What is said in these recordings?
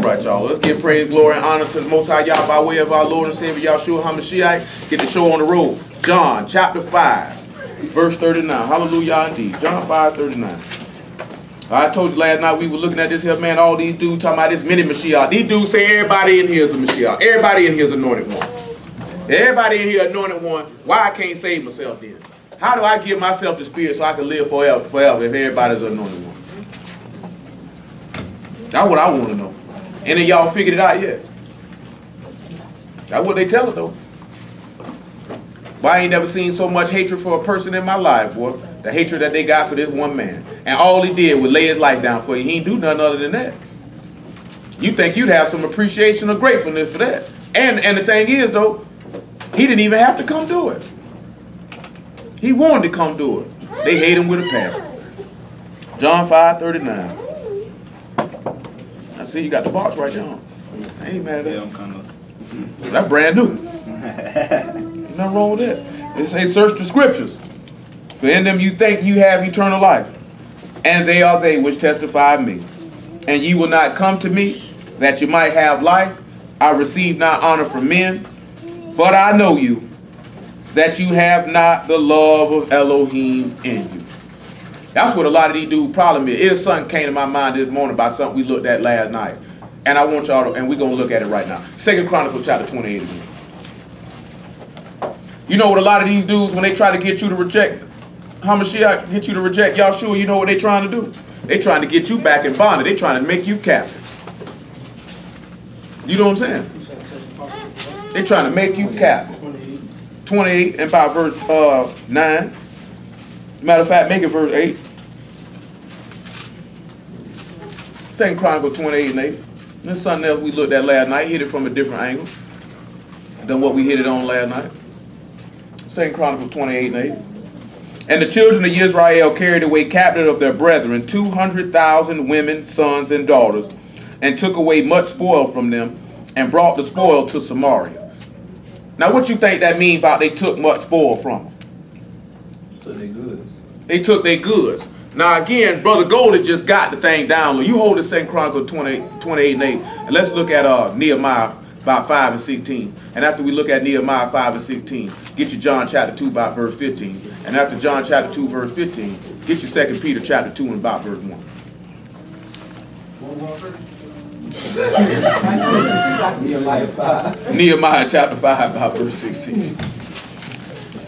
right, y'all. Let's give praise, glory, and honor to the Most High Yah by way of our Lord and Savior Yahshua HaMashiach. Get the show on the road. John chapter 5, verse 39. Hallelujah indeed. John 5:39. I told you last night we were looking at this here, man. All these dudes talking about this mini Mashiach. These dudes say everybody in here is a Mashiach. Everybody in here is anointed one. Everybody in here anointed one. Why I can't save myself then? How do I give myself the Spirit so I can live forever if everybody's anointed one? That's what I want to know. And then y'all figured it out yet? That's what they tell it though. But I ain't never seen so much hatred for a person in my life, boy. The hatred that they got for this one man. And all he did was lay his life down for you. He ain't do nothing other than that. You think you'd have some appreciation or gratefulness for that. And the thing is though, he didn't even have to come do it. He wanted to come do it. They hate him with a passion. John 5:39. I see you got the box right there. I ain't mad at that. That's brand new. Nothing wrong with that. It says, search the scriptures, for in them you think you have eternal life, and they are they which testify of me. And ye will not come to me, that you might have life. I receive not honor from men, but I know you, that you have not the love of Elohim in you. That's what a lot of these dudes' problem is. It's something came to my mind this morning about something we looked at last night. And I want y'all to, and we're going to look at it right now. 2 Chronicles chapter 28 again. You know what a lot of these dudes, when they try to get you to reject Hamashiach, get you to reject Yahshua, you know what they trying to do? They trying to get you back in bondage. They trying to make you captive. You know what I'm saying? They trying to make you captive. 28 and about verse 9. Matter of fact, make it verse 8. 2 Chronicles 28 and 8. There's something else we looked at last night. Hit it from a different angle than what we hit it on last night. 2 Chronicles 28 and 8. And the children of Israel carried away captive of their brethren 200,000 women, sons, and daughters, and took away much spoil from them, and brought the spoil to Samaria. Now what you think that means about they took much spoil from them? Took their goods. They took their goods. Now again, Brother Goldie just got the thing down. You hold the 2 Chronicles 28 and 8, and let's look at Nehemiah about 5 and 16. And after we look at Nehemiah 5 and 16, get your John chapter 2 about verse 15. And after John chapter 2 verse 15, get your 2 Peter chapter 2 and about verse 1. Nehemiah chapter 5 about verse 16.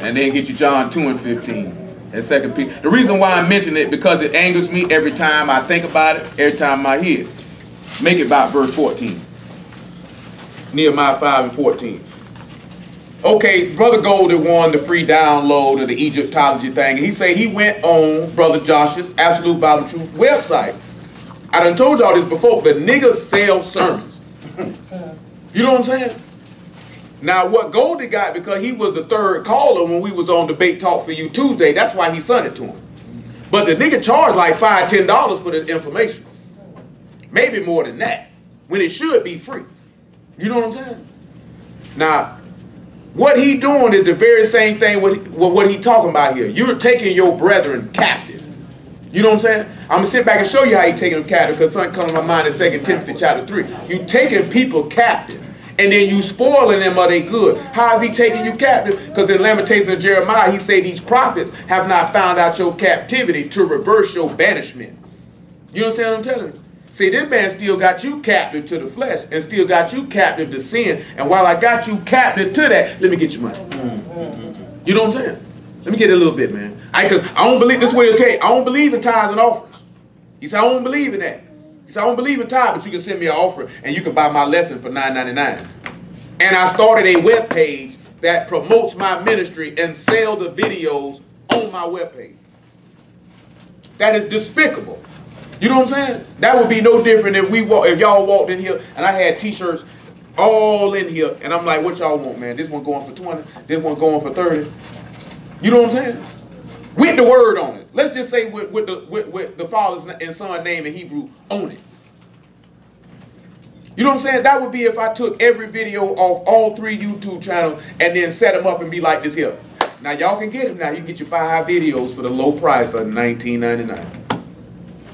And then get your John 2 and 15. And 2 Peter. The reason why I mention it, because it angers me every time I think about it, every time I hear it. Make it about verse 14. Nehemiah 5 and 14. Okay, Brother Goldie won the free download of the Egyptology thing. He said he went on Brother Josh's Absolute Bible Truth website. I done told y'all this before. The niggas sell sermons. You know what I'm saying? Now, what Goldie got, because he was the third caller when we was on Debate Talk for You Tuesday, that's why he sent it to him. But the nigga charged like $5, $10 for this information. Maybe more than that, when it should be free. You know what I'm saying? Now, what he doing is the very same thing with what he talking about here. You're taking your brethren captive. You know what I'm saying? I'm going to sit back and show you how he taking them captive, because something comes to my mind in 2 Timothy chapter 3. You taking people captive, and then you spoiling them of their good. How is he taking you captive? Because in Lamentations of Jeremiah, he say these prophets have not found out your captivity to reverse your banishment. You understand what I'm telling you? See, this man still got you captive to the flesh and still got you captive to sin. And while I got you captive to that, let me get your money. You know what I'm saying? Let me get it a little bit, man. Because I don't believe, this is what he'll tell you. I don't believe in tithes and offerings. He said, I don't believe in that. He said, I don't believe in tithe, but you can send me an offering and you can buy my lesson for $9.99. And I started a web page that promotes my ministry and sell the videos on my web page. That is despicable. You know what I'm saying? That would be no different if y'all walked in here and I had t-shirts all in here and I'm like, what y'all want, man? This one going for 20, this one going for 30. You know what I'm saying? With the word on it. Let's just say with the Father's and Son name in Hebrew on it. You know what I'm saying? That would be if I took every video off all 3 YouTube channels and then set them up and be like this here. Now y'all can get them now. You can get your 5 videos for the low price of $19.99.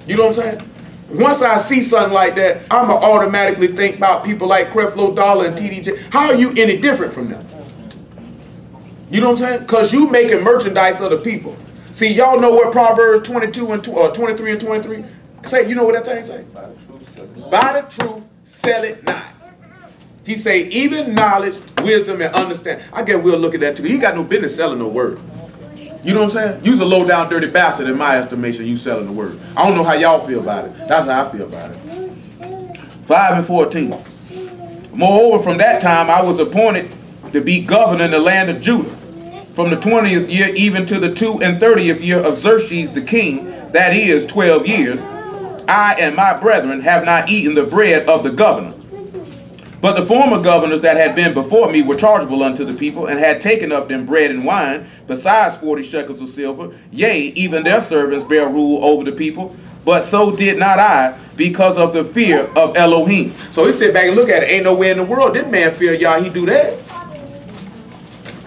You know what I'm saying? Once I see something like that, I'ma automatically think about people like Creflo Dollar and TDJ. How are you any different from them? You know what I'm saying? Because you making merchandise of the people. See, y'all know what Proverbs 22 and 23 and 23 say? You know what that thing say? Buy the truth, sell it not. He say, even knowledge, wisdom, and understanding. I guess we'll look at that too. You ain't got no business selling no word. You know what I'm saying? You's a low down dirty bastard in my estimation, you selling the word. I don't know how y'all feel about it. That's how I feel about it. 5 and 14. Moreover, from that time I was appointed to be governor in the land of Judah, from the 20th year even to the 2 and 30th year of Xerxes the king, that is 12 years. I and my brethren have not eaten the bread of the governor. But the former governors that had been before me were chargeable unto the people, and had taken up them bread and wine, besides 40 shekels of silver. Yea, even their servants bear rule over the people. But so did not I, because of the fear of Elohim. So he sit back and look at it. Ain't nowhere in the world this man fear y'all, he do that.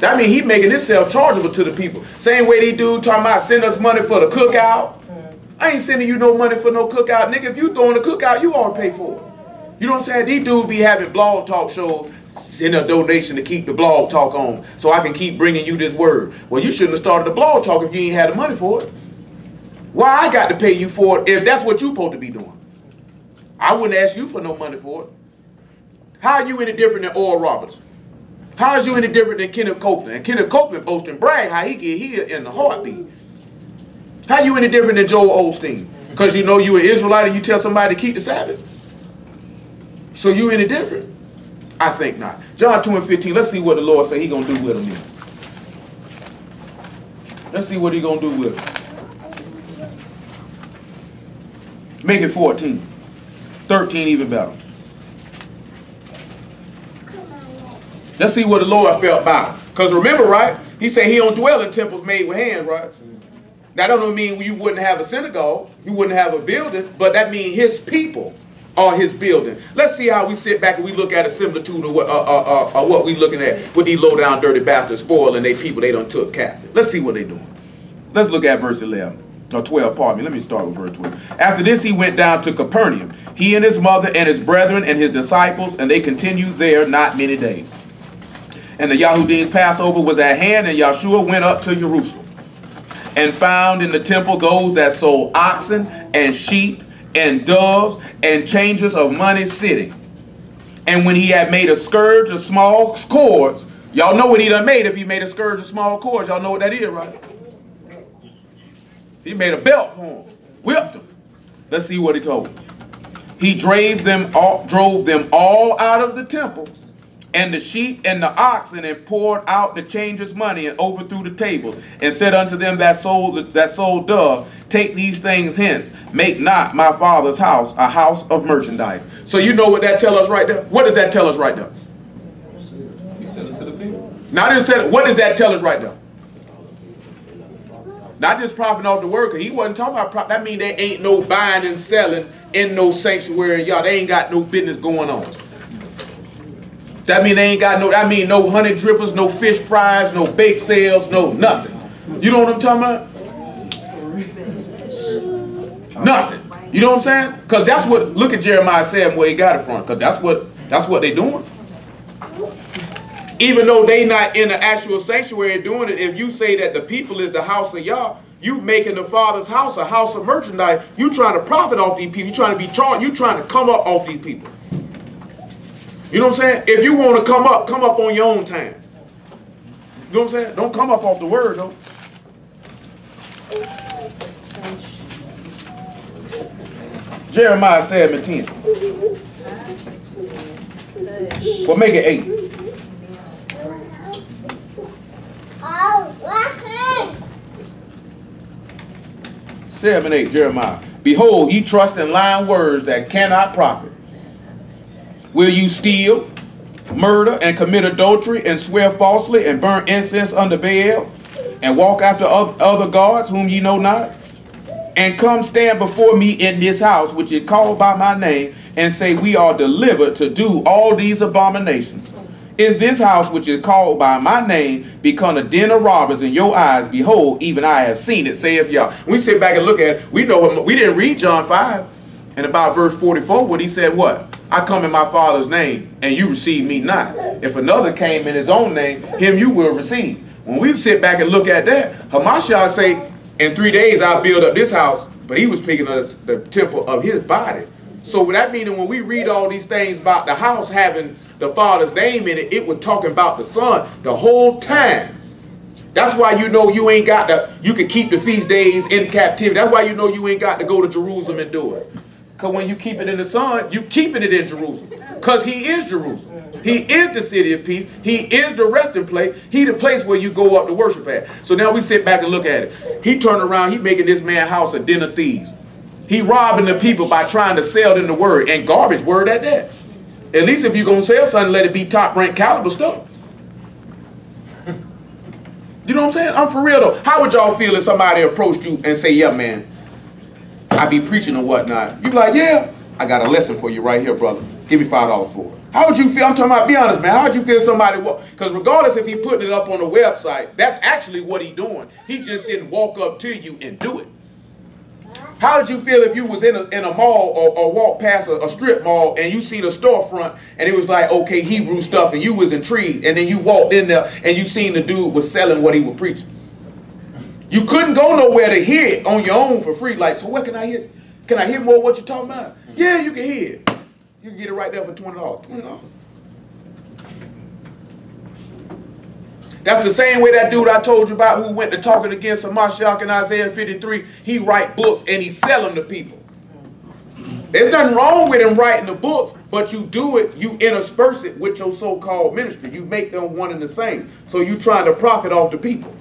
That mean he making himself chargeable to the people. Same way they do talking about send us money for the cookout. I ain't sending you no money for no cookout. Nigga, if you throwing the cookout, you ought to pay for it. You know what I'm saying? These dudes be having blog talk shows, send a donation to keep the blog talk on so I can keep bringing you this word. Well, you shouldn't have started the blog talk if you ain't had the money for it. Why I got to pay you for it if that's what you supposed to be doing? I wouldn't ask you for no money for it. How are you any different than Oral Roberts? How is you any different than Kenneth Copeland? And Kenneth Copeland boast and brag how he get here in the heartbeat. How you any different than Joel Osteen? Because you know you an Israelite and you tell somebody to keep the Sabbath? So you any different? I think not. John 2 and 15, let's see what the Lord say he going to do with him here. Let's see what he going to do with him. Make it 14. 13 even better. Let's see what the Lord felt about it. Because remember, right? He said he don't dwell in temples made with hands, right? That don't mean you wouldn't have a synagogue. You wouldn't have a building. But that means his people are his building. Let's see how we sit back and we look at a similitude of what we looking at with these low down dirty bastards spoiling they people they done took captive. Let's see what they doing. Let's look at verse 11. Or 12, pardon me. Let me start with verse 12. After this he went down to Capernaum, he and his mother and his brethren and his disciples, and they continued there not many days. And the Yahudim Passover was at hand, and Yahshua went up to Jerusalem, and found in the temple those that sold oxen and sheep and doves and changers of money sitting. And when he had made a scourge of small cords, y'all know what he done made if he made a scourge of small cords. Y'all know what that is, right? He made a belt for him, whipped him. Let's see what he told him. He drove them all out of the temple, and the sheep and the oxen, and poured out the changers' money, and overthrew the table, and said unto them that sold dove, take these things hence, make not my father's house a house of merchandise. So you know what that tell us right there? What does that tell us right there? He sent it to the people. Now what does that tell us right there? Not just profiting off the word, because he wasn't talking about profit. That means there ain't no buying and selling in no sanctuary, y'all. They ain't got no business going on. That mean they ain't got no, that mean no honey drippers, no fish fries, no bake sales, no nothing. You know what I'm talking about? Nothing. You know what I'm saying? Because that's what, look at Jeremiah 7 where he got it from. Because that's what they doing. Even though they not in the actual sanctuary doing it, if you say that the people is the house of Yah, you making the Father's house a house of merchandise. You trying to profit off these people. You trying to be charged. You trying to come up off these people. You know what I'm saying? If you want to come up on your own time. You know what I'm saying? Don't come up off the word, though. Jeremiah 7:10. Well, make it 8. 7:8, Jeremiah. Behold, ye trust in lying words that cannot profit. Will you steal, murder, and commit adultery, and swear falsely, and burn incense under Baal, and walk after other gods whom ye know not? And come stand before me in this house, which is called by my name, and say, we are delivered to do all these abominations. Is this house, which is called by my name, become a den of robbers in your eyes? Behold, even I have seen it, saith Yah. We sit back and look at it. We know we didn't read John 5. And about verse 44, when he said what? I come in my Father's name, and you receive me not. If another came in his own name, him you will receive. When we sit back and look at that, Hamashiach say, in 3 days I'll build up this house, but he was speaking of the temple of his body. So that meaning when we read all these things about the house having the Father's name in it, it was talking about the Son the whole time. That's why you know you ain't got to, you can keep the feast days in captivity. That's why you know you ain't got to go to Jerusalem and do it. Because when you keep it in the Son, you keeping it in Jerusalem. Because he is Jerusalem. He is the city of peace. He is the resting place. He the place where you go up to worship at. So now we sit back and look at it. He turned around, he making this man's house a den of thieves. He robbing the people by trying to sell them the word, and garbage word at that. At least if you're going to sell something, let it be top rank caliber stuff. You know what I'm saying? I'm for real though. How would y'all feel if somebody approached you and say, yeah, man, I be preaching and whatnot? You be like, yeah, I got a lesson for you right here, brother. Give me $5 for it. How would you feel? I'm talking about, be honest, man. How would you feel if somebody walk? Because regardless if he putting it up on the website, that's actually what he doing. He just didn't walk up to you and do it. How would you feel if you was in a mall or walk past a strip mall and you see the storefront and it was like, okay, Hebrew stuff, and you was intrigued, and then you walked in there and you seen the dude was selling what he was preaching? You couldn't go nowhere to hear it on your own for free. Like, so what can I hear? Can I hear more of what you're talking about? Yeah, you can hear it. You can get it right there for $20. $20. That's the same way that dude I told you about who went to talking against Hamashiach in Isaiah 53. He write books and he sell them to people. There's nothing wrong with him writing the books, but you do it, you intersperse it with your so-called ministry. You make them one and the same. So you trying to profit off the people.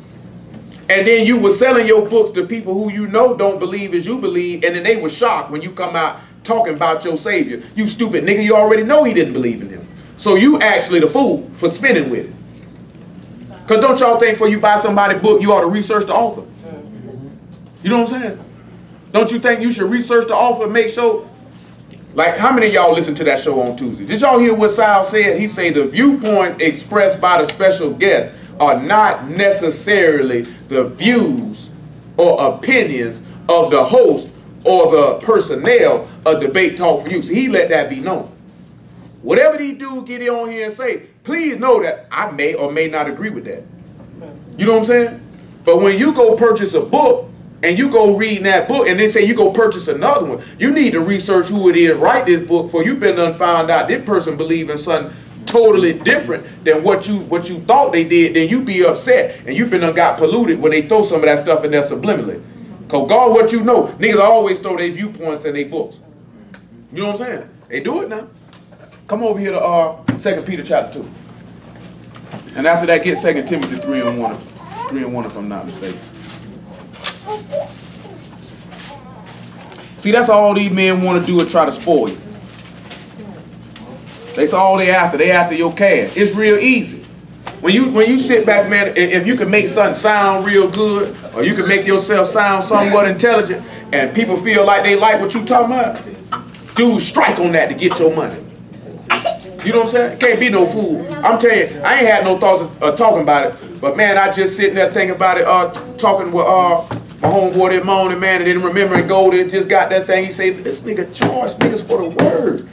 And then you were selling your books to people who you know don't believe as you believe, and then they were shocked when you come out talking about your Savior. You stupid nigga, you already know he didn't believe in him. So you actually the fool for spinning with it. Because don't y'all think before you buy somebody's book, you ought to research the author? You know what I'm saying? Don't you think you should research the author and make sure? Like, how many of y'all listened to that show on Tuesday? Did y'all hear what Sal said? He said the viewpoints expressed by the special guest are not necessarily the views or opinions of the host or the personnel of Debate Talk for You. So he let that be known. Whatever these dudes get on here and say, please know that I may or may not agree with that. You know what I'm saying? But when you go purchase a book and you go read that book and then say you go purchase another one, you need to research who it is write this book for. You've been done found out this person believe in something totally different than what you thought they did. Then you be upset and you've been done got polluted when they throw some of that stuff in there subliminally. Because God, what you know, niggas always throw their viewpoints in their books. You know what I'm saying? They do it now. Come over here to 2 Peter chapter 2. And after that, get 2 Timothy 3:1. 3:1 if I'm not mistaken. See, that's all these men want to do is try to spoil you. That's all they after. They after your cash. It's real easy. When you sit back, man, if you can make something sound real good, or you can make yourself sound somewhat intelligent, and people feel like they like what you talking about, dude, strike on that to get your money. You know what I'm saying? Can't be no fool. I'm telling you, I ain't had no thoughts of talking about it, but man, I just sitting there thinking about it, talking with my homeboy that morning, man, and then remembering Goldie just got that thing. He said, this nigga charge niggas for the word.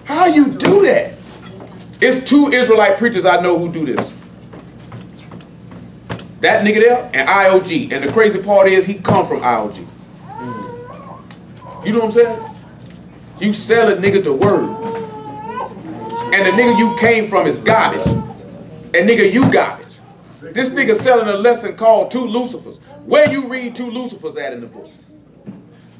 How you do that? It's 2 Israelite preachers I know who do this. That nigga there and IOG. And the crazy part is he come from IOG. You know what I'm saying? You sell a nigga the word. And the nigga you came from is garbage. And nigga, you garbage. This nigga selling a lesson called 2 Lucifers. Where you read 2 Lucifers at in the book?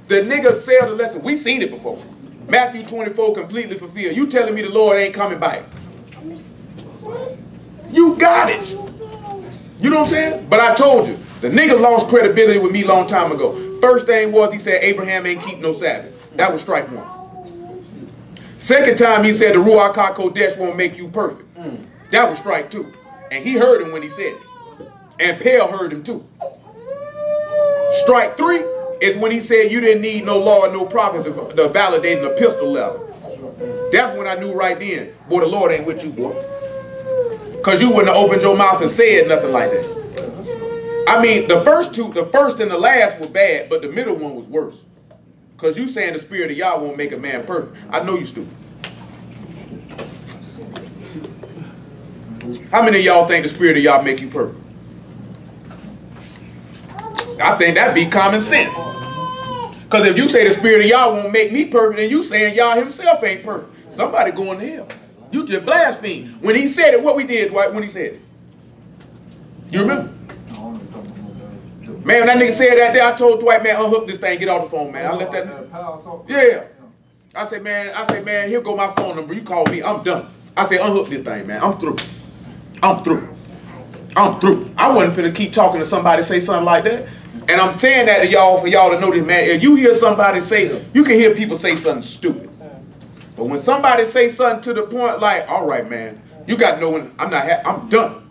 The nigga sell the lesson. We seen it before. Matthew 24 completely fulfilled. You telling me the Lord ain't coming back? You garbage. You know what I'm saying? But I told you, the nigga lost credibility with me a long time ago. First thing was he said Abraham ain't keep no Sabbath. That was strike 1. Second time he said the Ruach HaKodesh won't make you perfect. That was strike 2. And he heard him when he said it. And Pell heard him too. Strike 3 is when he said you didn't need no law and no prophets to validate an epistle letter. That's when I knew right then, boy, the Lord ain't with you, boy. Because you wouldn't have opened your mouth and said nothing like that. I mean, the first and the last were bad, but the middle one was worse. Because you saying the spirit of Yah won't make a man perfect. I know you stupid. How many of y'all think the spirit of Yah make you perfect? I think that'd be common sense. Because if you say the spirit of Yah won't make me perfect, then you saying Yah himself ain't perfect. Somebody going to hell. You just blaspheme. When he said it, what we did, Dwight, when he said it? You remember? Man, when that nigga said that day, I told Dwight, man, unhook this thing, get off the phone, man. I let that. Yeah. I said, man, here go my phone number. You call me, I'm done. I said, unhook this thing, man. I'm through. I'm through. I'm through. I wasn't finna keep talking to somebody say something like that. And I'm saying that to y'all for y'all to know this, man. If you hear somebody say, you can hear people say something stupid. But when somebody say something to the point like, all right, man, you got to know when I'm done.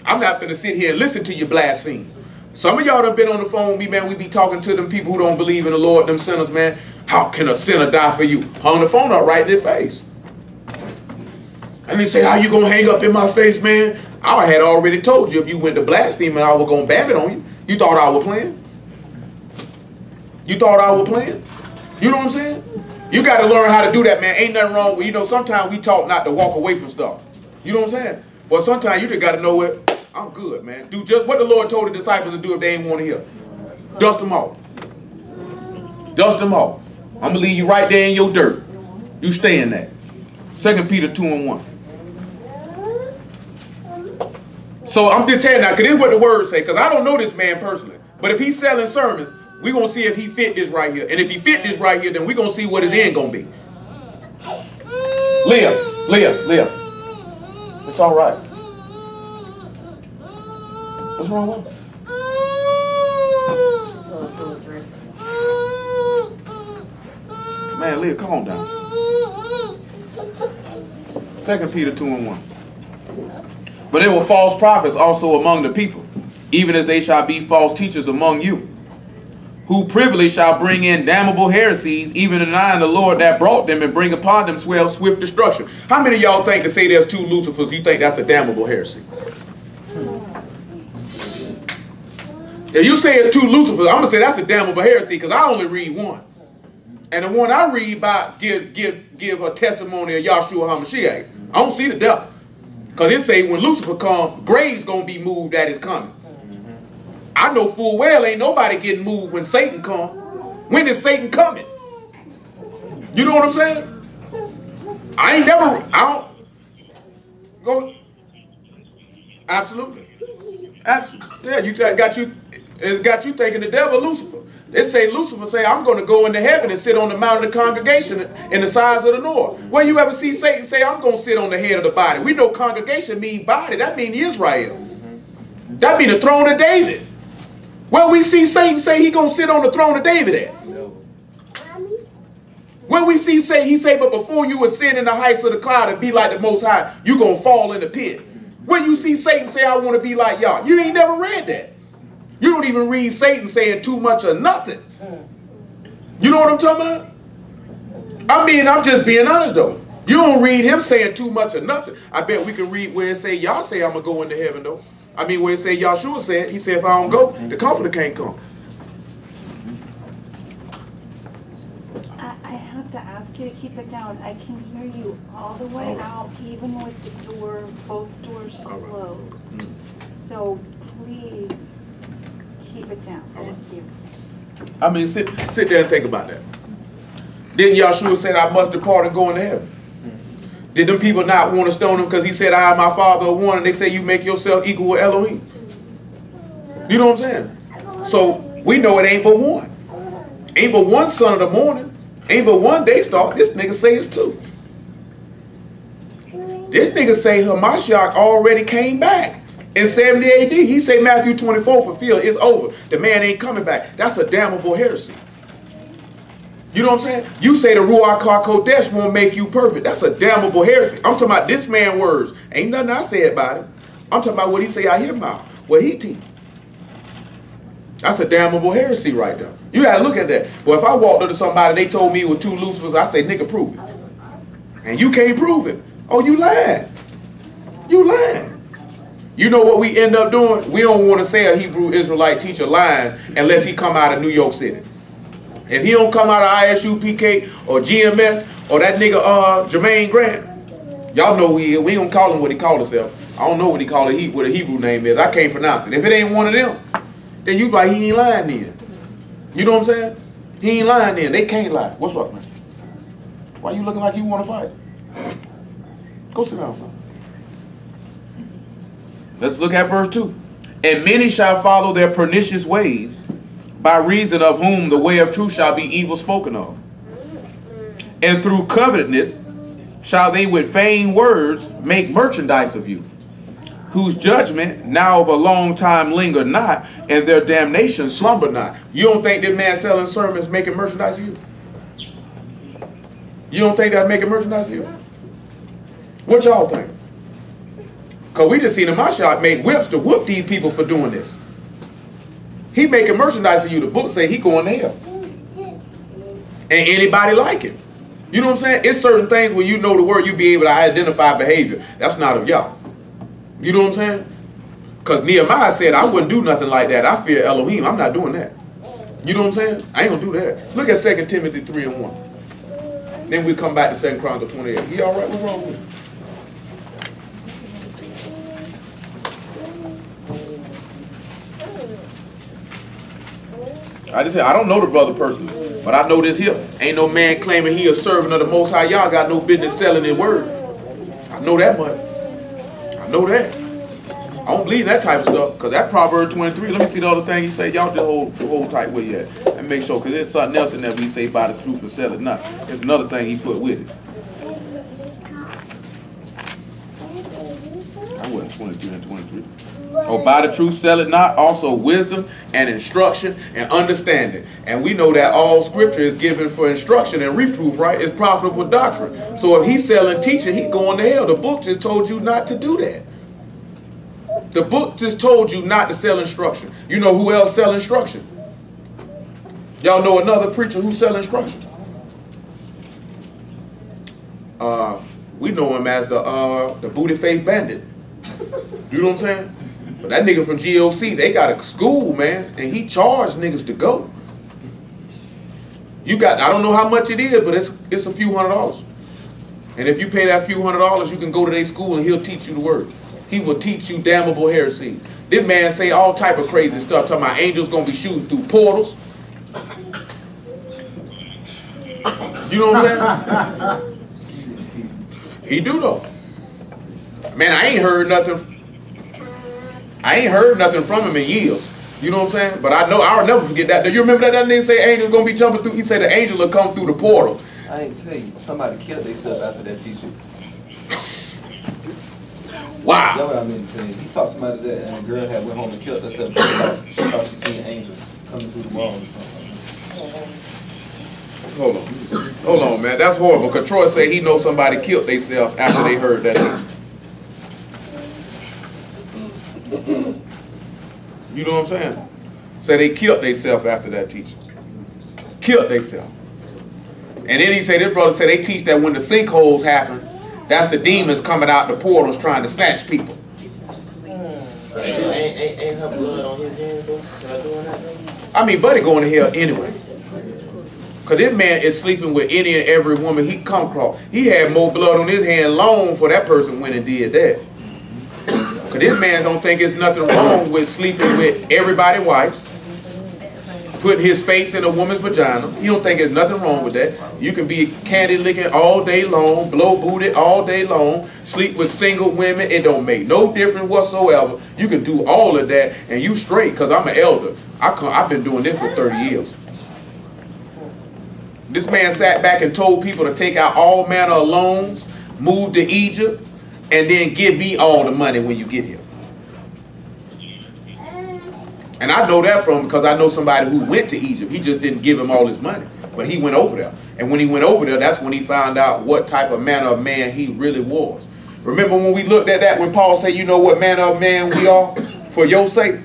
I'm not finna sit here and listen to you blaspheme. Some of y'all done been on the phone with me, man. We be talking to them people who don't believe in the Lord, them sinners, man. How can a sinner die for you? Hung the phone up right in their face. And they say, how you gonna hang up in my face, man? I had already told you if you went to blaspheme and I was gonna bam it on you. You thought I was playing? You thought I was playing? You know what I'm saying? You got to learn how to do that, man. Ain't nothing wrong with, you know, sometimes we talk not to walk away from stuff. You know what I'm saying? But sometimes you just got to know it. I'm good, man. Do just what the Lord told the disciples to do if they ain't want to hear. Dust them off. Dust them off. I'm going to leave you right there in your dirt. You stay in that. 2 Peter 2:1. So I'm just saying now, because this is what the words say, because I don't know this man personally. But if he's selling sermons, we're going to see if he fit this right here. And if he fit this right here, then we're going to see what his end going to be. Leah. It's all right. What's wrong with him? Man, Leah, calm down. 2 Peter 2:1. But there were false prophets also among the people, even as they shall be false teachers among you, who privily shall bring in damnable heresies, even denying the Lord that brought them, and bring upon them swift destruction. How many of y'all think to say there's two Lucifers, you think that's a damnable heresy? If you say it's two Lucifers, I'm going to say that's a damnable heresy because I only read one. And the one I read about give a testimony of Yahshua HaMashiach. I don't see the devil. Because it say when Lucifer come, grave's going to be moved at his coming. I know full well ain't nobody getting moved when Satan come. When is Satan coming? You know what I'm saying? I don't go. Absolutely. Yeah, it got you thinking the devil Lucifer. They say Lucifer say, I'm going to go into heaven and sit on the mountain of the congregation in the sides of the north. Where you ever see Satan say, I'm going to sit on the head of the body? We know congregation mean body. That mean Israel. That mean the throne of David. Where we see Satan say he going to sit on the throne of David at? Where we see he say, but before you ascend in the heights of the cloud and be like the Most High, you going to fall in the pit. Where you see Satan say, I want to be like y'all. You ain't never read that. You don't even read Satan saying too much or nothing. You know what I'm talking about? I mean, I'm just being honest though. You don't read him saying too much or nothing. I bet we can read where it say, y'all say I'm going to go into heaven though. I mean, where it say Yahshua said, he said if I don't go, the comforter can't come. I have to ask you to keep it down. I can hear you all the way out, even with the door, both doors closed. So please keep it down. Thank you. I mean, sit there and think about that. Didn't Yahshua say I must depart and go into heaven? Did them people not want to stone him because he said I and my Father are one, and they say you make yourself equal with Elohim? You know what I'm saying? So we know it ain't but one. Ain't but one son of the morning. Ain't but one day star. This nigga say it's two. This nigga say Hamashiach already came back in 70 AD. He say Matthew 24 fulfilled. It's over. The man ain't coming back. That's a damnable heresy. You know what I'm saying? You say the Ruach HaKodesh won't make you perfect. That's a damnable heresy. I'm talking about this man's words. Ain't nothing I say about it. I'm talking about what he say out his mouth. What he teach. That's a damnable heresy right there. You gotta look at that. But if I walked up to somebody and they told me it was two Lucifers, I say, nigga, prove it. And you can't prove it. Oh, you lying. You lying. You know what we end up doing? We don't want to say a Hebrew Israelite teacher lying unless he come out of New York City. If he don't come out of ISU, PK, or GMS, or that nigga Jermaine Grant, y'all know who he is. We don't call him what he called himself. I don't know what he called it, what a Hebrew name is. I can't pronounce it. If it ain't one of them, then you like, he ain't lying then. You know what I'm saying? He ain't lying then. They can't lie. What's up, man? Why you looking like you want to fight? Go sit down, son. Let's look at verse 2. And many shall follow their pernicious ways, by reason of whom the way of truth shall be evil spoken of. And through covetousness shall they with vain words make merchandise of you, whose judgment now of a long time linger not, and their damnation slumber not. You don't think that man selling sermons making merchandise of you? You don't think that's making merchandise of you? What y'all think? Because we just seen in my shop make whips to whoop these people for doing this. He making merchandise of you. The book say he going to hell. And anybody like it. You know what I'm saying? It's certain things when you know the word, you be able to identify behavior. That's not of y'all. You know what I'm saying? Because Nehemiah said, I wouldn't do nothing like that. I fear Elohim. I'm not doing that. You know what I'm saying? I ain't going to do that. Look at 2 Timothy 3:1. Then we come back to 2 Chronicles 28. He all right? What's wrong with him? I just said, I don't know the brother personally, but I know this here. Ain't no man claiming he a servant of the Most High. Y'all got no business selling his word. I know that much. I know that. I don't believe that type of stuff, because that Proverbs 23, let me see the other thing he say. Y'all just hold tight where you at. And make sure, because there's something else in there we say buy the truth and sell it not. There's another thing he put with it. I wasn't 22 and 23. Oh, buy the truth, sell it not. Also wisdom and instruction and understanding. And we know that all scripture is given for instruction and reproof, right? It's profitable doctrine. So if he's selling teaching, he's going to hell. The book just told you not to do that. The book just told you not to sell instruction. You know who else sell instruction? Y'all know another preacher who sell instruction? We know him as the Booty Face Bandit. You know what I'm saying? But that nigga from GOC, they got a school, man, and he charged niggas to go. You got, I don't know how much it is, but it's a few $100s. And if you pay that few $100, you can go to their school and he'll teach you the word. He will teach you damnable heresy. This man say all type of crazy stuff, talking about angels gonna be shooting through portals. You know what I'm saying? He do though. Man, I ain't heard nothing from him in years. You know what I'm saying? But I know I'll never forget that. Do you remember that nigga say angels gonna be jumping through? He said the angel will come through the portal. I ain't tell you, somebody killed themselves after that teaching. Wow. That's what I meant to say. He taught somebody that, and the girl had went home and killed herself because she thought she seen angels coming through the wall. Hold on, man. That's horrible. Because Troy said he knows somebody killed themselves after they heard that teaching. You know what I'm saying? Say they killed themselves after that teaching. Killed themselves. And then he said, this brother said they teach that when the sinkholes happen, that's the demons coming out the portals trying to snatch people. Ain't her blood on his hands though? Y'all doing that though? I mean, Buddy going to hell anyway. Because this man is sleeping with any and every woman he come across. He had more blood on his hand long before that person went and did that. Because this man don't think it's nothing wrong with sleeping with everybody's wife, putting his face in a woman's vagina. He don't think there's nothing wrong with that. You can be candy licking all day long, blow booty all day long, sleep with single women. It don't make no difference whatsoever. You can do all of that and you straight, because I'm an elder. I've been doing this for 30 years. This man sat back and told people to take out all manner of loans, move to Egypt, and then give me all the money when you get here. And I know that from because I know somebody who went to Egypt. He just didn't give him all his money, but he went over there. And when he went over there, that's when he found out what type of manner of man he really was. Remember when we looked at that when Paul said, you know what manner of man we are for your sake?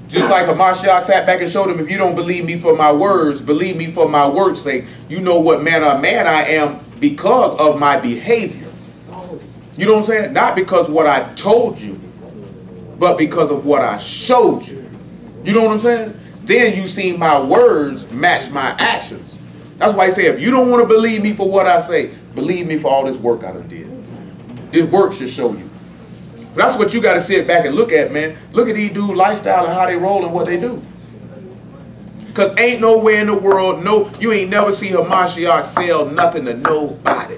Just like Hamashiach sat back and showed him, if you don't believe me for my words, believe me for my work's sake. You know what manner of man I am because of my behavior. You know what I'm saying? Not because what I told you. but because of what I showed you. You know what I'm saying? Then you see my words match my actions. That's why he said, if you don't want to believe me for what I say, believe me for all this work I done did. This work should show you. But that's what you got to sit back and look at, man. Look at these dudes' lifestyle and how they roll and what they do. Because ain't nowhere in the world, no, you ain't never see Hamashiach sell nothing to nobody.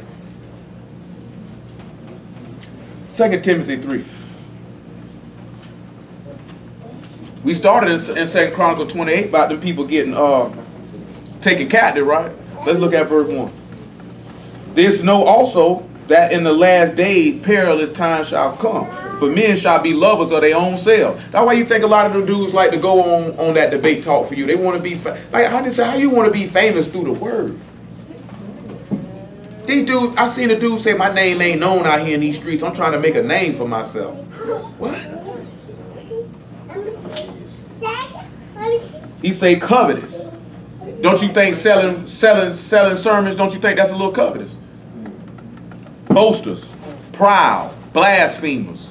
2 Timothy 3. We started in 2 Chronicles 28 about them people getting taken captive, right? Let's look at verse 1. This know also that in the last days perilous times shall come. For men shall be lovers of their own selves. That's why you think a lot of the dudes like to go on that debate talk for you. They want to be, like how you want to be famous through the word? These dudes, I seen a dude say, my name ain't known out here in these streets. I'm trying to make a name for myself. What? He say covetous. Don't you think selling sermons, don't you think that's a little covetous? Boasters, proud, blasphemers,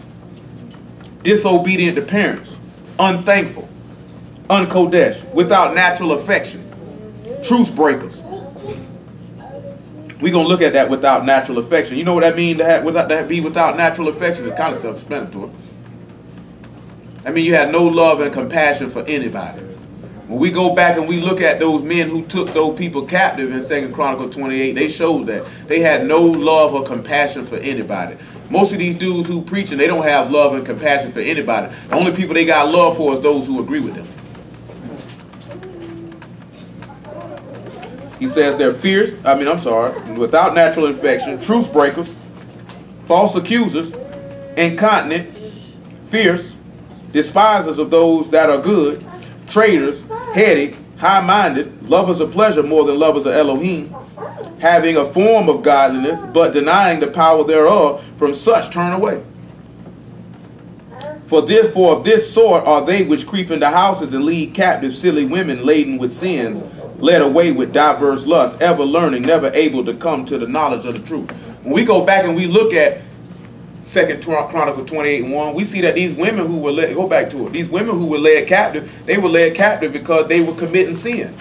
disobedient to parents, unthankful, unkodesh, without natural affection, truce breakers. We're going to look at that without natural affection. You know what that means to be without natural affection? It's kind of self-explanatory. I mean, you had no love and compassion for anybody. When we go back and we look at those men who took those people captive in 2 Chronicles 28, they showed that they had no love or compassion for anybody. Most of these dudes who preaching, they don't have love and compassion for anybody. The only people they got love for is those who agree with them. He says they're fierce, without natural affection, truce breakers, false accusers, incontinent, fierce, despisers of those that are good, traitors, heady, high-minded, lovers of pleasure more than lovers of Elohim, having a form of godliness, but denying the power thereof, from such turn away. For of this sort are they which creep into houses and lead captive silly women laden with sins, led away with diverse lusts, ever learning, never able to come to the knowledge of the truth. When we go back and we look at 2 Chronicles 28:1, we see that these women who were led, go back to it, these women who were led captive, they were led captive because they were committing sin.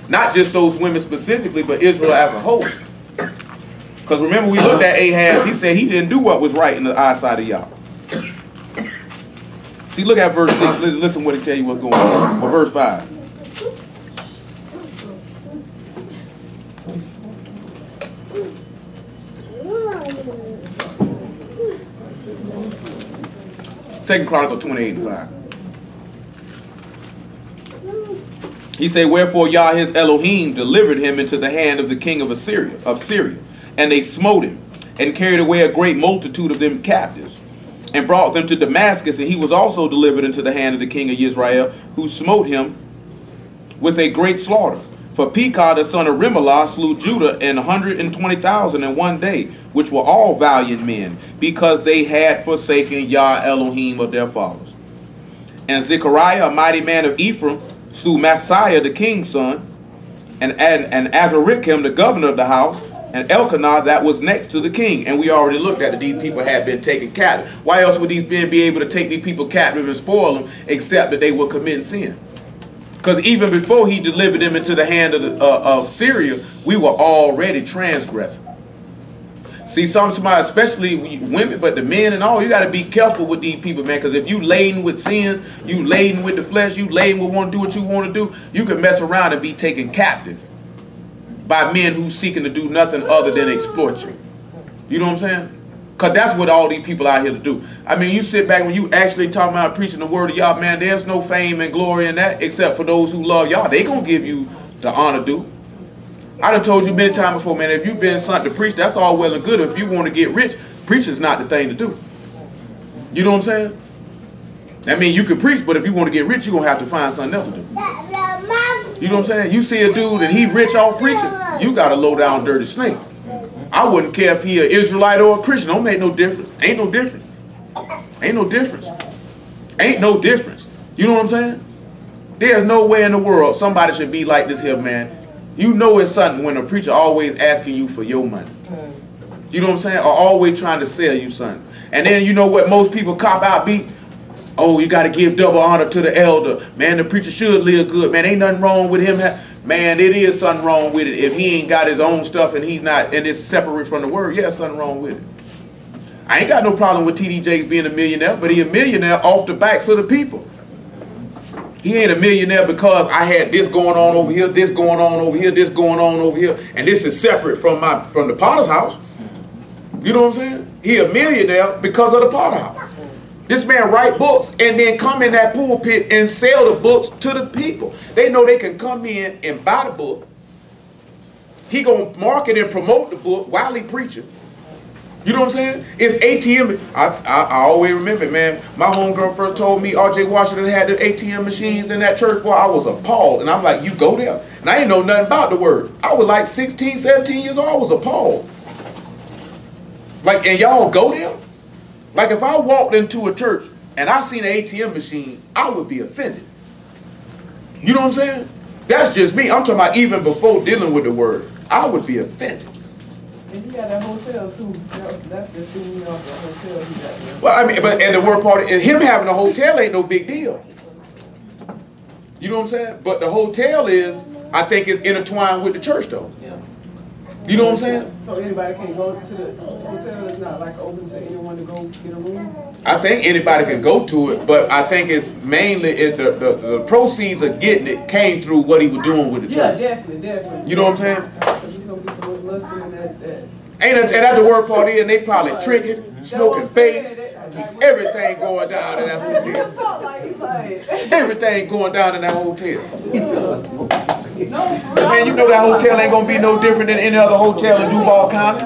Not just those women specifically, but Israel as a whole. Because remember, we looked at Ahaz, he said he didn't do what was right in the eyesight of Yah. See, look at verse 6, listen what he tell you what's going on. Or verse 5. Second Chronicles 28:5. He said, wherefore Yah his Elohim delivered him into the hand of the king of Syria, and they smote him, and carried away a great multitude of them captives, and brought them to Damascus, and he was also delivered into the hand of the king of Israel, who smote him with a great slaughter. For Pekah the son of Remelah slew Judah 120,000 in one day, which were all valiant men, because they had forsaken Yah Elohim of their fathers. And Zechariah, a mighty man of Ephraim, slew Messiah the king's son, and Azaricam the governor of the house, and Elkanah that was next to the king. And we already looked at that these people had been taken captive. Why else would these men be able to take these people captive and spoil them, except that they were committing sin? Because even before he delivered them into the hand of Syria, we were already transgressing. See, somebody, especially women, but the men and all, you got to be careful with these people, man. Because if you laden with sins, you laden with the flesh, you laden with want to do what you want to do, you can mess around and be taken captive by men who seeking to do nothing other than exploit you. You know what I'm saying? Because that's what all these people out here to do. I mean, you sit back when you actually talk about preaching the word of Yah, man, there's no fame and glory in that except for those who love Yah. They going to give you the honor due. I done told you many times before, man, if you've been something to preach, that's all well and good. If you want to get rich, preaching's not the thing to do. You know what I'm saying? I mean, you can preach, but if you want to get rich, you're going to have to find something else to do. You know what I'm saying? You see a dude and he rich off preaching, you got a low down dirty snake. I wouldn't care if he an Israelite or a Christian. Don't make no difference. Ain't no difference. Ain't no difference. Ain't no difference. You know what I'm saying? There's no way in the world somebody should be like this here, man. You know it's something when a preacher always asking you for your money. You know what I'm saying? Or always trying to sell you something. And then you know what most people cop out be? Oh, you got to give double honor to the elder. Man, the preacher should live good. Man, ain't nothing wrong with him. Man, it is something wrong with it. If he ain't got his own stuff and he's not, and it's separate from the word, yeah, something wrong with it. I ain't got no problem with T.D. Jakes being a millionaire, but he a millionaire off the backs of the people. He ain't a millionaire because I had this going on over here, this going on over here, this going on over here, and this is separate from the Potter's house. You know what I'm saying? He a millionaire because of the Potter house. This man write books and then come in that pulpit and sell the books to the people. They know they can come in and buy the book. He gonna market and promote the book while he preaching. You know what I'm saying? It's ATM. I always remember, man, my homegirl first told me R.J. Washington had the ATM machines in that church. Boy, I was appalled. And I'm like, you go there? And I ain't know nothing about the word. I was like 16, 17 years old. I was appalled. Like, and y'all go there? Like, if I walked into a church and I seen an ATM machine, I would be offended. You know what I'm saying? That's just me. I'm talking about even before dealing with the word. I would be offended. And he got that hotel too. That's just threw me off the hotel he got there. Well, I mean, but and the word part is him having a hotel ain't no big deal. You know what I'm saying? But the hotel is, I think, is intertwined with the church though. Yeah. You know what I'm saying? So anybody can go to the hotel. It's not like open to anyone to go get a room. I think anybody can go to it, but I think it's mainly the proceeds of getting it came through what he was doing with the church. Yeah, definitely. You know what I'm saying? There's gonna be so much lusting in that. And that's the word part is, they probably tricking, smoking fakes, everything going down in that hotel. Everything going down in that hotel. Man, you know that hotel ain't gonna be no different than any other hotel in Duval County,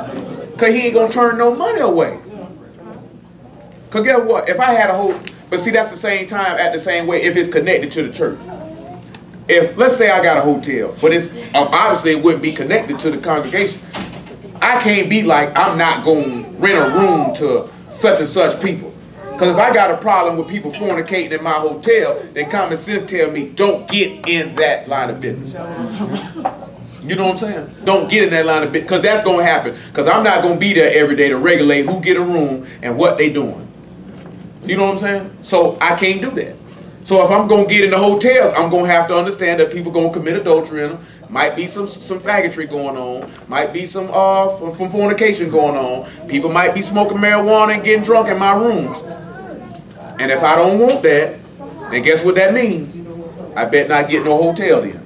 cause he ain't gonna turn no money away. Cause guess what? If I had a whole, but see, that's the same time at the same way if it's connected to the church. If let's say I got a hotel, but it's obviously it wouldn't be connected to the congregation. I can't be like, I'm not going to rent a room to such and such people. Because if I got a problem with people fornicating in my hotel, then common sense tell me, don't get in that line of business. You know what I'm saying? Don't get in that line of business, because that's going to happen. Because I'm not going to be there every day to regulate who get a room and what they doing. You know what I'm saying? So I can't do that. So if I'm going to get in the hotels, I'm going to have to understand that people going to commit adultery in them. Might be some faggotry going on. Might be some from fornication going on. People might be smoking marijuana and getting drunk in my rooms. And if I don't want that, then guess what that means? I bet not get no hotel then.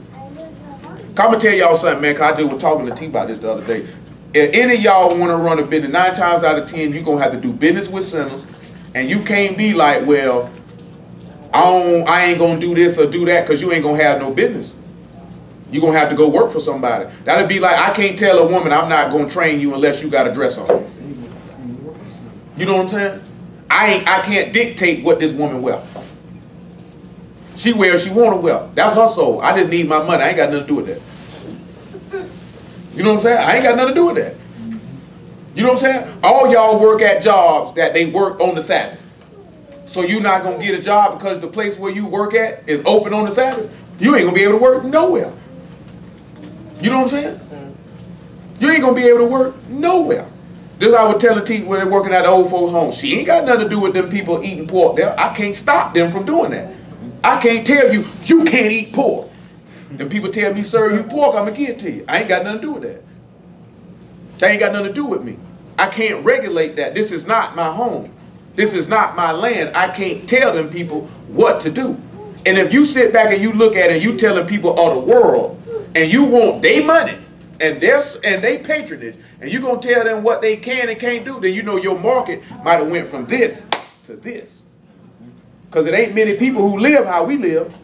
I'm going to tell y'all something, man, because I just was talking to T about this the other day. If any of y'all want to run a business, 9 times out of 10, you're going to have to do business with sinners. And you can't be like, well, I ain't going to do this or do that, because you ain't going to have no business. You're going to have to go work for somebody. That'll be like, I can't tell a woman I'm not going to train you unless you got a dress on. You know what I'm saying? I can't dictate what this woman wear. She wears she want to wear. That's her soul. I just need my money. I ain't got nothing to do with that. You know what I'm saying? I ain't got nothing to do with that. You know what I'm saying? All y'all work at jobs that they work on the Sabbath. So you're not going to get a job because the place where you work at is open on the Sabbath? You ain't going to be able to work nowhere. You know what I'm saying? You ain't going to be able to work nowhere. This I was telling T when they're working at the old folks' home. She ain't got nothing to do with them people eating pork there. I can't stop them from doing that. I can't tell you, you can't eat pork. Them people tell me, serve you pork, I'm going to give it to you. I ain't got nothing to do with that. That ain't got nothing to do with me. I can't regulate that. This is not my home. This is not my land. I can't tell them people what to do. And if you sit back and you look at it and you telling people of the world and you want their money and they patronage and you going to tell them what they can and can't do, then you know your market might have went from this to this. Because it ain't many people who live how we live.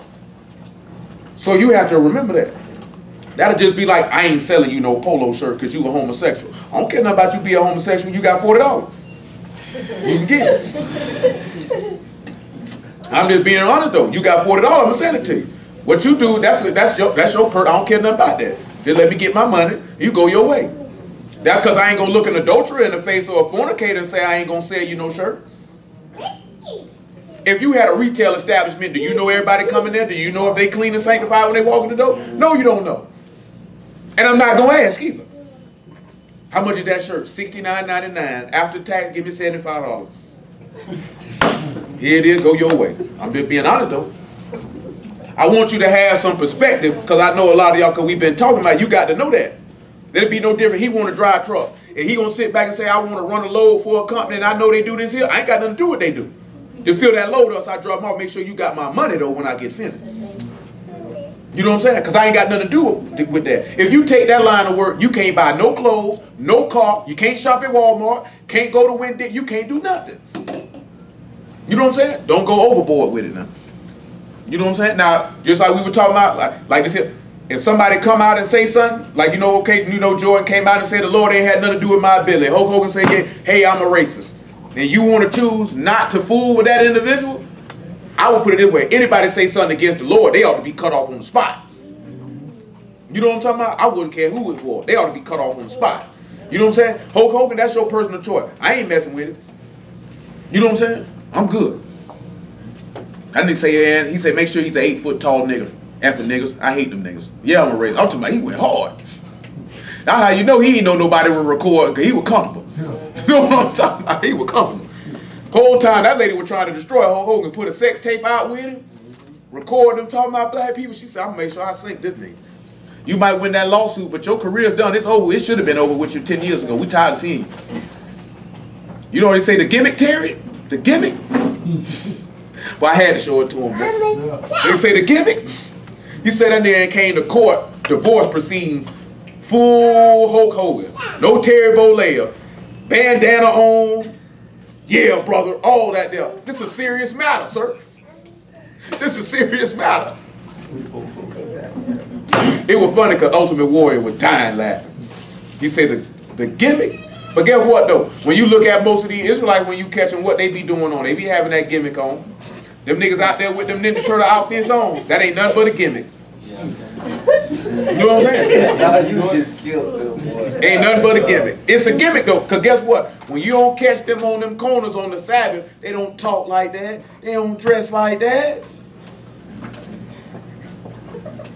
So you have to remember that. That'll just be like, I ain't selling you no polo shirt because you a homosexual. I don't care nothing about you being a homosexual. You got $40. You can get it. I'm just being honest though. You got $40, I'm gonna send it to you. What you do, that's your perk. I don't care nothing about that. Just let me get my money. You go your way. That's because I ain't gonna look an adulterer in the face or a fornicator and say I ain't gonna sell you no shirt. If you had a retail establishment, do you know everybody coming there? Do you know if they clean and sanctify when they walk in the door? No, you don't know. And I'm not gonna ask either. How much is that shirt? $69.99. After tax, give me $75. Here it is, go your way. I'm just being honest though. I want you to have some perspective, because I know a lot of y'all, because we've been talking about it, you got to know that. It'll be no different. He want to drive a truck. And he going to sit back and say, I want to run a load for a company, and I know they do this here. I ain't got nothing to do with what they do. To fill that load up, so I drop them off, make sure you got my money, though, when I get finished. You know what I'm saying? Because I ain't got nothing to do with that. If you take that line of work, you can't buy no clothes, no car, you can't shop at Walmart, can't go to Wendy, you can't do nothing. You know what I'm saying? Don't go overboard with it now. You know what I'm saying? Now, just like we were talking about, like this here, if somebody come out and say something, like, Jordan came out and said the Lord ain't had nothing to do with my ability. Hulk Hogan said, hey, I'm a racist. And you want to choose not to fool with that individual? I will put it this way. Anybody say something against the Lord, they ought to be cut off on the spot. You know what I'm talking about? I wouldn't care who it was. They ought to be cut off on the spot. You know what I'm saying? Hulk Hogan, that's your personal choice. I ain't messing with it. You know what I'm saying? I'm good. That nigga say, and he said, make sure he's an 8-foot tall nigga. Effing niggas. I hate them niggas. Yeah, I'm a racist. I'm talking about he went hard. That's how you know he ain't know nobody would record, because he was comfortable. You know what I'm talking about? He was comfortable. Whole time that lady was trying to destroy Hulk Hogan, put a sex tape out with him, record them talking about black people. She said, I'm gonna make sure I sink this nigga. You might win that lawsuit, but your career's done. It's over. It should have been over with you 10 years ago. We tired of seeing you. You know what they say, the gimmick, Terry? The gimmick? Well, I had to show it to him. They say the gimmick? You said that nigga came to court, divorce proceedings, full Hulk Hogan. No Terry Bollea. Bandana on. Yeah, brother, all that there. This is a serious matter, sir. This is a serious matter. It was funny because Ultimate Warrior was dying laughing. He said the gimmick. But guess what though? When you look at most of these Israelites, when you catch them, what they be doing on? They be having that gimmick on. Them niggas out there with them Ninja Turtle outfits on. That ain't nothing but a gimmick. You know what I'm saying? You just killed them, boy. Ain't nothing but a gimmick. It's a gimmick though, because guess what? When you don't catch them on them corners on the Sabbath, they don't talk like that. They don't dress like that.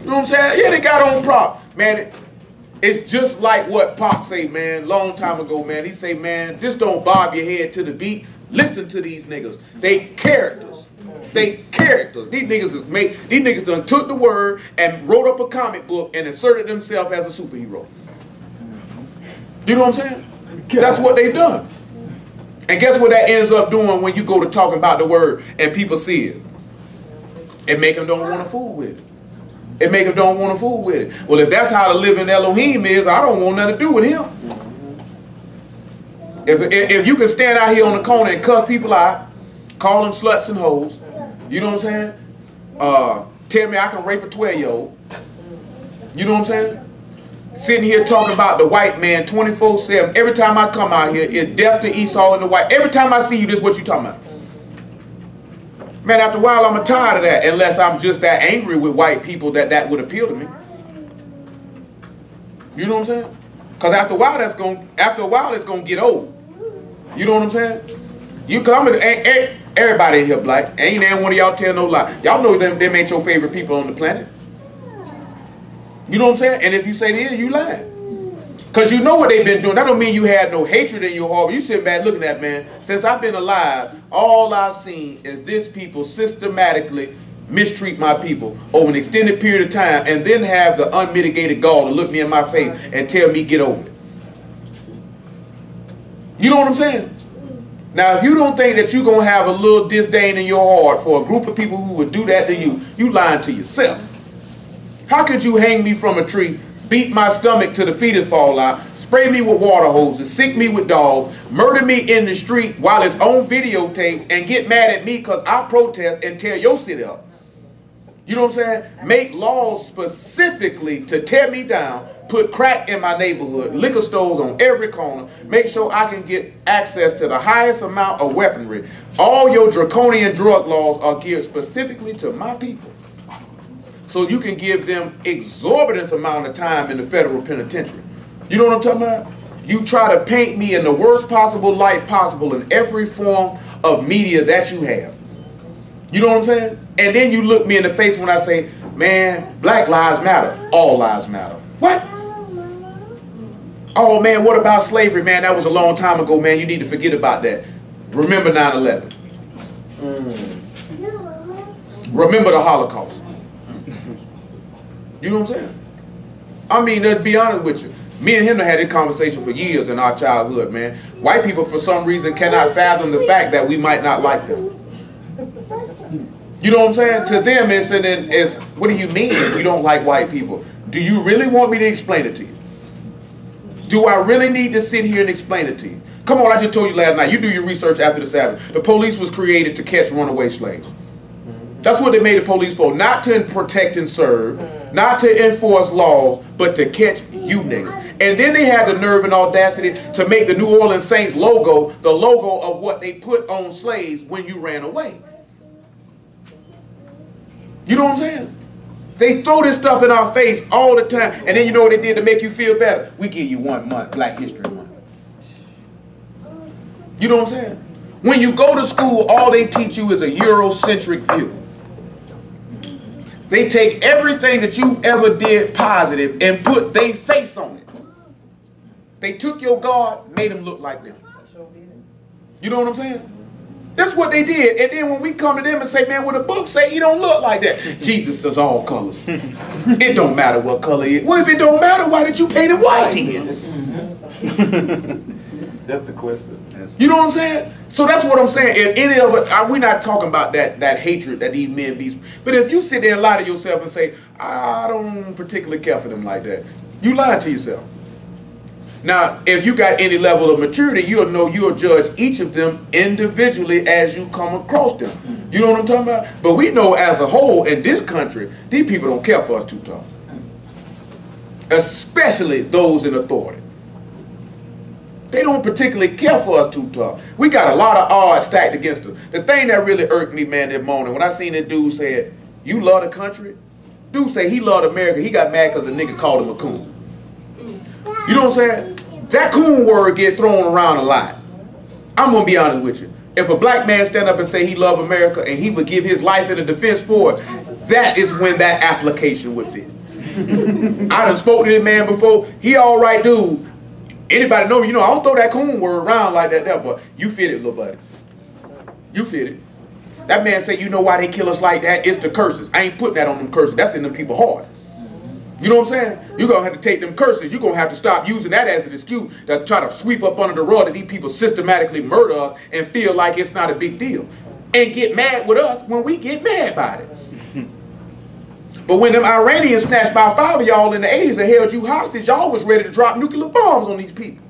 You know what I'm saying? Yeah, they got on prop. Man, it's just like what Pop say, man, long time ago, man. He say, man, just don't bob your head to the beat. Listen to these niggas. They characters. They characters. These niggas done took the word and wrote up a comic book and inserted themselves as a superhero. You know what I'm saying? That's what they done. And guess what that ends up doing when you go to talking about the word and people see it? It make them don't want to fool with it. It make them don't want to fool with it. Well, if that's how the living Elohim is, I don't want nothing to do with him. If you can stand out here on the corner and cuss people out, call them sluts and hoes, you know what I'm saying? Tell me I can rape a 12-year-old. You know what I'm saying? Sitting here talking about the white man 24/7. Every time I come out here, it's death to Esau and the white. Every time I see you, this is what you talking about. Man, after a while, I'm tired of that, unless I'm just that angry with white people that would appeal to me. You know what I'm saying? Because after a while, it's gonna get old. You know what I'm saying? You come everybody in here black. Ain't there one of y'all tell no lie. Y'all know them ain't your favorite people on the planet. You know what I'm saying? And if you say they is, you lying. Because you know what they've been doing. That don't mean you had no hatred in your heart. You sit back looking at, man, since I've been alive, all I've seen is this people systematically mistreat my people over an extended period of time and then have the unmitigated gall to look me in my face and tell me get over it. You know what I'm saying? Now, if you don't think that you're going to have a little disdain in your heart for a group of people who would do that to you, you lying to yourself. How could you hang me from a tree, beat my stomach till the fetus fall out, spray me with water hoses, sick me with dogs, murder me in the street while it's on videotape, and get mad at me because I protest and tear your city up? You know what I'm saying? Make laws specifically to tear me down, put crack in my neighborhood, liquor stores on every corner, make sure I can get access to the highest amount of weaponry. All your draconian drug laws are geared specifically to my people. So you can give them exorbitant amount of time in the federal penitentiary. You know what I'm talking about? You try to paint me in the worst possible light possible in every form of media that you have. You know what I'm saying? And then you look me in the face when I say, man, black lives matter. All lives matter. What? Oh, man, what about slavery? Man, that was a long time ago, man. You need to forget about that. Remember 9/11. Remember the Holocaust. You know what I'm saying? I mean, to be honest with you, me and him have had this conversation for years in our childhood, man. White people, for some reason, cannot fathom the fact that we might not like them. You know what I'm saying? To them, it's what do you mean you don't like white people? Do you really want me to explain it to you? Do I really need to sit here and explain it to you? Come on, I just told you last night. You do your research after the Sabbath. The police was created to catch runaway slaves. That's what they made the police for. Not to protect and serve, not to enforce laws, but to catch you niggas. And then they had the nerve and audacity to make the New Orleans Saints logo the logo of what they put on slaves when you ran away. You know what I'm saying? They throw this stuff in our face all the time. And then you know what they did to make you feel better? We give you 1 month, Black History Month. You know what I'm saying? When you go to school, all they teach you is a Eurocentric view. They take everything that you ever did positive and put their face on it. They took your God, made them look like them. You know what I'm saying? That's what they did. And then when we come to them and say, man, what the book say, he don't look like that. Jesus says all colors. It don't matter what color it is. Well, if it don't matter, why did you paint it white then? That's the question. You know what I'm saying? So that's what I'm saying. If any of it, we're not talking about that hatred that these men be. But if you sit there and lie to yourself and say, I don't particularly care for them like that, you lying to yourself. Now, if you got any level of maturity, you'll know you'll judge each of them individually as you come across them. You know what I'm talking about? But we know as a whole in this country, these people don't care for us too tough. Especially those in authority. They don't particularly care for us too tough. We got a lot of odds stacked against us. The thing that really irked me, man, that morning, when I seen that dude said, you love the country? Dude said he loved America. He got mad because a nigga called him a coon. You know what I'm saying? That coon word get thrown around a lot. I'm going to be honest with you. If a black man stand up and say he love America and he would give his life in a defense for it, that is when that application would fit. I done spoke to this man before. He all right dude. Anybody know, I don't throw that coon word around like that there, but you fit it, little buddy. You fit it. That man said, you know why they kill us like that? It's the curses. I ain't putting that on them curses. That's in them people's heart. You know what I'm saying? You're going to have to take them curses. You're going to have to stop using that as an excuse to try to sweep up under the rug that these people systematically murder us and feel like it's not a big deal. And get mad with us when we get mad about it. But when them Iranians snatched by 5 of y'all in the 80s and held you hostage, y'all was ready to drop nuclear bombs on these people.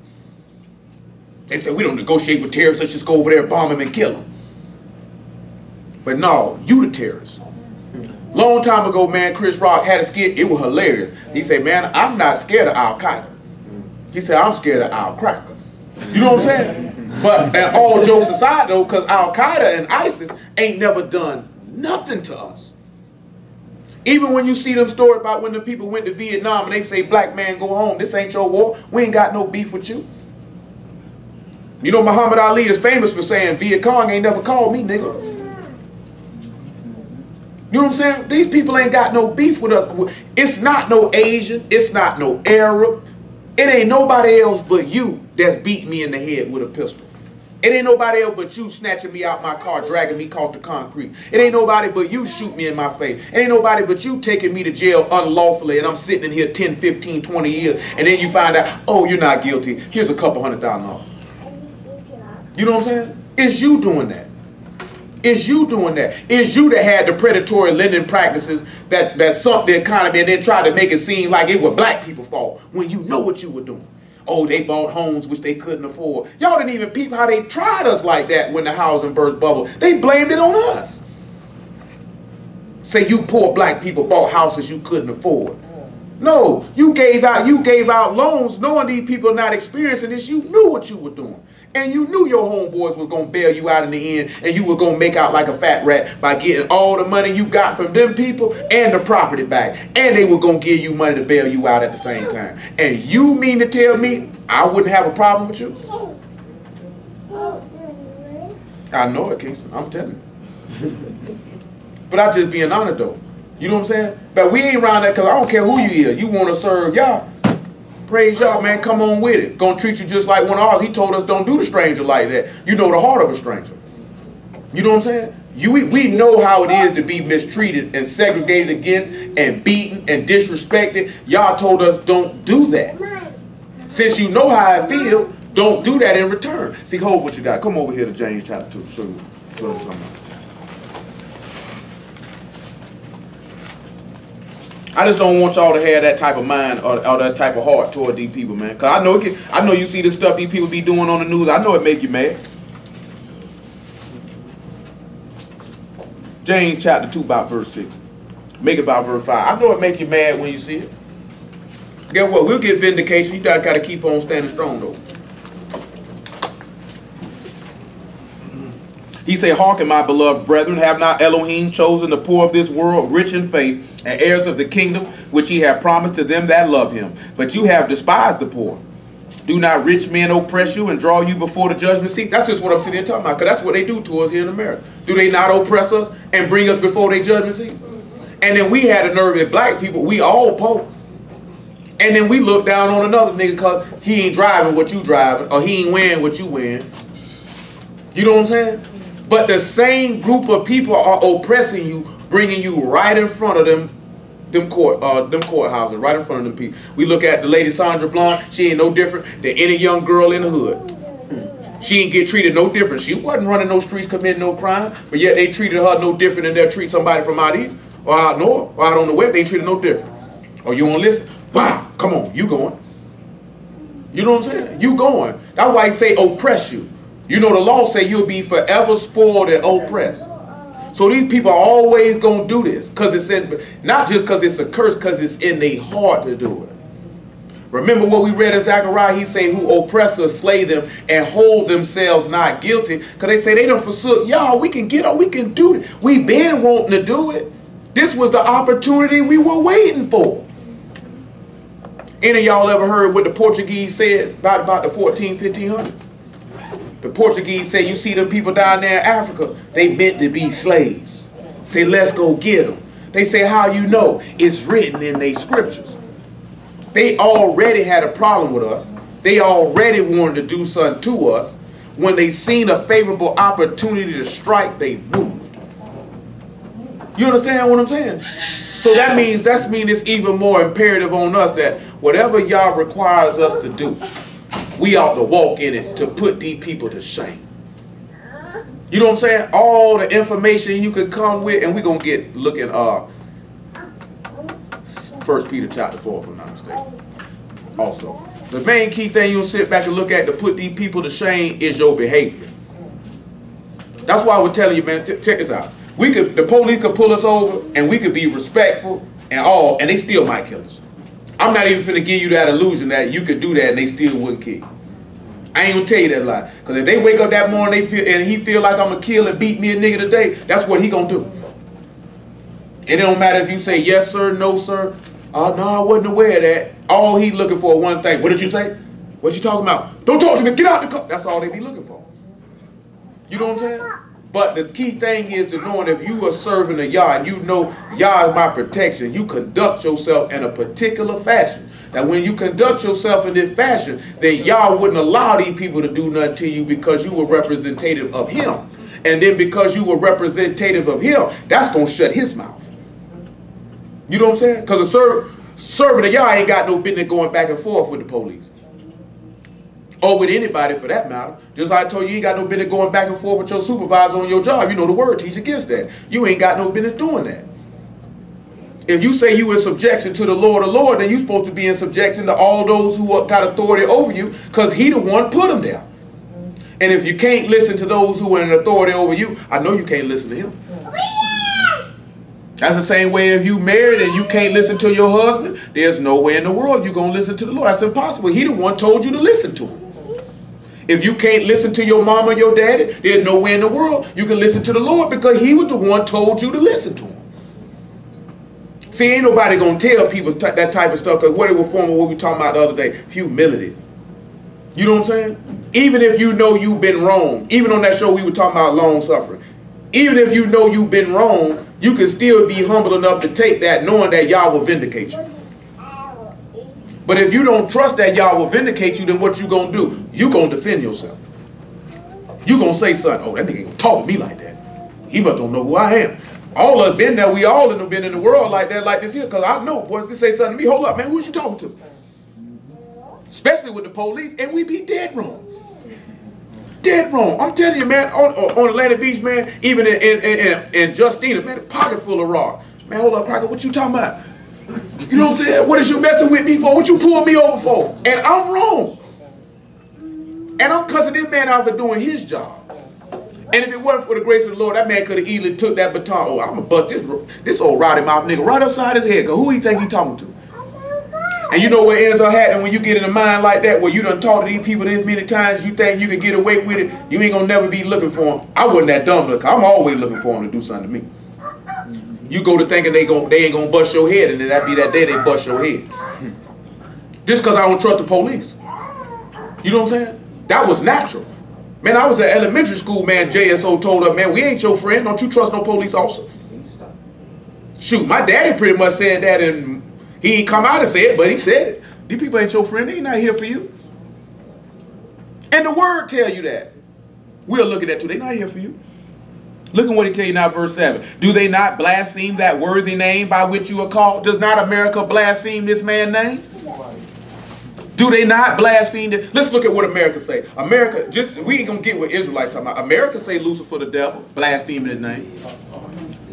They said, we don't negotiate with terrorists, let's just go over there, bomb them and kill them. But no, you the terrorists. Long time ago, man, Chris Rock had a skit, it was hilarious. He said, man, I'm not scared of Al-Qaeda. He said, I'm scared of Al-Cracker. You know what I'm saying? But all jokes aside though, because Al-Qaeda and ISIS ain't never done nothing to us. Even when you see them story about when the people went to Vietnam and they say, black man, go home. This ain't your war. We ain't got no beef with you. You know, Muhammad Ali is famous for saying, Viet Cong ain't never called me, nigga. You know what I'm saying? These people ain't got no beef with us. It's not no Asian. It's not no Arab. It ain't nobody else but you that's beating me in the head with a pistol. It ain't nobody else but you snatching me out my car, dragging me across the concrete. It ain't nobody but you shoot me in my face. It ain't nobody but you taking me to jail unlawfully and I'm sitting in here 10, 15, 20 years and then you find out, oh, you're not guilty. Here's a couple $100,000. You know what I'm saying? It's you doing that. It's you doing that. It's you that had the predatory lending practices that sunk the economy and then tried to make it seem like it was black people's fault when you know what you were doing. Oh, they bought homes which they couldn't afford. Y'all didn't even peep how they tried us like that when the housing burst bubble. They blamed it on us. Say you poor black people bought houses you couldn't afford. No, you gave out loans knowing these people not experiencing this. You knew what you were doing. And you knew your homeboys was going to bail you out in the end and you were going to make out like a fat rat by getting all the money you got from them people and the property back. And they were going to give you money to bail you out at the same time. And you mean to tell me I wouldn't have a problem with you? I know it, Kingston. I'm telling you. But I'm just being honest though. You know what I'm saying? But we ain't around that because I don't care who you is. You want to serve y'all. Praise y'all, man. Come on with it. Gonna treat you just like one of ours. He told us don't do the stranger like that. You know the heart of a stranger. You know what I'm saying? We know how it is to be mistreated and segregated against and beaten and disrespected. Y'all told us don't do that. Since you know how I feel, don't do that in return. See, hold what you got. Come over here to James chapter 2. Show you what I'm talking about. I just don't want y'all to have that type of mind or that type of heart toward these people, man. Because I know you see this stuff these people be doing on the news. I know it make you mad. James chapter 2 about verse 6. Make it about verse 5. I know it make you mad when you see it. Guess what? We'll get vindication. You got to keep on standing strong, though. He said, hearken, my beloved brethren, have not Elohim chosen the poor of this world, rich in faith, and heirs of the kingdom, which he hath promised to them that love him. But you have despised the poor. Do not rich men oppress you and draw you before the judgment seat? That's just what I'm sitting here talking about, because that's what they do to us here in America. Do they not oppress us and bring us before their judgment seat? And then we had a nerve at black people, we all poor. And then we look down on another nigga because he ain't driving what you driving, or he ain't wearing what you wearing. You know what I'm saying? But the same group of people are oppressing you, bringing you right in front of them courthouses, right in front of them people. We look at the lady Sandra Blanc. She ain't no different than any young girl in the hood. She ain't get treated no different. She wasn't running no streets committing no crime, but yet they treated her no different than they'll treat somebody from out east or out north or out on the west. They treated no different. Oh, you want to listen? Wow, come on, you going. You know what I'm saying? You going. That's why he say oppress you. You know the law say you'll be forever spoiled and oppressed. So these people are always going to do this. Because it's in, not just because it's a curse, because it's in their heart to do it. Remember what we read in Zechariah? He say who oppress us, slay them, and hold themselves not guilty. Because they say they don't forsook. Y'all, we can get on, we can do it. We been wanting to do it. This was the opportunity we were waiting for. Any of y'all ever heard what the Portuguese said about the 1500s? The Portuguese say, you see them people down there in Africa, they meant to be slaves. Say, let's go get them. They say, how you know? It's written in their scriptures. They already had a problem with us. They already wanted to do something to us. When they seen a favorable opportunity to strike, they moved. You understand what I'm saying? So that means it's even more imperative on us that whatever y'all requires us to do, we ought to walk in it to put these people to shame. You know what I'm saying? All the information you can come with, and we're going to get looking 1 Peter chapter 4, if I'm not mistaken. Also, the main key thing you'll sit back and look at to put these people to shame is your behavior. That's why we're telling you, man, check this out. The police could pull us over, and we could be respectful and all, and they still might kill us. I'm not even finna give you that illusion that you could do that and they still wouldn't kill you. I ain't gonna tell you that lie. Because if they wake up that morning and he feel like I'm gonna kill and beat me a nigga today, that's what he gonna do. And it don't matter if you say yes sir, no sir. Oh no, I wasn't aware of that. All he looking for one thing. What did you say? What you talking about? Don't talk to me, get out the car. That's all they be looking for. You know what I'm saying? But the key thing is to knowing if you are serving a Yah and you know Yah is my protection, you conduct yourself in a particular fashion. That when you conduct yourself in this fashion, then Yah wouldn't allow these people to do nothing to you because you were representative of him. And then because you were representative of him, that's going to shut his mouth. You know what I'm saying? Because a servant of Yah ain't got no business going back and forth with the police. Or with anybody for that matter. Just like I told you, you ain't got no business going back and forth with your supervisor on your job. You know the word teach against that. You ain't got no business doing that. If you say you in subjection to the Lord, then you're supposed to be in subjection to all those who got authority over you, because he the one put them there. And if you can't listen to those who are in authority over you, I know you can't listen to him. That's the same way if you married and you can't listen to your husband, there's no way in the world you're going to listen to the Lord. That's impossible. He the one told you to listen to him. If you can't listen to your mama or your daddy, there's no way in the world you can listen to the Lord, because he was the one told you to listen to him. See, ain't nobody going to tell people that type of stuff, because what it was form of what we were talking about the other day, humility. You know what I'm saying? Even if you know you've been wrong, even on that show we were talking about long suffering, even if you know you've been wrong, you can still be humble enough to take that, knowing that Yah will vindicate you. But if you don't trust that Yah will vindicate you, then what you gonna do? You gonna defend yourself. You gonna say something, oh, that nigga ain't gonna talk to me like that. He must don't know who I am. All of us been there. We all have been in the world like that, like this here. Because I know, boys, they say something to me. Hold up, man. Who you talking to? Especially with the police. And we be dead wrong. Dead wrong. I'm telling you, man, on Atlantic Beach, man, even in Justina, man, a pocket full of rock. Man, hold up, Crocker, what you talking about? You know what I'm saying? What is you messing with me for? What you pulling me over for? And I'm wrong. And I'm cussing this man out for doing his job. And if it wasn't for the grace of the Lord, that man could have easily took that baton. Oh, I'm going to bust this old rowdy mouth nigga right upside his head. Because who he think he talking to? And you know what ends up happening when you get in a mind like that, where you done talk to these people this many times, you think you can get away with it, you ain't going to never be looking for them. I wasn't that dumb, because I'm always looking for them to do something to me. You go to thinking they ain't going to bust your head, and then that be that day they bust your head. Just because I don't trust the police. You know what I'm saying? That was natural. Man, I was at elementary school, man, JSO told us, man, we ain't your friend. Don't you trust no police officer? Shoot, my daddy pretty much said that, and he ain't come out and say it, but he said it. These people ain't your friend. They ain't not here for you. And the word tell you that. We're looking at you. They not here for you. Look at what he tell you now, verse 7. Do they not blaspheme that worthy name by which you are called? Does not America blaspheme this man's name? Do they not blaspheme this? Let's look at what America say. America, we ain't going to get what Israelites talking about. America say Lucifer the devil, blaspheming his name.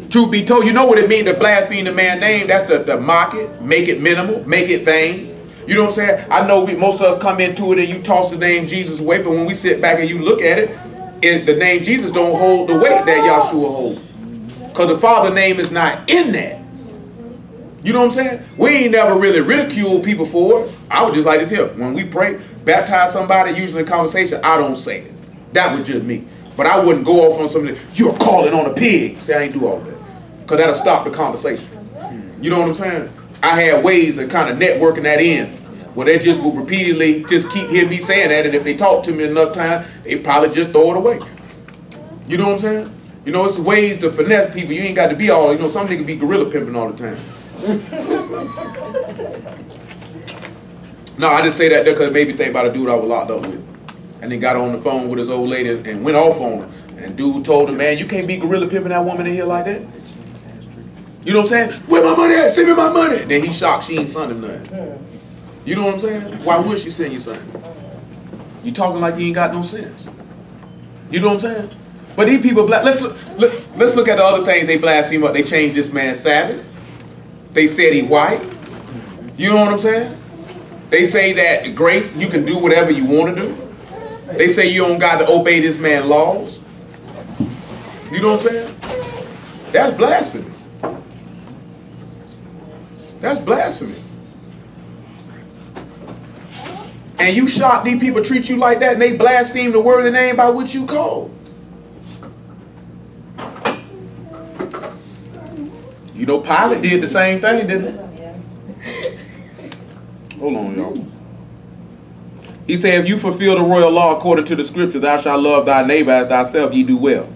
Truth be told, you know what it means to blaspheme the man's name? That's to mock it, make it minimal, make it vain. You know what I'm saying? I know most of us come into it and you toss the name Jesus away, but when we sit back and you look at it, the name Jesus don't hold the weight that Yahshua holds. Because the Father name is not in that. You know what I'm saying? We ain't never really ridiculed people for it. I was just like this here. When we pray, baptize somebody, usually in conversation, I don't say it. That was just me. But I wouldn't go off on something, you're calling on a pig. See, I ain't do all that. Because that'll stop the conversation. You know what I'm saying? I had ways of kind of networking that in. Where they just would repeatedly just keep hearing me saying that. And if they talk to me enough time, they probably just throw it away. You know what I'm saying? You know, it's ways to finesse people. You ain't got to be all, you know, some niggas be gorilla pimping all the time. No, I just say that there because it made me think about a dude I was locked up with. And then got on the phone with his old lady and went off on her. And dude told him, man, you can't be gorilla pimping that woman in here like that. You know what I'm saying? Where my money at? Send me my money. Then he shocked she ain't sent him nothing. You know what I'm saying? Why would she send you something? You talking like you ain't got no sense. You know what I'm saying? But these people, let's look at the other things they blaspheme up. They changed this man's Sabbath. They said he white. You know what I'm saying? They say that grace, you can do whatever you want to do. They say you don't got to obey this man's laws. You know what I'm saying? That's blasphemy. That's blasphemy. And you shocked these people treat you like that and they blaspheme the worthy name by which you call. You know, Pilate did the same thing, didn't he? Hold on, y'all. He said, if you fulfill the royal law according to the scripture, thou shalt love thy neighbor as thyself, ye do well.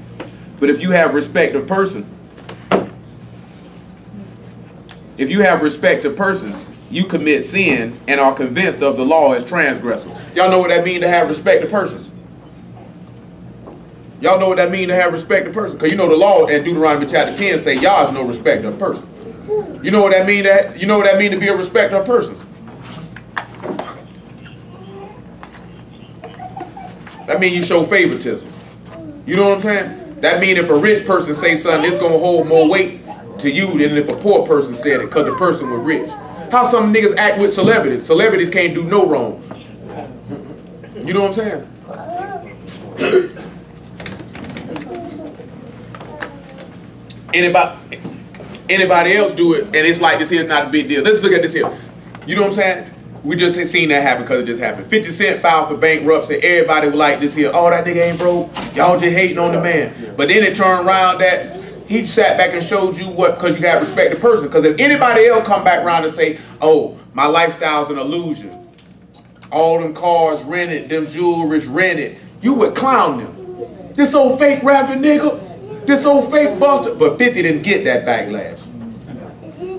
But if you have respect of persons, you commit sin and are convinced of the law as transgressors. Y'all know what that means to have respect of persons? Y'all know what that means to have respect of persons? Because you know the law in Deuteronomy chapter 10 say y'all is no respect of persons. You know what that means? You know what that means to be a respecter of persons? That means you show favoritism. You know what I'm saying? That means if a rich person say something, it's going to hold more weight to you than if a poor person said it because the person was rich. How some niggas act with celebrities. Celebrities can't do no wrong. You know what I'm saying? Anybody else do it, and it's like this here is not a big deal. Let's look at this here. You know what I'm saying? We just ain't seen that happen because it just happened. 50 Cent filed for bankruptcy. Everybody was like this here. Oh, that nigga ain't broke. Y'all just hating on the man. But then it turned around that he sat back and showed you what, because you got to respect the person. Because if anybody else come back around and say, oh, my lifestyle's an illusion. All them cars rented, them jewelry's rented. You would clown them. This old fake rapper nigga. This old fake buster. But 50 didn't get that backlash.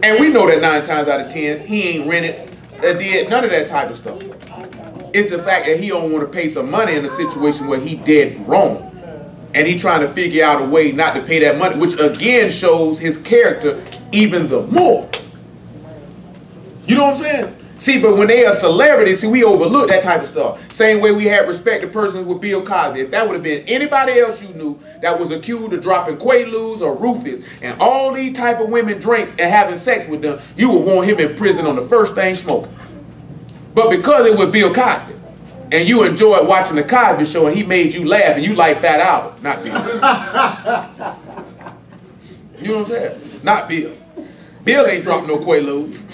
And we know that 9 times out of 10, he ain't rented, did none of that type of stuff. It's the fact that he don't want to pay some money in a situation where he dead wrong. And he trying to figure out a way not to pay that money, which again shows his character even the more. You know what I'm saying? See, but when they are celebrities, see, we overlook that type of stuff. Same way we had respected persons with Bill Cosby. If that would have been anybody else you knew that was accused of dropping Quaaludes or Rufus and all these type of women drinks and having sex with them, you would want him in prison on the first thing smoking. But because it was Bill Cosby, and you enjoyed watching the Cosby Show and he made you laugh and you like that album, not Bill. You know what I'm saying? Not Bill. Bill ain't dropped no Quaaludes.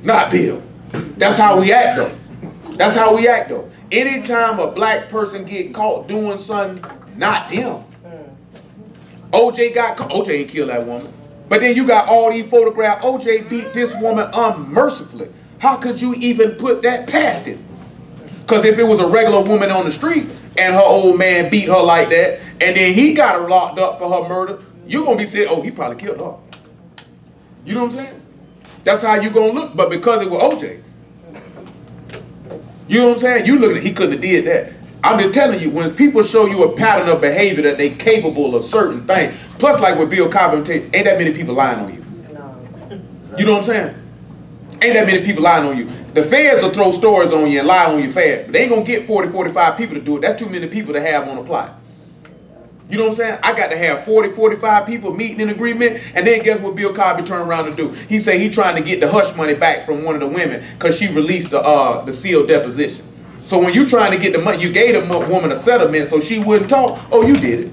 Not Bill. That's how we act though. That's how we act though. Anytime a black person get caught doing something, not them. OJ got caught. OJ ain't killed that woman. But then you got all these photographs. OJ beat this woman unmercifully. How could you even put that past him? Because if it was a regular woman on the street and her old man beat her like that, and then he got her locked up for her murder, you're going to be saying, oh, he probably killed her. You know what I'm saying? That's how you going to look. But because it was OJ, you know what I'm saying? You looking at, he couldn't have did that. I'm just telling you, when people show you a pattern of behavior that they capable of certain things, plus like with Bill Cosby, ain't that many people lying on you. You know what I'm saying? Ain't that many people lying on you. The feds will throw stories on you and lie on you fast, but they ain't gonna get 40, 45 people to do it. That's too many people to have on a plot. You know what I'm saying? I got to have 40, 45 people meeting in agreement, and then guess what Bill Cosby turned around to do? He said he trying to get the hush money back from one of the women because she released the sealed deposition. So when you trying to get the money, you gave the woman a settlement so she wouldn't talk. Oh, you did it.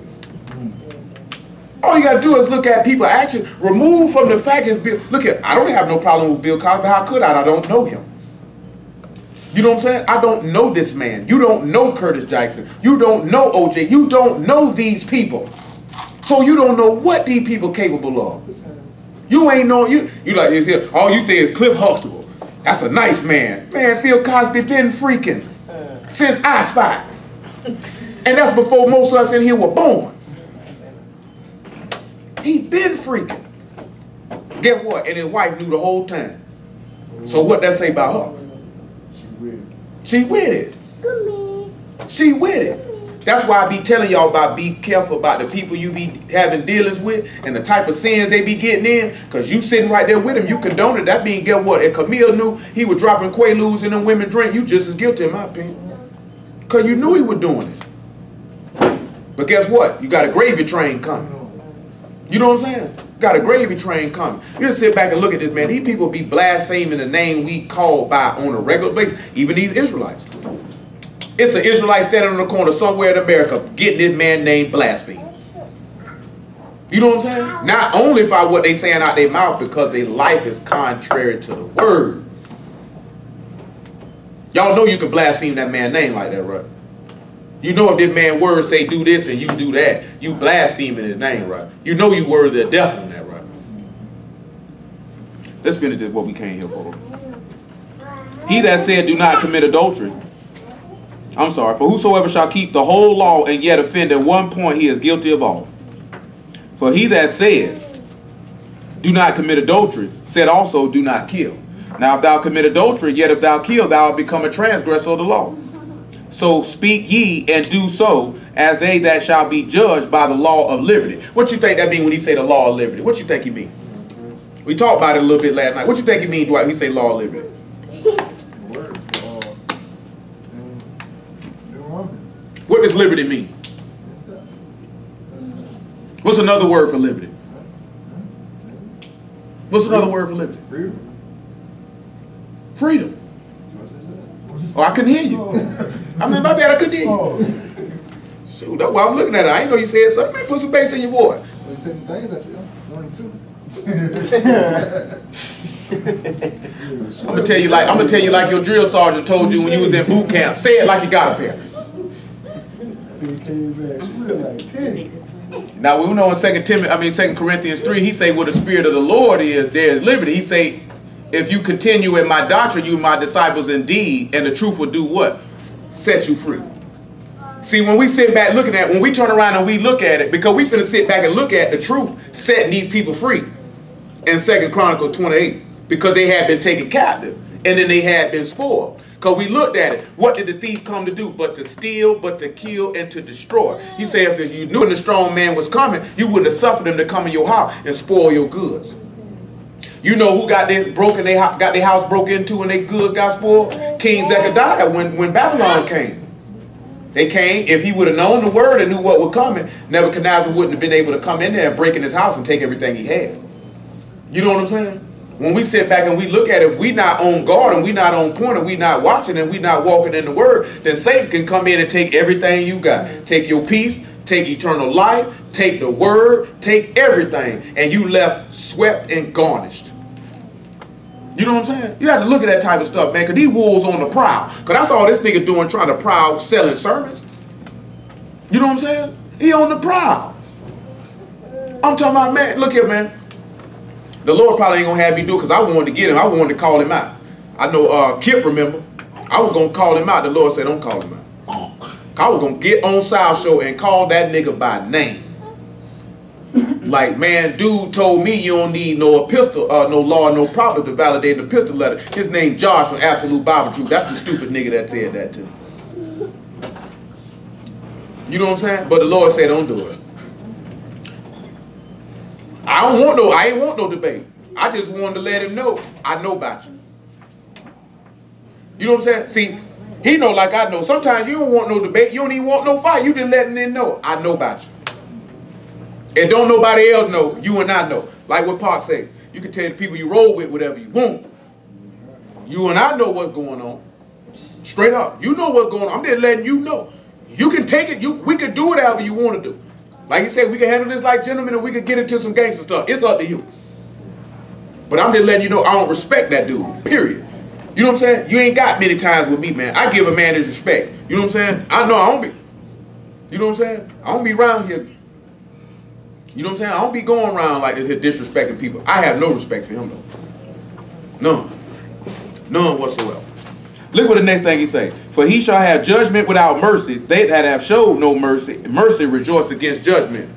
All you got to do is look at people action. Remove from the fact is Bill. Look at, I don't have no problem with Bill Cosby. How could I? I don't know him. You know what I'm saying? I don't know this man. You don't know Curtis Jackson. You don't know OJ. You don't know these people. So you don't know what these people capable of. You ain't know, you like this here, all you think is Cliff Huxtable. That's a nice man. Man, Bill Cosby been freaking since I Spy. And that's before most of us in here were born. He been freaking. Guess what? And his wife knew the whole time. So what that say about her? She with it. She with it. That's why I be telling y'all about be careful about the people you be having dealings with and the type of sins they be getting in. Because you sitting right there with them, you condone it. That means, guess what? If Camille knew he was dropping Quaaludes in them women drink, you just as guilty in my opinion. Because you knew he was doing it. But guess what? You got a gravy train coming. You know what I'm saying? Got a gravy train coming. You just sit back and look at this, man. These people be blaspheming the name we call by on a regular basis. Even these Israelites. It's an Israelite standing on the corner somewhere in America getting this man named blaspheme. You know what I'm saying? Not only by what they saying out their mouth, because their life is contrary to the word. Y'all know you can blaspheme that man's name like that, right? You know if this man's words say do this and you do that, you blaspheming his name, right? You know you worthy of death on that, right? Let's finish this what we came here for. He that said do not commit adultery. I'm sorry. For whosoever shall keep the whole law and yet offend at one point, he is guilty of all. For he that said do not commit adultery said also do not kill. Now if thou commit adultery, yet if thou kill, thou art become a transgressor of the law. So speak ye and do so as they that shall be judged by the law of liberty. What you think that mean when he say the law of liberty? What you think he mean? We talked about it a little bit last night. What you think he mean, Dwight, when he say law of liberty? What does liberty mean? What's another word for liberty? What's another word for liberty? Freedom. Freedom. Oh, I couldn't hear you. I mean, my bad, I couldn't hear you. So that's why I'm looking at it. I didn't know you said something. Man, put some bass in your voice. I'm gonna tell you like your drill sergeant told you when you was in boot camp. Say it like you got a pair. Now we know in 2 Corinthians 3, he say, "Where the Spirit of the Lord is, there is liberty." He say, "If you continue in my doctrine, you my disciples indeed, and the truth will do what? Set you free." See, when we sit back looking at, when we turn around and we look at it, because we finna sit back and look at the truth setting these people free in 2 Chronicles 28, because they had been taken captive and then they had been spoiled. Because we looked at it. What did the thief come to do? But to steal, but to kill, and to destroy. He said if you knew when the strong man was coming, you wouldn't have suffered him to come in your house and spoil your goods. You know who got their house broke into and their goods got spoiled? King Zechariah when Babylon came. They came, if he would have known the word and knew what was coming, Nebuchadnezzar wouldn't have been able to come in there and break in his house and take everything he had. You know what I'm saying? When we sit back and we look at it, if we not on guard and we not on point and we not watching and we not walking in the word, then Satan can come in and take everything you got. Take your peace, take eternal life, take the word, take everything, and you left swept and garnished. You know what I'm saying? You have to look at that type of stuff, man, because these wolves on the prowl. Because that's all this nigga doing, trying to prowl, selling sermons. You know what I'm saying? He on the prowl. I'm talking about, man, look here, man. The Lord probably ain't going to have me do it because I wanted to get him. I wanted to call him out. I know Kip, remember? I was going to call him out. The Lord said, don't call him out. I was going to get on South Show and call that nigga by name. Like, man, dude told me you don't need no epistle, no law, no prophet to validate the epistle letter. His name Josh from Absolute Bible Truth. That's the stupid nigga that said that to me. You know what I'm saying? But the Lord said, don't do it. I ain't want no debate. I just wanted to let him know I know about you. You know what I'm saying? See, he know like I know. Sometimes you don't want no debate. You don't even want no fight. You just letting him know I know about you. And don't nobody else know. You and I know. Like what Park said. You can tell the people you roll with whatever you want. You and I know what's going on. Straight up. You know what's going on. I'm just letting you know. You can take it. We can do whatever you want to do. Like you said, we can handle this like gentlemen and we can get into some gangster stuff. It's up to you. But I'm just letting you know I don't respect that dude. Period. You know what I'm saying? You ain't got many times with me, man. I give a man his respect. You know what I'm saying? I know I don't be. You know what I'm saying? I don't be around here. You know what I'm saying? I don't be going around like this here disrespecting people. I have no respect for him though. None. None whatsoever. Look what the next thing he say. For he shall have judgment without mercy. They that have showed no mercy, mercy rejoice against judgment.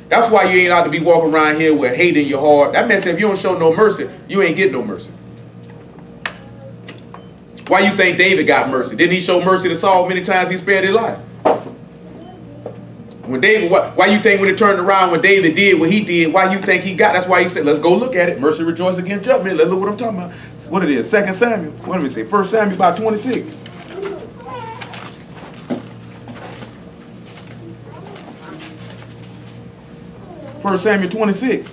That's why you ain't ought to be walking around here with hate in your heart. That man said if you don't show no mercy, you ain't getting no mercy. Why you think David got mercy? Didn't he show mercy to Saul many times he spared his life? When David, why you think when it turned around when David did what he did, why you think he got? That's why he said, let's go look at it. Mercy rejoice against judgment. Let's look what I'm talking about. What it is, 2 Samuel. What do we say? 1 Samuel about 26. First Samuel 26.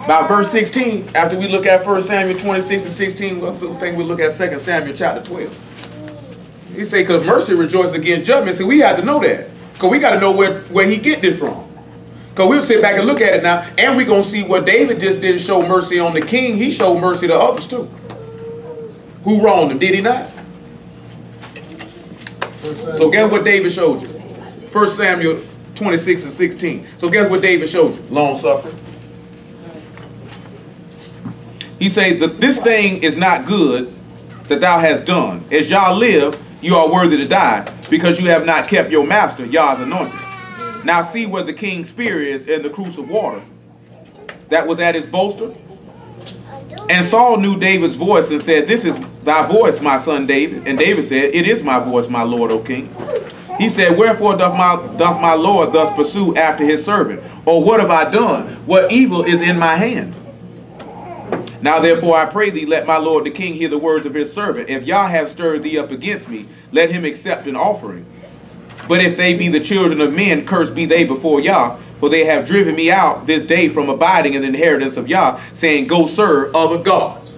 About verse 16. After we look at 1 Samuel 26 and 16, I think we'll look at 2 Samuel chapter 12. He say, because mercy rejoices against judgment. See, we have to know that. Because we got to know where he get this from. Because we'll sit back and look at it now. And we're going to see what David just didn't show mercy on the king. He showed mercy to others too. Who wronged him? Did he not? So guess what David showed you? 1 Samuel 26 and 16. So guess what David showed you? Long suffering. He say that this thing is not good that thou hast done. As Yah live, you are worthy to die, because you have not kept your master, Yah's anointed. Now see where the king's spear is in the cruse of water that was at his bolster. And Saul knew David's voice and said, this is thy voice, my son David. And David said, it is my voice, my lord, O king. He said, wherefore doth my lord thus pursue after his servant? Or what have I done? What evil is in my hand? Now therefore I pray thee, let my lord the king hear the words of his servant. If Yah have stirred thee up against me, let him accept an offering. But if they be the children of men, cursed be they before Yah, for they have driven me out this day from abiding in the inheritance of Yah, saying, go serve other gods.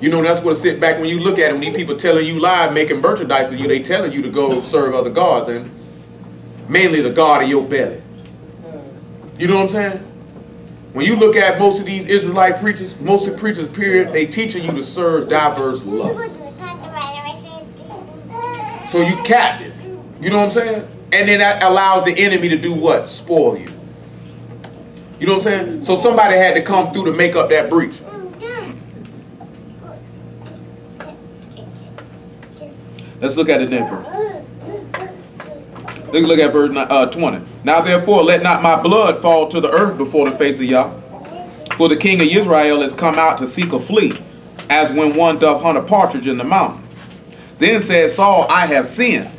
You know, that's what sit back when you look at them. These people telling you lies, making merchandise of you, they telling you to go serve other gods, and mainly the God of your belly. You know what I'm saying? When you look at most of these Israelite preachers, most of the preachers, period, they teaching you to serve diverse lusts. So you captive. You know what I'm saying? And then that allows the enemy to do what? Spoil you. You know what I'm saying? So somebody had to come through to make up that breach. Let's look at it then first. Look at verse 20. Now therefore let not my blood fall to the earth before the face of Yah. For the king of Israel has come out to seek a flea as when one doth hunt a partridge in the mountains. Then said Saul, I have sinned.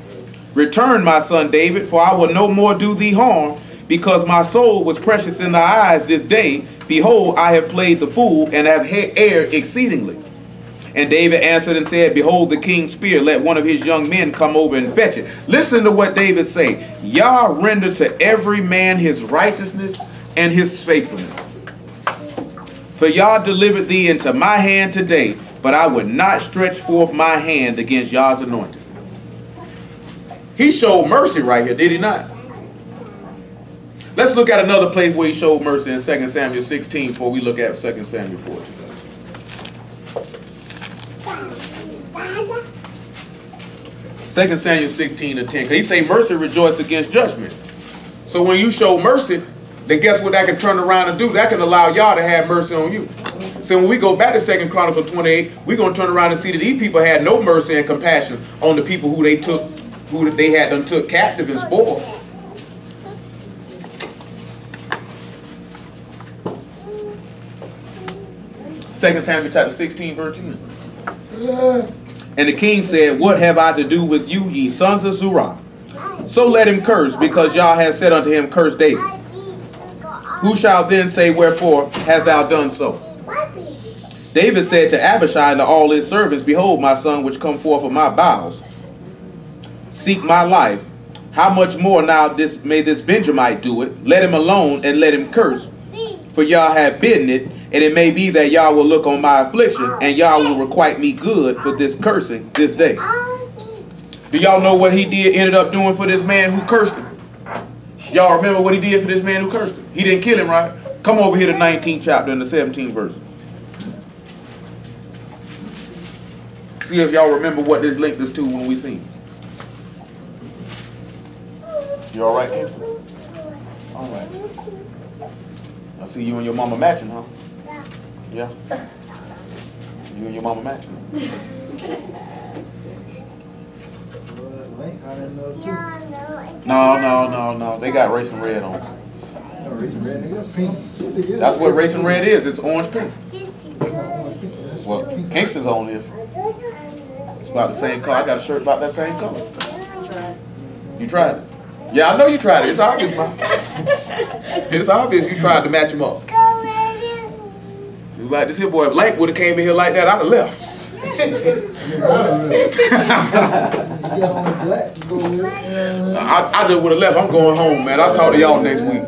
Return, my son David, for I will no more do thee harm, because my soul was precious in thy eyes this day. Behold, I have played the fool, and have erred exceedingly. And David answered and said, behold the king's spear, let one of his young men come over and fetch it. Listen to what David say. Yah render to every man his righteousness and his faithfulness. For Yah delivered thee into my hand today, but I would not stretch forth my hand against Yah's anointed. He showed mercy right here, did he not? Let's look at another place where he showed mercy in 2 Samuel 16 before we look at 2 Samuel 14. 2 Samuel 16 and 10. Because he say mercy rejoice against judgment. So when you show mercy, then guess what that can turn around and do? That can allow y'all to have mercy on you. So when we go back to 2 Chronicles 28, we're going to turn around and see that these people had no mercy and compassion on the people who they took, who they had done took captive and spoiled. Second Samuel chapter 16, verse 10. And the king said, what have I to do with you, ye sons of Zerah? So let him curse, because Yah has said unto him, curse David. Who shall then say, wherefore hast thou done so? David said to Abishai and to all his servants, behold, my son which come forth of my bowels, seek my life. How much more now may this Benjamite do it? Let him alone and let him curse. For Yah hath bidden it, and it may be that Yah will look on my affliction, and Yah will requite me good for this cursing this day. Do y'all know what he ended up doing for this man who cursed him? Y'all remember what he did for this man who cursed him? He didn't kill him, right? Come over here to 19th chapter and the 17th verse. See if y'all remember what this linked us to when we seen. You all right, Kingston? All right. I see you and your mama matching, huh? Yeah. You and your mama matching. No. They got racing red on. That's what racing red is. It's orange pink. Well, Kingston's on this. It's about the same color. I got a shirt about that same color. You tried it? Yeah, I know you tried it. It's obvious, man. It's obvious you tried to match him up. You like this here boy. If Lake would have came in here like that, I'd have left. I just would have left. I'm going home, man. I'll talk to y'all next week.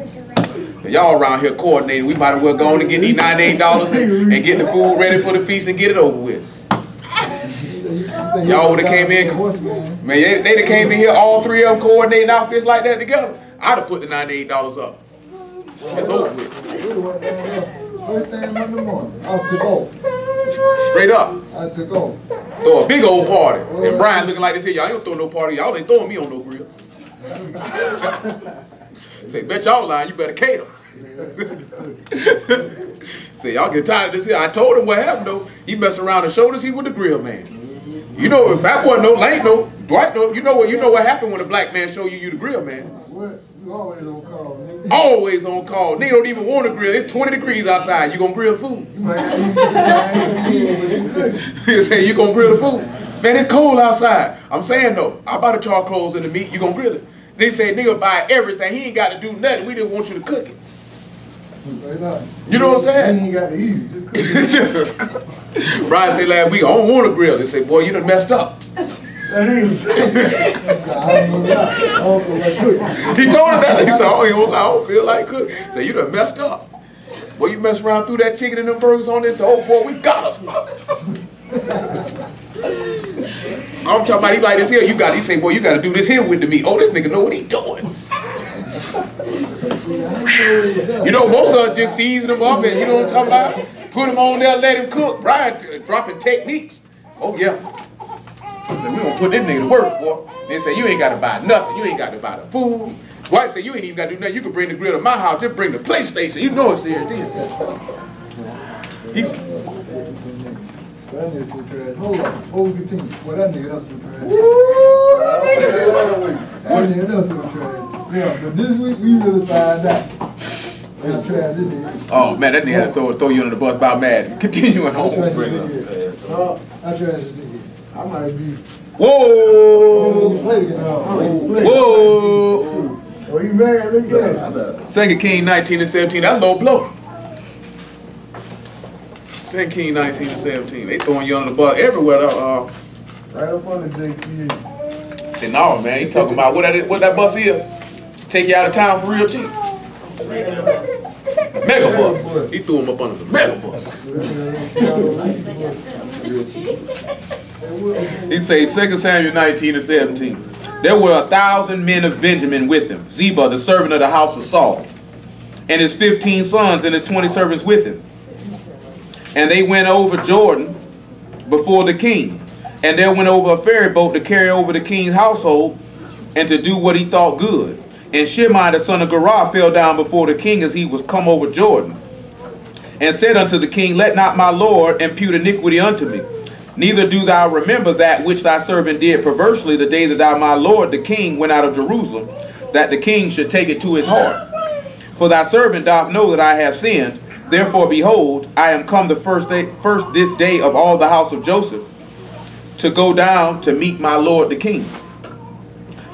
Y'all around here coordinating. We might as well go on and get these $98 and get the food ready for the feast and get it over with. Y'all would have came in, man, they'd have came in here, all three of them coordinating outfits like that together. I'd have put the $98 up. It's over with. First thing Monday morning, I took off. Straight up. I took off. Throw a big old party. And Brian looking like this here, y'all ain't gonna throw no party. Y'all ain't throwing me on no grill. Say, bet y'all lying, you better cater. Say, y'all get tired of this here. I told him what happened though. He messed around and showed us he was the grill man. You know, if that wasn't no Lane, no Dwight, no, you know what happened when a black man show you the grill man. What? You always on call, nigga. Always on call. Nigga don't even want to grill. It's 20 degrees outside. You gonna grill the food? You say you gonna grill the food? Man, it's cold outside. I'm saying though, I buy the charcoals and the meat. You gonna grill it? They say nigga buy everything. He ain't got to do nothing. We just want you to cook it. You know what I'm saying? He ain't got to eat it. Just cook it. Brian said last week, I don't want to grill. They say, boy, you done messed up. That is. I don't feel like cooking. He told him that. He said, oh, I don't feel like cooking. Say, you done messed up. Boy, you mess around through that chicken and them burgers on this. Oh, boy, we got us. I'm talking about he like this here. He say, boy, you got to do this here with the meat. Oh, this nigga know what he doing. You know, most of us just season them up and you know what I'm talking about? Put them on there, let him cook. Brian dropping techniques. Oh, yeah. I said, we gonna put this nigga to work, boy. They say, you ain't got to buy nothing. You ain't got to buy the food. White said, you ain't even got to do nothing. You can bring the grill to my house. Just bring the PlayStation. You know it's there. He's... That nigga some trash. Hold on. Before we continue. Well, that nigga else some trash. That nigga else some trash. Yeah, but this week we really find out. How trash it is. Oh, man, that nigga had to throw you under the bus about mad. Continuing home. I trash this nigga. I might be. Whoa! Whoa! Oh, you mad? Look at that. 2 King 19 and 17. That's low blow. 2 King 19 and 17. They throwing you under the bus everywhere. Right up on the JTA. Say no, man. He talking about what that bus is. Take you out of town for real cheap. Mega bus. He threw him up under the mega bus. He says 2 Samuel 19 and 17. There were 1,000 men of Benjamin with him, Ziba, the servant of the house of Saul, and his 15 sons and his 20 servants with him. And they went over Jordan before the king. And there went over a ferry boat to carry over the king's household and to do what he thought good. And Shimei the son of Gera fell down before the king as he was come over Jordan, and said unto the king, Let not my lord impute iniquity unto me, neither do thou remember that which thy servant did perversely the day that thou my lord the king went out of Jerusalem, that the king should take it to his heart. For thy servant doth know that I have sinned. Therefore, behold, I am come the first this day of all the house of Joseph, to go down to meet my lord the king.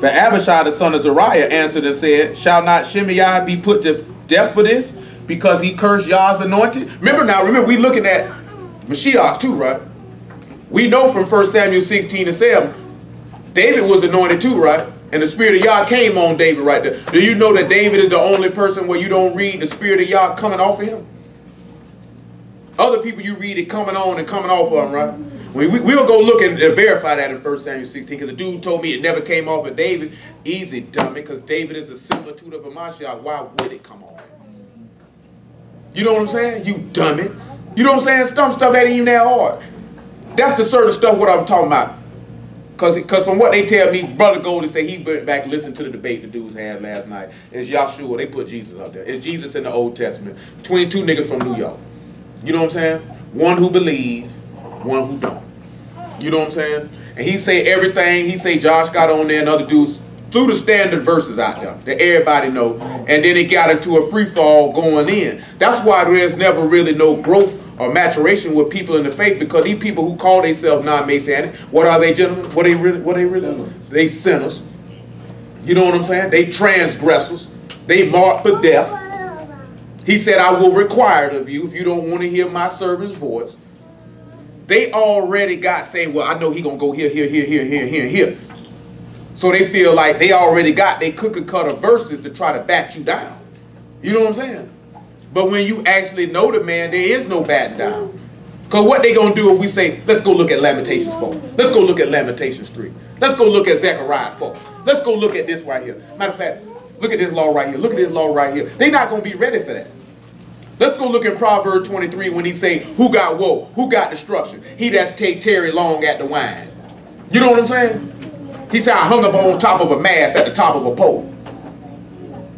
But Abishai the son of Zeruiah answered and said, Shall not Shimei be put to death for this, because he cursed Yah's anointed? Remember, we looking at Mashiach too, right? We know from 1 Samuel 16 and 7, David was anointed too, right? And the Spirit of Yah came on David right there. Do you know that David is the only person where you don't read the Spirit of Yah coming off of him? Other people you read it coming on and coming off of them, right? We'll go look and verify that in 1 Samuel 16, because the dude told me it never came off of David. Easy, dummy, because David is a similitude of a Mashiach. Why would it come off? You know what I'm saying? You dummy. You know what I'm saying? Some stuff ain't even that hard. That's the certain stuff what I'm talking about. Because from what they tell me, Brother Goldie said he went back and listened to the debate the dudes had last night. It's Yahshua. They put Jesus up there. It's Jesus in the Old Testament. 22 niggas from New York. You know what I'm saying? One who believe, one who don't. You know what I'm saying? And he say everything. He say Josh got on there and other dudes threw the standard verses out there that everybody know. And then it got into a free fall going in. That's why there's never really no growth or maturation with people in the faith, because these people who call themselves non-Messianic, what are they, gentlemen? What they really? Sinners. They sinners. You know what I'm saying? They transgressors. They marked for death. He said, I will require it of you if you don't want to hear my servant's voice. They already got saying, well, I know he gonna go here, here, here, here, here, here, here. So they feel like they already got they cookie cutter verses to try to back you down. You know what I'm saying? But when you actually know the man, there is no batting down. Because what they going to do if we say, let's go look at Lamentations 4. Let's go look at Lamentations 3. Let's go look at Zechariah 4. Let's go look at this right here. Matter of fact, look at this law right here. Look at this law right here. They're not going to be ready for that. Let's go look at Proverbs 23 when he say, who got woe? Who got destruction? He that's take tarry long at the wine. You know what I'm saying? He said, I hung up on top of a mast at the top of a pole.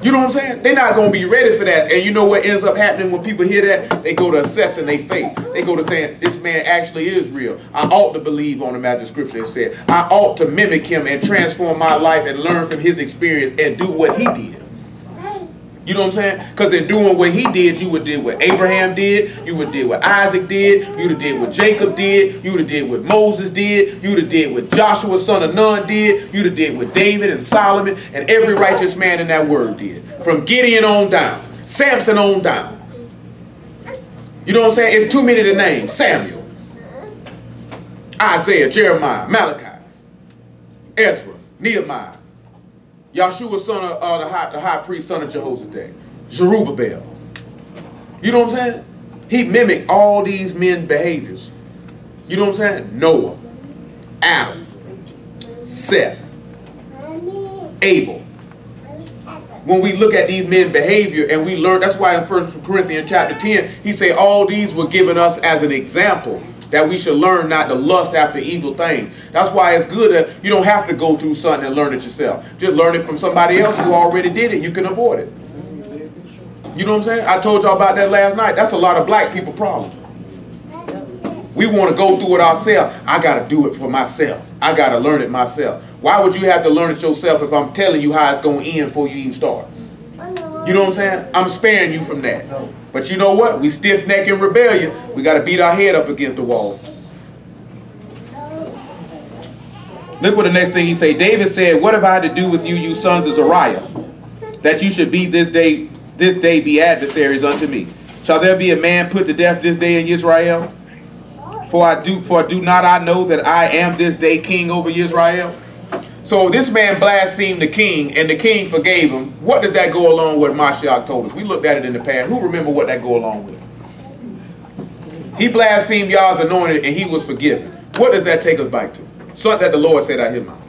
You know what I'm saying? They're not going to be ready for that. And you know what ends up happening when people hear that? They go to assessing their faith. They go to saying, this man actually is real. I ought to believe on him as the scripture has said. I ought to mimic him and transform my life and learn from his experience and do what he did. You know what I'm saying? Because in doing what he did, you would did what Abraham did, you would did what Isaac did, you would have did what Jacob did, you would have did what Moses did, you would have did what Joshua son of Nun did, you would have did what David and Solomon and every righteous man in that word did. From Gideon on down, Samson on down. You know what I'm saying? It's too many to name. Samuel, Isaiah, Jeremiah, Malachi, Ezra, Nehemiah, Yahshua son of the high priest, son of Jehoshaphat, Zerubbabel. You know what I'm saying? He mimicked all these men's behaviors. You know what I'm saying? Noah, Adam, Seth, Abel. When we look at these men's behavior and we learn, that's why in 1 Corinthians chapter 10, he say all these were given us as an example that we should learn not to lust after evil things. That's why it's good that you don't have to go through something and learn it yourself. Just learn it from somebody else who already did it. You can avoid it. You know what I'm saying? I told y'all about that last night. That's a lot of black people problem. We want to go through it ourselves. I got to do it for myself. I got to learn it myself. Why would you have to learn it yourself if I'm telling you how it's going to end before you even start? You know what I'm saying? I'm sparing you from that. But you know what? We stiff-necked in rebellion. We got to beat our head up against the wall. Look what the next thing he say. David said, what have I to do with you, you sons of Zariah, that you should be this day be adversaries unto me? Shall there be a man put to death this day in Israel? For do not I know that I am this day king over Israel? So this man blasphemed the king, and the king forgave him. What does that go along with what Mashiach told us? We looked at it in the past. Who remember what that go along with? He blasphemed Yah's anointed, and he was forgiven. What does that take us back to? Something that the Lord said out of his mouth.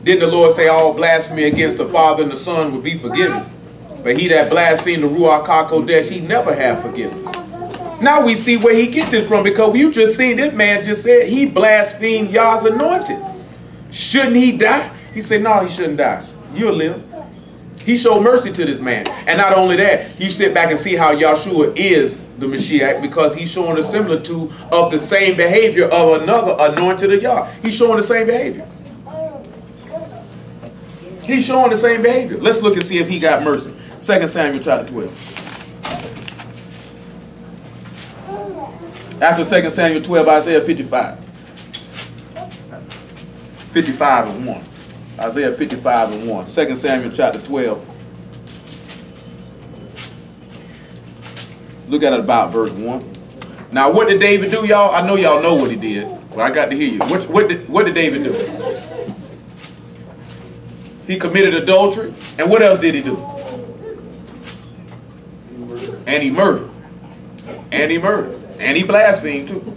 Didn't the Lord say all blasphemy against the Father and the Son would be forgiven? But he that blasphemed the Ruach HaKodesh, he never have forgiveness. Now we see where he get this from, because you just seen this man just said he blasphemed Yah's anointed. Shouldn't he die? He said, no, he shouldn't die. You'll live. He showed mercy to this man. And not only that, you sit back and see how Yahshua is the Mashiach, because he's showing a similitude of the same behavior of another anointed of Yah. He's showing the same behavior. He's showing the same behavior. Let's look and see if he got mercy. 2 Samuel chapter 12. After 2 Samuel 12, Isaiah 55. 55 and 1. Isaiah 55 and 1. 2 Samuel chapter 12. Look at it about verse 1. Now what did David do, y'all? I know y'all know what he did, but I got to hear you. What did David do? He committed adultery. And what else did he do? And he murdered. And he murdered. And he blasphemed too.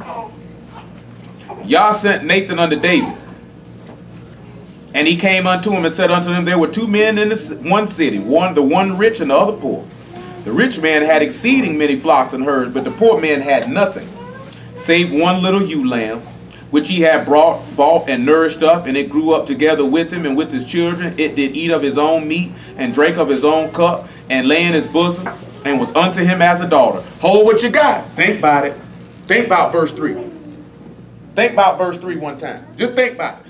Yah sent Nathan unto David. And he came unto him and said unto him, there were two men in one city, the one rich and the other poor. The rich man had exceeding many flocks and herds, but the poor man had nothing, save one little ewe lamb, which he had bought and nourished up, and it grew up together with him and with his children. It did eat of his own meat, and drank of his own cup, and lay in his bosom, and was unto him as a daughter. Hold what you got. Think about it. Think about verse 3. Think about verse 3 one time. Just think about it.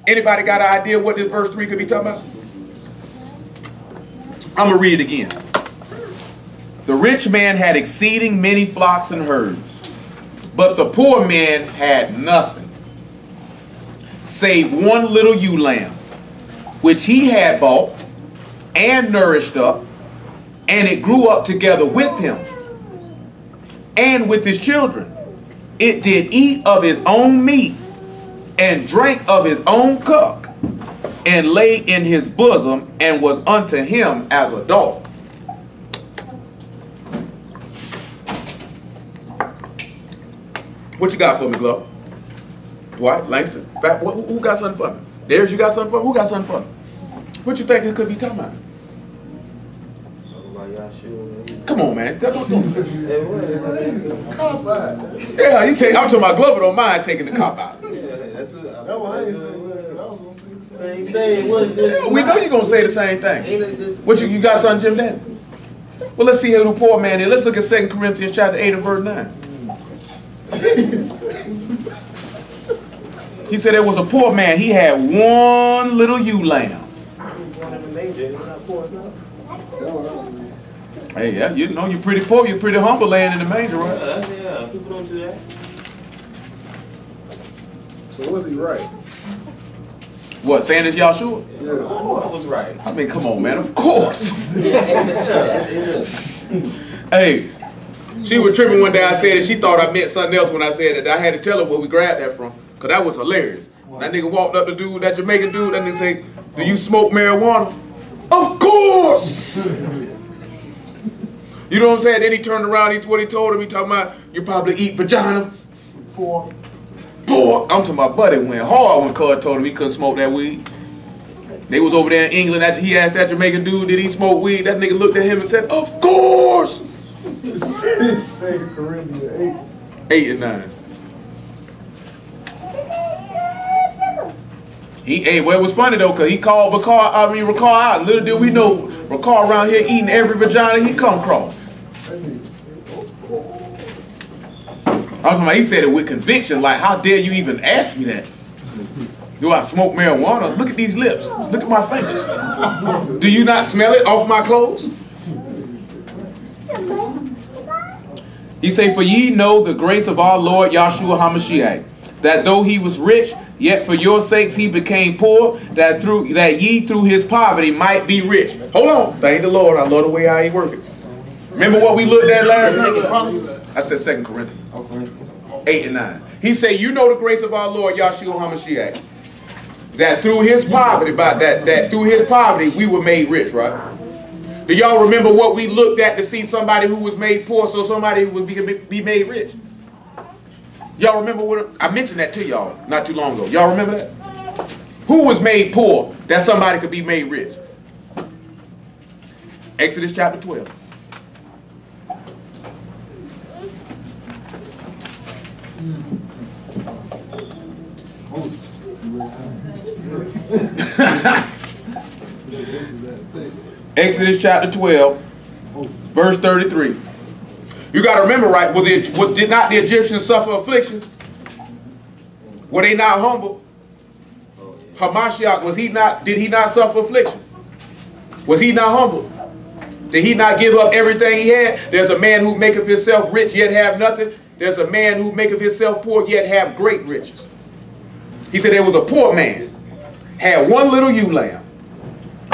Anybody got an idea what this verse 3 could be talking about? I'm going to read it again. The rich man had exceeding many flocks and herds, but the poor man had nothing, save one little ewe lamb, which he had bought and nourished up, and it grew up together with him and with his children. It did eat of his own meat and drank of his own cup, and lay in his bosom, and was unto him as a dog. What you got for me, Glow? Dwight, Langston? Who got something for me? Darius, you got something for me? Who got something for me? What you think it could be talking about? Come on, man. Yeah, I'm talking about Glover don't mind taking the cop out. Same thing. We know you're going to say the same thing. What you got something, Jim Danny? Well, let's see who the poor man is. Let's look at 2 Corinthians chapter 8 and verse 9. He said there was a poor man. He had one little ewe lamb. Hey, yeah, you know you're pretty poor. You're pretty humble laying in the manger, right? Yeah, people don't do that. So was he right? What, saying this Yahshua? Yeah. I was right. I mean, come on, man. Of course. Hey, she was tripping one day. I said it. She thought I meant something else when I said it. I had to tell her where we grabbed that from, because that was hilarious. That nigga walked up to dude, that Jamaican dude, that nigga say, do you smoke marijuana? Of course! You know what I'm saying? Then he turned around, what he told him. He talking about, you probably eat vagina. Poor. I'm talking about buddy went hard when Cud told him he couldn't smoke that weed. They was over there in England after he asked that Jamaican dude, did he smoke weed? That nigga looked at him and said, of course! 2 Corinthians 8. 8 and 9. Well, it was funny though, because he called Ricard out. Little did we know, Ricard around here eating every vagina he come across. He said it with conviction, like, how dare you even ask me that? Do I smoke marijuana? Look at these lips. Look at my fingers. Do you not smell it off my clothes? He say, for ye know the grace of our Lord Yahshua HaMashiach, that though he was rich, yet for your sakes he became poor, that ye through his poverty might be rich. Hold on. Thank the Lord. I love the way I ain't working. Remember what we looked at last time? I said 2 Corinthians 8 and 9. He said, you know the grace of our Lord Yahshua HaMashiach, that through his poverty, that through his poverty we were made rich, right? Do y'all remember what we looked at to see somebody who was made poor so somebody would be made rich? Y'all remember what I mentioned that to y'all not too long ago. Y'all remember that? Who was made poor that somebody could be made rich? Exodus chapter 12. Exodus chapter 12, verse 33. You got to remember, right? Did not the Egyptians suffer affliction? Were they not humble? Hamashiach, did he not suffer affliction? Was he not humble? Did he not give up everything he had? There's a man who maketh himself rich yet have nothing. There's a man who maketh himself poor yet have great riches. He said there was a poor man, had one little ewe lamb.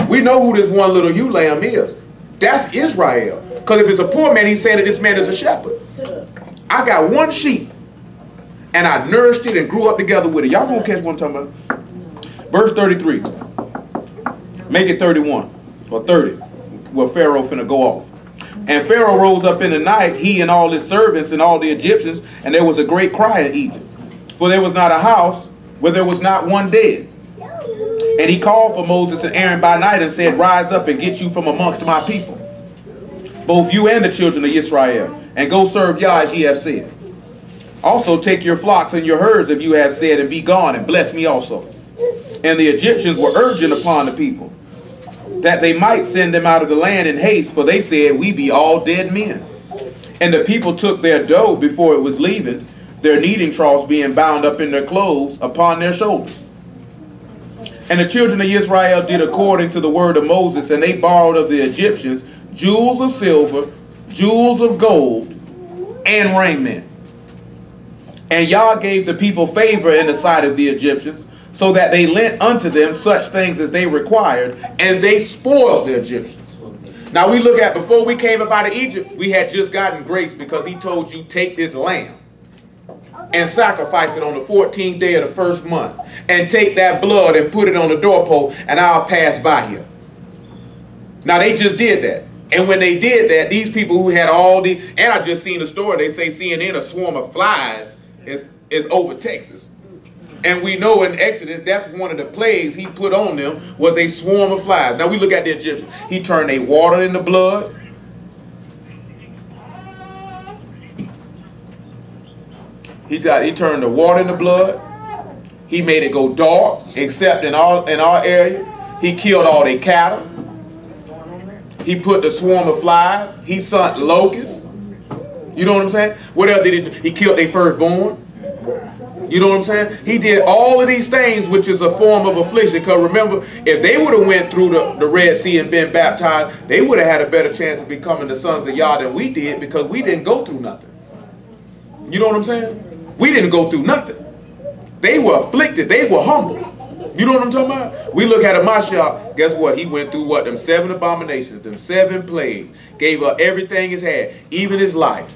We know who this one little ewe lamb is. That's Israel. Because if it's a poor man, he's saying that this man is a shepherd. I got one sheep, and I nourished it and grew up together with it. Y'all gonna catch what I'm talking about? Verse 33. Make it 31 or 30. Where Pharaoh finna go off. And Pharaoh rose up in the night, he and all his servants and all the Egyptians, and there was a great cry in Egypt. For there was not a house where there was not one dead. And he called for Moses and Aaron by night and said, rise up and get you from amongst my people, both you and the children of Israel, and go serve Yah as ye have said. Also take your flocks and your herds, if you have said, and be gone, and bless me also. And the Egyptians were urgent upon the people, that they might send them out of the land in haste, for they said, we be all dead men. And the people took their dough before it was leavened, their kneading troughs being bound up in their clothes upon their shoulders. And the children of Israel did according to the word of Moses, and they borrowed of the Egyptians jewels of silver, jewels of gold, and raiment. And Yah gave the people favor in the sight of the Egyptians, so that they lent unto them such things as they required, and they spoiled the Egyptians. Now we look at, before we came up out of Egypt, we had just gotten grace because he told you, take this lamb and sacrifice it on the 14th day of the first month, and take that blood and put it on the doorpost, and I'll pass by here. Now they just did that. And when they did that, these people who had all the, and I just seen the story, they say CNN, a swarm of flies is over Texas. And we know in Exodus, that's one of the plagues he put on them, was a swarm of flies. Now we look at the Egyptians. He turned their water into blood. He turned the water into blood. He made it go dark, except in our area. He killed all their cattle. He put the swarm of flies. He sent locusts. You know what I'm saying? What else did he do? He killed their firstborn. You know what I'm saying? He did all of these things, which is a form of affliction. Because remember, if they would have went through the Red Sea and been baptized, they would have had a better chance of becoming the sons of Yah than we did, because we didn't go through nothing. You know what I'm saying? We didn't go through nothing. They were afflicted. They were humble. You know what I'm talking about? We look at a Mashiach. Guess what? He went through what? Them 7 abominations, them 7 plagues. Gave up everything he's had, even his life.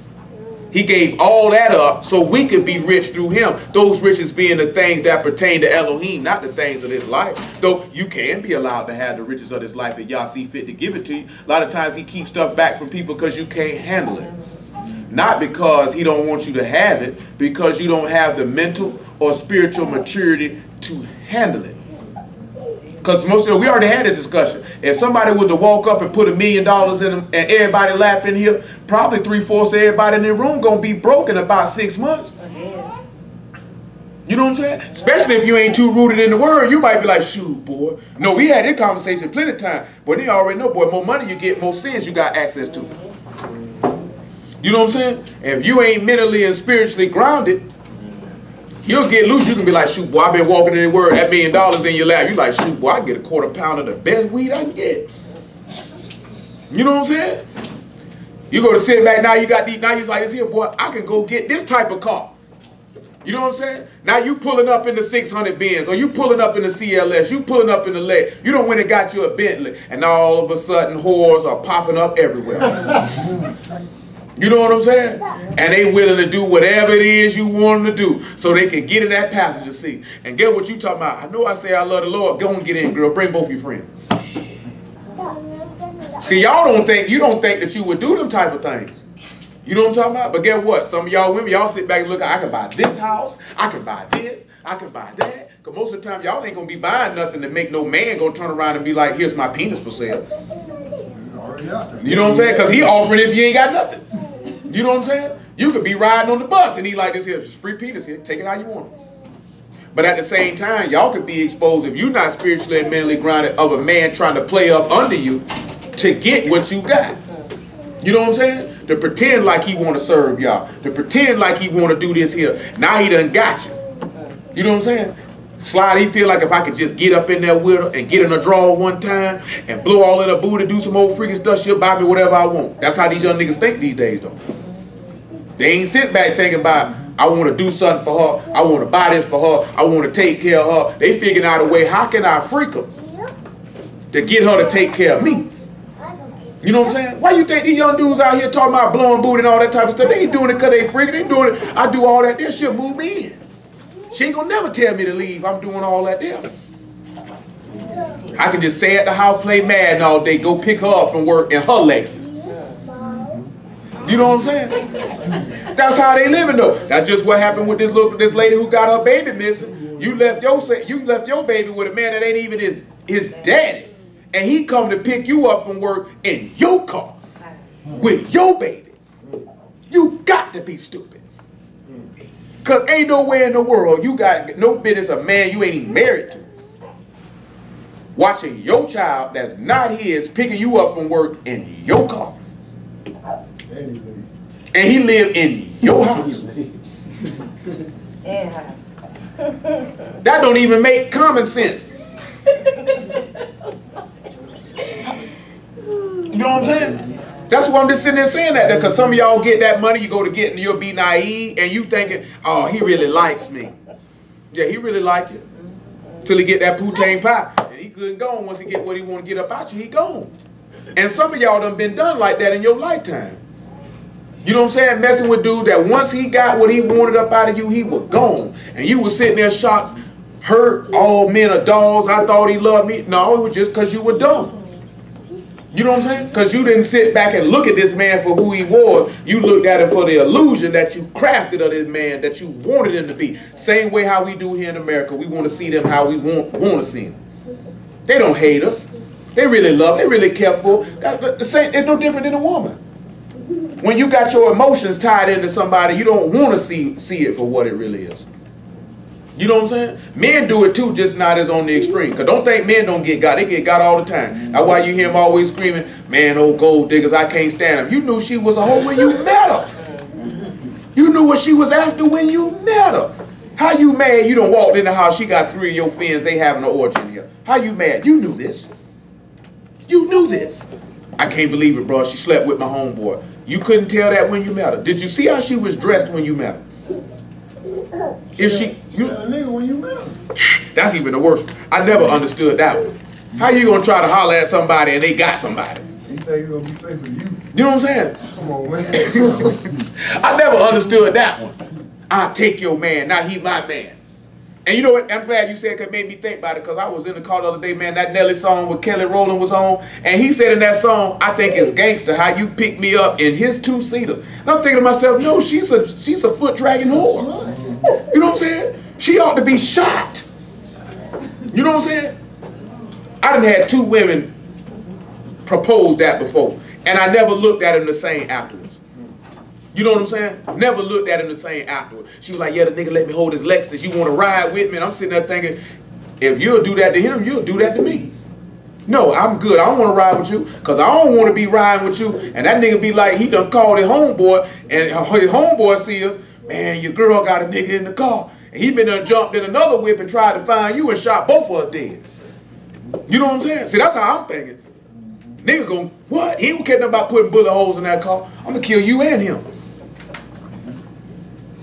He gave all that up so we could be rich through him. Those riches being the things that pertain to Elohim, not the things of this life. Though you can be allowed to have the riches of this life if Yah see fit to give it to you. A lot of times he keeps stuff back from people because you can't handle it. Not because he don't want you to have it, because you don't have the mental or spiritual maturity to handle it. Because most of we already had a discussion. If somebody were to walk up and put $1 million in them and everybody lap in here, probably 3/4 of everybody in the room gonna be broke in about 6 months. You know what I'm saying? Especially if you ain't too rooted in the word, you might be like, shoot, boy. No, we had this conversation plenty of time, but they already know, boy, more money you get, more sins you got access to. You know what I'm saying? If you ain't mentally and spiritually grounded, you'll get loose. You can be like, shoot, boy, I've been walking in the word, that $1 million in your lap. You like, shoot, boy, I get a $1/4 pound of the best weed I can get. You know what I'm saying? You go to sit back, now you got these, now he's like, this here, boy, I can go get this type of car. You know what I'm saying? Now you pulling up in the 600 Benz, or you pulling up in the CLS, you pulling up in the Lex. You don't went and got you a Bentley, and now all of a sudden whores are popping up everywhere. You know what I'm saying? And they willing to do whatever it is you want them to do so they can get in that passenger seat. And get what you talking about. I know I say I love the Lord. Go and get in, girl. Bring both your friends. See, y'all don't think, you don't think that you would do them type of things. You know what I'm talking about? But guess what? Some of y'all women, y'all sit back and look, I can buy this house, I can buy this, I can buy that. Because most of the time, y'all ain't going to be buying nothing to make no man go turn around and be like, here's my penis for sale. You know what I'm saying? Because he offering if you ain't got nothing. You know what I'm saying? You could be riding on the bus and he like, this here, just free penis here, take it how you want it. But at the same time, y'all could be exposed if you're not spiritually and mentally grounded of a man trying to play up under you to get what you got. You know what I'm saying? To pretend like he want to serve y'all. To pretend like he want to do this here. Now he done got you. You know what I'm saying? Slide, he feel like if I could just get up in there with her and get in a draw one time and blow all in her booty, do some old freaking stuff, she'll buy me whatever I want. That's how these young niggas think these days though. They ain't sitting back thinking about, I want to do something for her, I want to buy this for her, I want to take care of her. They figuring out a way, how can I freak her to get her to take care of me? You know what I'm saying? Why you think these young dudes out here talking about blowing booty and all that type of stuff? They ain't doing it because they freaking, they doing it, I do all that there, she'll move me in. She ain't gonna never tell me to leave. I'm doing all that there. I can just stay at the house, play Madden all day, go pick her up from work in her Lexus. You know what I'm saying? That's how they living though. That's just what happened with this lady who got her baby missing. You left your baby with a man that ain't even his daddy, and he come to pick you up from work in your car with your baby. You got to be stupid. Because ain't nowhere in the world you got no business a man you ain't even married to watching your child that's not his picking you up from work in your car. And he live in your house. That don't even make common sense. You know what I'm saying? That's why I'm just sitting there saying that, because some of y'all get that money, you go to get, and you'll be naive, and you thinking, oh, he really likes me. Yeah, he really like you. Till he get that poutine pie. And he good and gone. Once he get what he want to get up out you, he gone. And some of y'all done been done like that in your lifetime. You know what I'm saying? Messing with dudes that once he got what he wanted up out of you, he was gone. And you was sitting there shocked, hurt, all men are dogs, I thought he loved me. No, it was just because you were dumb. You know what I'm saying? Because you didn't sit back and look at this man for who he was. You looked at him for the illusion that you crafted of this man, that you wanted him to be. Same way how we do here in America. We want to see them how we want to see them. They don't hate us. They really love, they really care for. It's no different than a woman. When you got your emotions tied into somebody, you don't want to see it for what it really is. You know what I'm saying? Men do it too, just not as on the extreme. Because don't think men don't get got. They get got all the time. That's why you hear them always screaming, man, old gold diggers, I can't stand them. You knew she was a hoe when you met her. You knew what she was after when you met her. How you mad you done walked in the house, she got 3 of your friends, they having an orgy in here. How you mad? You knew this. You knew this. I can't believe it, bro. She slept with my homeboy. You couldn't tell that when you met her. Did you see how she was dressed when you met her? If she, when you met him. That's even the worst. I never understood that one. How you gonna try to holler at somebody and they got somebody? He think he gonna be faithful to you. You know what I'm saying? Come on, man. I never understood that one. I'll take your man, now he my man. And you know what? I'm glad you said, because it made me think about it, because I was in the car the other day, man, that Nelly song with Kelly Rowland was on, and he said in that song, I think it's gangster how you pick me up in his 2-seater. And I'm thinking to myself, no, she's a foot dragging whore. You know what I'm saying? She ought to be shot. You know what I'm saying? I done had 2 women propose that before, and I never looked at them the same afterwards. You know what I'm saying? Never looked at him the same afterwards. She was like, yeah, the nigga let me hold his Lexus. You want to ride with me? And I'm sitting there thinking, if you'll do that to him, you'll do that to me. No, I'm good. I don't want to ride with you, because I don't want to be riding with you. And that nigga be like, he done called his homeboy, and his homeboy sees us, man, your girl got a nigga in the car. And he been done jumped in another whip and tried to find you and shot both of us dead. You know what I'm saying? See, that's how I'm thinking. Nigga gon' what? He don't care nothing about putting bullet holes in that car. I'm gonna kill you and him.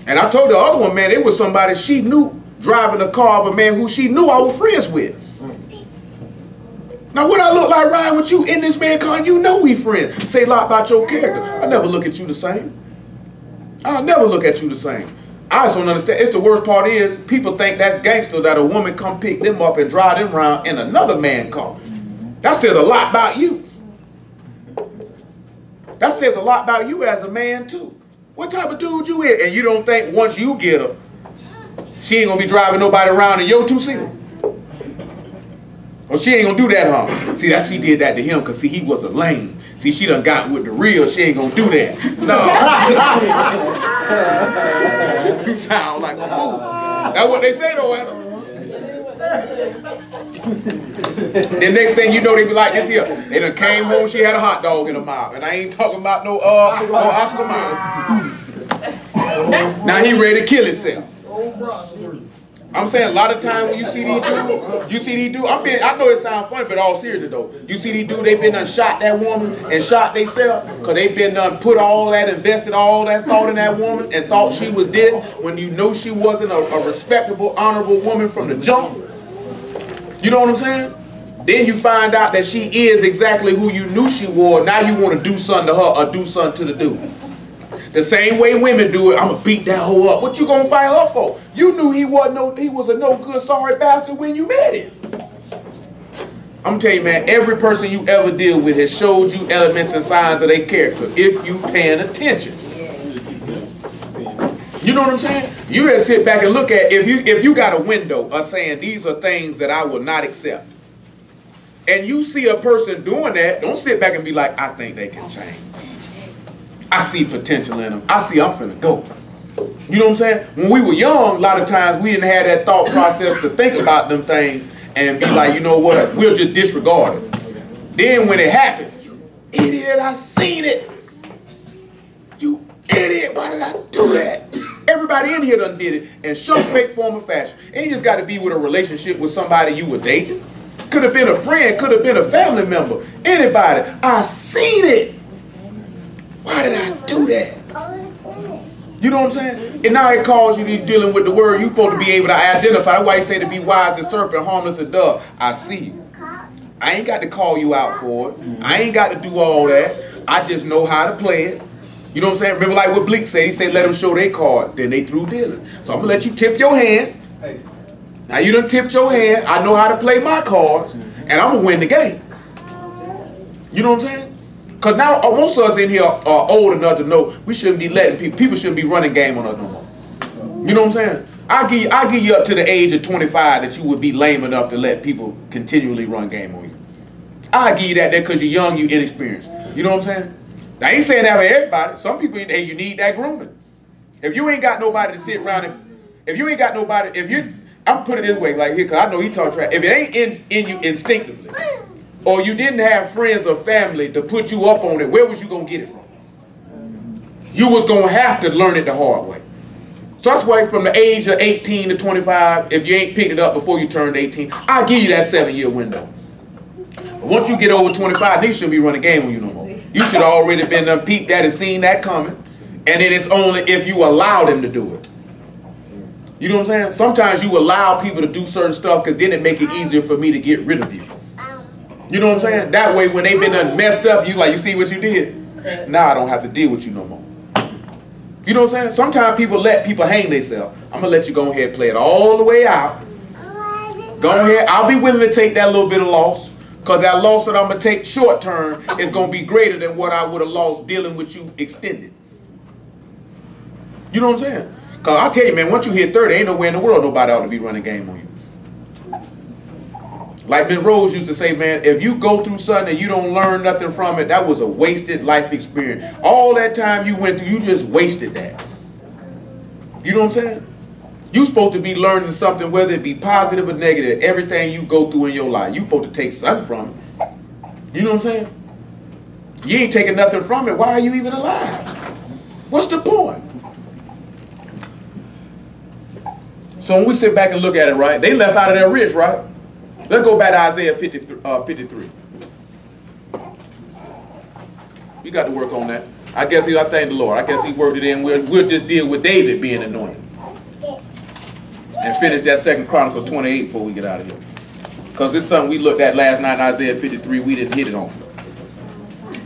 And I told the other one, man, it was somebody she knew driving a car of a man who she knew I was friends with. Now what I look like riding with you in this man car and you know we friends. Say a lot about your character. I never look at you the same. I'll never look at you the same. I just don't understand. It's the worst part is people think that's gangster that a woman come pick them up and drive them around in another man car. That says a lot about you. That says a lot about you as a man too. What type of dude you is? And you don't think once you get her, she ain't gonna be driving nobody around in your two-seater? Well, she ain't gonna do that, huh? See, she did that to him because, see, he was a lame. See, she done got with the real. She ain't gonna do that. No. You sound like a fool. That's what they say, though, Adam. The next thing you know, they be like this here. They done came home, she had a hot dog in her mouth. And I ain't talking about no Oscar Mayer. Now he ready to kill himself. I'm saying a lot of times when you see these dudes, I know it sounds funny, but all serious though. You see these dudes, they been done shot that woman and shot themselves because they been done put all that, invested all that thought in that woman and thought she was this when you know she wasn't a respectable, honorable woman from the jump. You know what I'm saying? Then you find out that she is exactly who you knew she was. Now you want to do something to her or do something to the dude. The same way women do it, I'm gonna beat that hoe up. What you gonna fight her for? You knew he was a no good sorry bastard when you met him. I'm telling you, man, every person you ever deal with has showed you elements and signs of their character if you paying attention. You know what I'm saying? You gotta sit back and look at if you got a window of saying these are things that I will not accept. And you see a person doing that, don't sit back and be like, I think they can change. I see potential in them. I see I'm finna go. You know what I'm saying? When we were young, a lot of times we didn't have that thought process to think about them things and be like, you know what, we'll just disregard it. Then when it happens, you idiot, I seen it. You idiot, why did I do that? Everybody in here done did it in some fake form or fashion. It ain't just got to be with a relationship with somebody you were dating. Could have been a friend, could have been a family member. Anybody, I seen it. Why did I do that? You know what I'm saying? And now it calls you to be dealing with the word. You're supposed to be able to identify. That's why he say to be wise as serpent, harmless as dove. I see you. I ain't got to call you out for it. I ain't got to do all that. I just know how to play it. You know what I'm saying? Remember like what Bleak said. He said let them show their card. Then they threw dealing. So I'm going to let you tip your hand. Now you done tipped your hand. I know how to play my cards. And I'm going to win the game. You know what I'm saying? Because now most of us in here are old enough to know we shouldn't be letting people shouldn't be running game on us no more. You know what I'm saying? I'll give you up to the age of 25 that you would be lame enough to let people continually run game on you. I'll give you that there because you're young, you're inexperienced. You know what I'm saying? Now, I ain't saying that for everybody. Some people, hey, you need that grooming. If you ain't got nobody to sit around and, I'm putting it this way, like here, because I know he talk trash. If it ain't in you instinctively, or you didn't have friends or family to put you up on it, where was you going to get it from? You was going to have to learn it the hard way. So that's why from the age of 18 to 25, if you ain't picked it up before you turned 18, I'll give you that 7-year window. But once you get over 25, niggas shouldn't be running game on you no more. You should have already been done peeped that and seen that coming. And then it's only if you allow them to do it. You know what I'm saying? Sometimes you allow people to do certain stuff because then it make it easier for me to get rid of you. You know what I'm saying? That way when they been done messed up, you like, you see what you did? Now I don't have to deal with you no more. You know what I'm saying? Sometimes people let people hang themselves. I'm going to let you go ahead and play it all the way out. Go ahead. I'll be willing to take that little bit of loss. Because that loss that I'm going to take short term is going to be greater than what I would have lost dealing with you extended. You know what I'm saying? Because I'll tell you, man, once you hit 30, ain't nowhere in the world nobody ought to be running game on you. Like Ms. Rose used to say, man, if you go through something and you don't learn nothing from it, that was a wasted life experience. All that time you went through, you just wasted that. You know what I'm saying? You're supposed to be learning something, whether it be positive or negative, everything you go through in your life. You're supposed to take something from it. You know what I'm saying? You ain't taking nothing from it. Why are you even alive? What's the point? So when we sit back and look at it, right, they left out of their rich, right? Let's go back to Isaiah 53. He got to work on that. I thank the Lord. I guess he worked it in. We'll just deal with David being anointed. And finish that 2 Chronicles 28 before we get out of here. Because it's something we looked at last night in Isaiah 53. We didn't hit it on.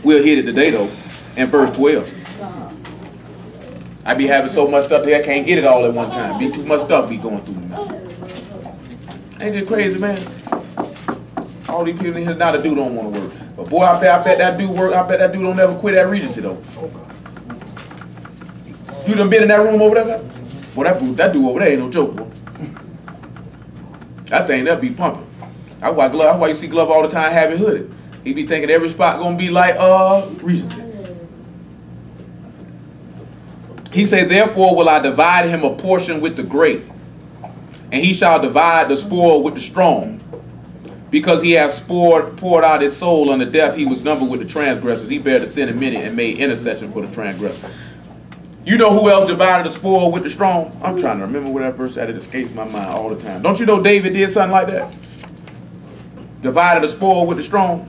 We'll hit it today, though, in verse 12. I be having so much stuff there, I can't get it all at one time. Be too much stuff be going through me. Ain't it crazy, man? All these people in here now, the dude don't want to work. But boy, I bet that dude work. I bet that dude don't ever quit at Regency, though. You done been in that room over there? Boy, that dude over there ain't no joke, boy. That thing, that be pumping. That's why you see Glove all the time having hooded. He be thinking every spot gonna be like Regency. He said, therefore will I divide him a portion with the great, and he shall divide the spoil with the strong. Because he hath poured out his soul unto death, he was numbered with the transgressors. He bare the sin of many and made intercession for the transgressors. You know who else divided the spoil with the strong? I'm trying to remember where that verse at. It escapes my mind all the time. Don't you know David did something like that? Divided the spoil with the strong.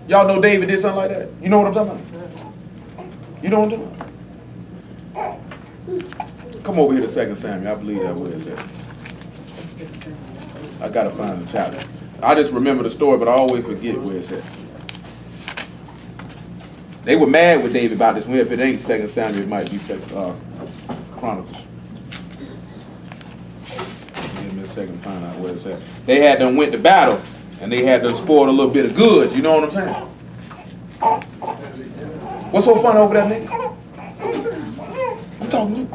Y'all know David did something like that? You know what I'm talking about? You know what I'm talking about? Come over here to 2 Samuel. I believe that's where it's at. I got to find the chapter. I just remember the story, but I always forget where it's at. They were mad with David about this. Well, if it ain't 2 Samuel, it might be Chronicles. Give me a second to find out where it's at. They had them went to battle, and they had them spoiled a little bit of goods. You know what I'm saying? What's so funny over there, nigga? I'm talking to you.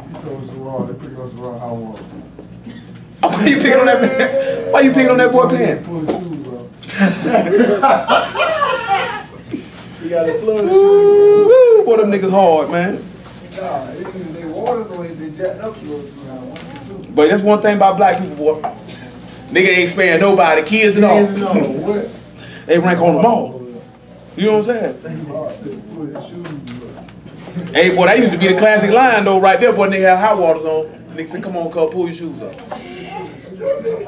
Oh, why you picking on that man? Why you picking on that boy pants? You got a flood. Boy, them niggas hard, man. But that's one thing about black people, boy. Nigga ain't sparing nobody, kids and all. They rank on them all. You know what I'm saying? Hey, boy, that used to be the classic line, though, right there, boy. Nigga had hot waters on. Nigga said, come on, cuz, pull your shoes up.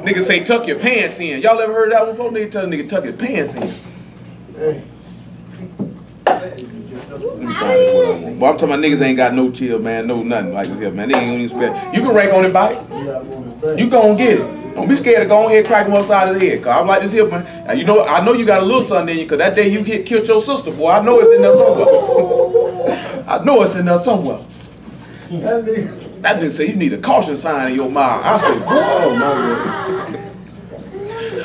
Nigga say, tuck your pants in. Y'all ever heard that one before? Nigga tell a nigga, tuck your pants in. Boy, I'm talking about niggas ain't got no chill, man, no nothing like this here, man. They ain't gonna even spare. You can rank on it, bite. You gon' get it. Don't be scared to go ahead and crack him upside his head. Cause I'm like this here, man. And you know, I know you got a little something in you, cause that day you killed your sister, boy. I know it's in there somewhere. I know it's in there somewhere. That nigga say you need a caution sign in your mouth. I said, whoa, man.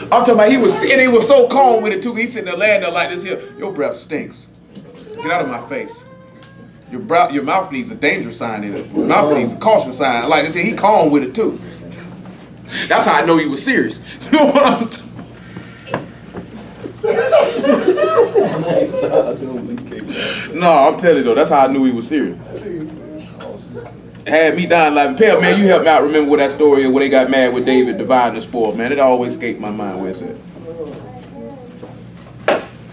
I'm talking about he was so calm with it too. He sitting there laying there like this here. Your breath stinks. Get out of my face. Your mouth needs a danger sign in it. Your mouth needs a caution sign. Like this here, he calm with it too. That's how I know he was serious. You know what I'm talking about? No, I'm telling you though, that's how I knew he was serious. Had me dying like, Pell, man, you help me out. Remember what that story is where they got mad with David dividing the spoil, man. It always escaped my mind where it's at.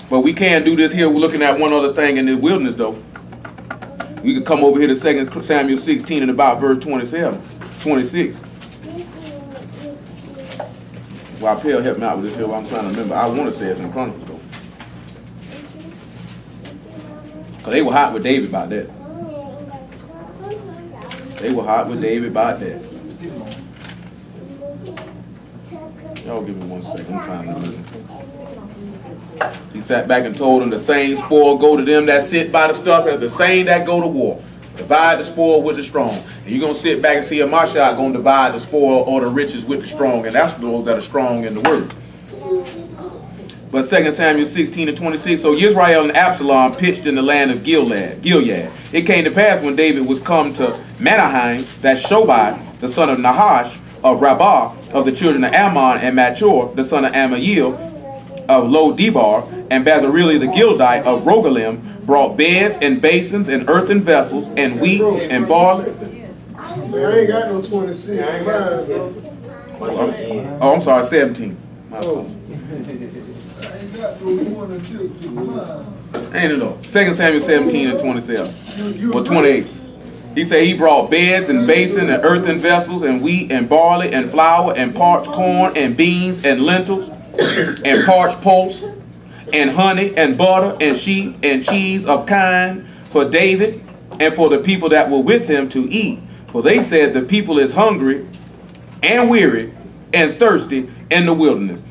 But we can do this here. We're looking at one other thing in the wilderness, though. We could come over here to 2 Samuel 16 and about verse 26. While Pell helped me out with this here, I'm trying to remember. I want to say it's in Chronicles, though. Because they were hot with David about that. They were hot with David about that. Y'all give me 1 second. I'm trying to remember. He sat back and told them the same spoil go to them that sit by the stuff as the same that go to war. Divide the spoil with the strong. And you're going to sit back and see Elisha going to divide the spoil or the riches with the strong. And that's those that are strong in the word. But 2 Samuel 16 and 26, so Israel and Absalom pitched in the land of Gilead. It came to pass when David was come to Mahanaim, that Shobai, the son of Nahash, of Rabbah, of the children of Ammon, and Machor, the son of Ammiel, of Lo-Debar, and Bazareli the Gildite of Rogelim, brought beds and basins and earthen vessels, and wheat and barley. I ain't got no 26. Oh, I'm sorry, 17. Ain't it though? 2 Samuel 17 and 27. Or 28. He said he brought beds and basin and earthen vessels and wheat and barley and flour and parched corn and beans and lentils and parched pulse and honey and butter and sheep and cheese of kine for David and for the people that were with him to eat. For they said, the people is hungry and weary and thirsty in the wilderness.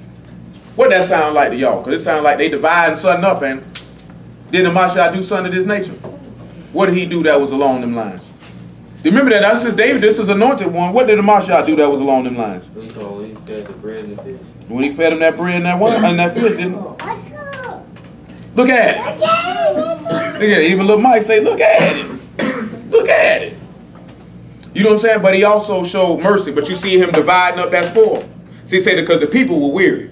What that sound like to y'all? Because it sounds like they dividing something up, and didn't Mashiach do something of this nature? What did he do that was along them lines? Remember that I says David, this is anointed one. What did the Mashiach do that was along them lines? He fed the bread and the fish. When he fed him that bread and that wine and that fish, didn't he? Look at it. Look at it. Even little Mike say, look at it. Look at it. You know what I'm saying? But he also showed mercy. But you see him dividing up that spoil. See, he said because the people were weary.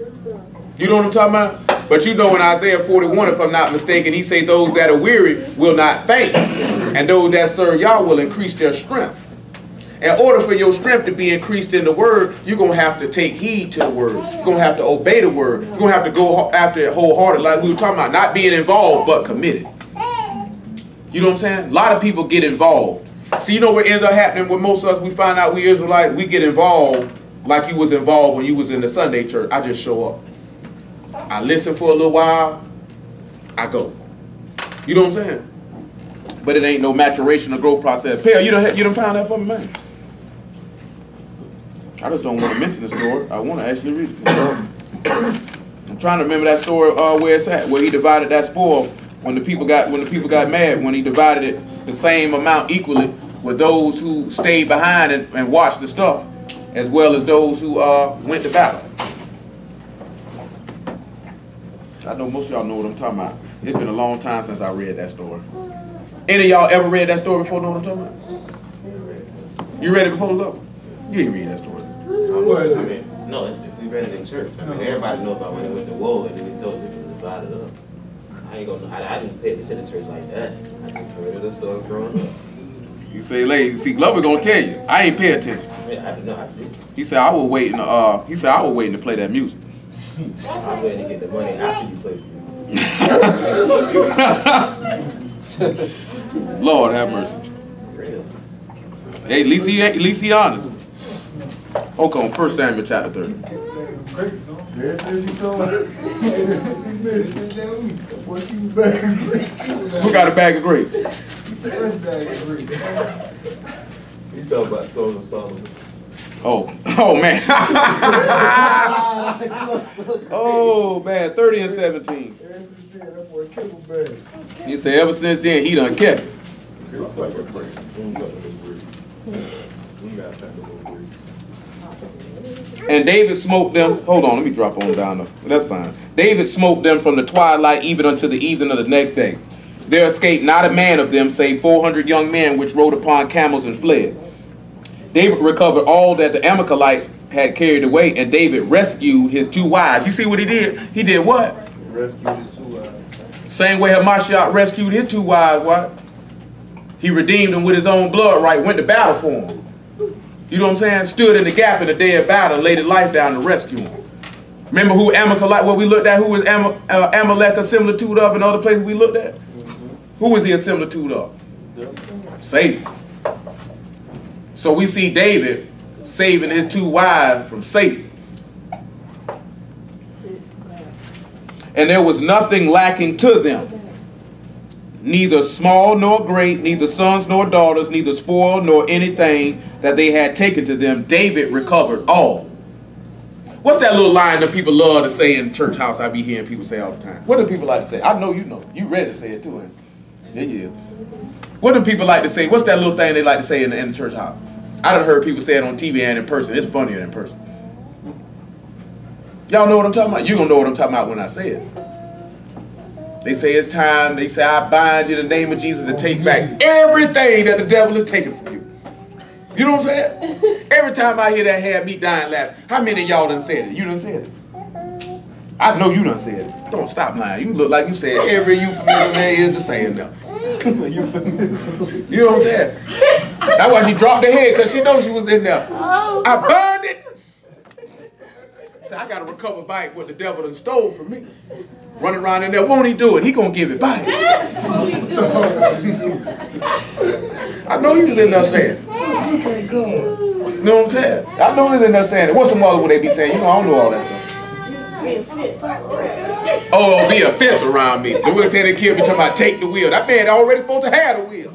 You know what I'm talking about? But you know in Isaiah 41, if I'm not mistaken, he say those that are weary will not faint. And those that serve Yah will increase their strength. In order for your strength to be increased in the word, you're going to have to take heed to the word. You're going to have to obey the word. You're going to have to go after it wholeheartedly, like we were talking about, not being involved, but committed. You know what I'm saying? A lot of people get involved. See, you know what ends up happening with most of us? We find out we Israelites, we get involved like you was involved when you was in the Sunday church. I just show up. I listen for a little while. I go. You know what I'm saying? But it ain't no maturation or growth process. Pale, you done found that for me, man. I just don't want to mention the story. I want to actually read it. I'm trying to remember that story where it's at, where he divided that spoil when the people got mad, when he divided it the same amount equally with those who stayed behind and watched the stuff, as well as those who went to battle. I know most of y'all know what I'm talking about. It's been a long time since I read that story. Any of y'all ever read that story before? Know what I'm talking about? You read it before, love? You didn't read that story. No, we read it in church. I mean, everybody knows about when they went to war and then he told them to divide it up. I ain't gonna. I didn't pay attention to church like that. I just heard of the story growing up. You say lazy. See, Glover gonna tell you. I ain't pay attention. Yeah, I didn't know. I did. He said I was waiting. He said I was waiting to play that music. I was waiting to get the money after you played the music. Lord have mercy. Real. Hey, at least he honest. Okay, on 1 Samuel chapter 30. Who got a bag of grapes? You talking about Song of Solomon? Oh man. Oh man, 30 and 17. He said ever since then he done kept it. And David smote them. Hold on, let me drop on down there. That's fine. David smote them from the twilight even unto the evening of the next day. There escaped not a man of them, save 400 young men which rode upon camels and fled. David recovered all that the Amalekites had carried away, and David rescued his 2 wives. You see what he did? He did what? Rescued his 2 wives. Same way Hamashiach rescued his 2 wives, what? He redeemed them with his own blood, right? Went to battle for them. You know what I'm saying? Stood in the gap in the day of battle, laid his life down to rescue them. Remember who Amalekite, what we looked at, who was Amalek a similitude of in other places we looked at? Who was he a similitude of? Satan. So we see David saving his 2 wives from Satan. And there was nothing lacking to them. Neither small nor great, neither sons nor daughters, neither spoil nor anything that they had taken to them. David recovered all. What's that little line that people love to say in church house? I be hearing people say all the time. What do people like to say? I know you know. You ready to say it too, ain't you? Yeah. What do people like to say? What's that little thing they like to say in the church house? I done heard people say it on TV and in person. It's funnier in person. Y'all know what I'm talking about? You're going to know what I'm talking about when I say it. They say it's time. They say, I bind you in the name of Jesus and take back everything that the devil is taking from you. You know what I'm saying? Every time I hear that, had me dying laughing. How many of y'all done said it? You done said it. I know you done said it. Don't stop lying. You look like you said every euphemism there is the same now. You know what I'm saying? That's why she dropped her head, because she knows she was in there. I burned it. So I got to recover back what the devil done stole from me. Running around in there, won't he do it? He gonna give it back. I know he was in there saying it. You know what I'm saying? I know he was in there saying it. What's some other would they be saying? You know, I don't know all that stuff. Oh, be a fence around me. The lieutenant kid be talking about take the wheel. That man already supposed to have the wheel.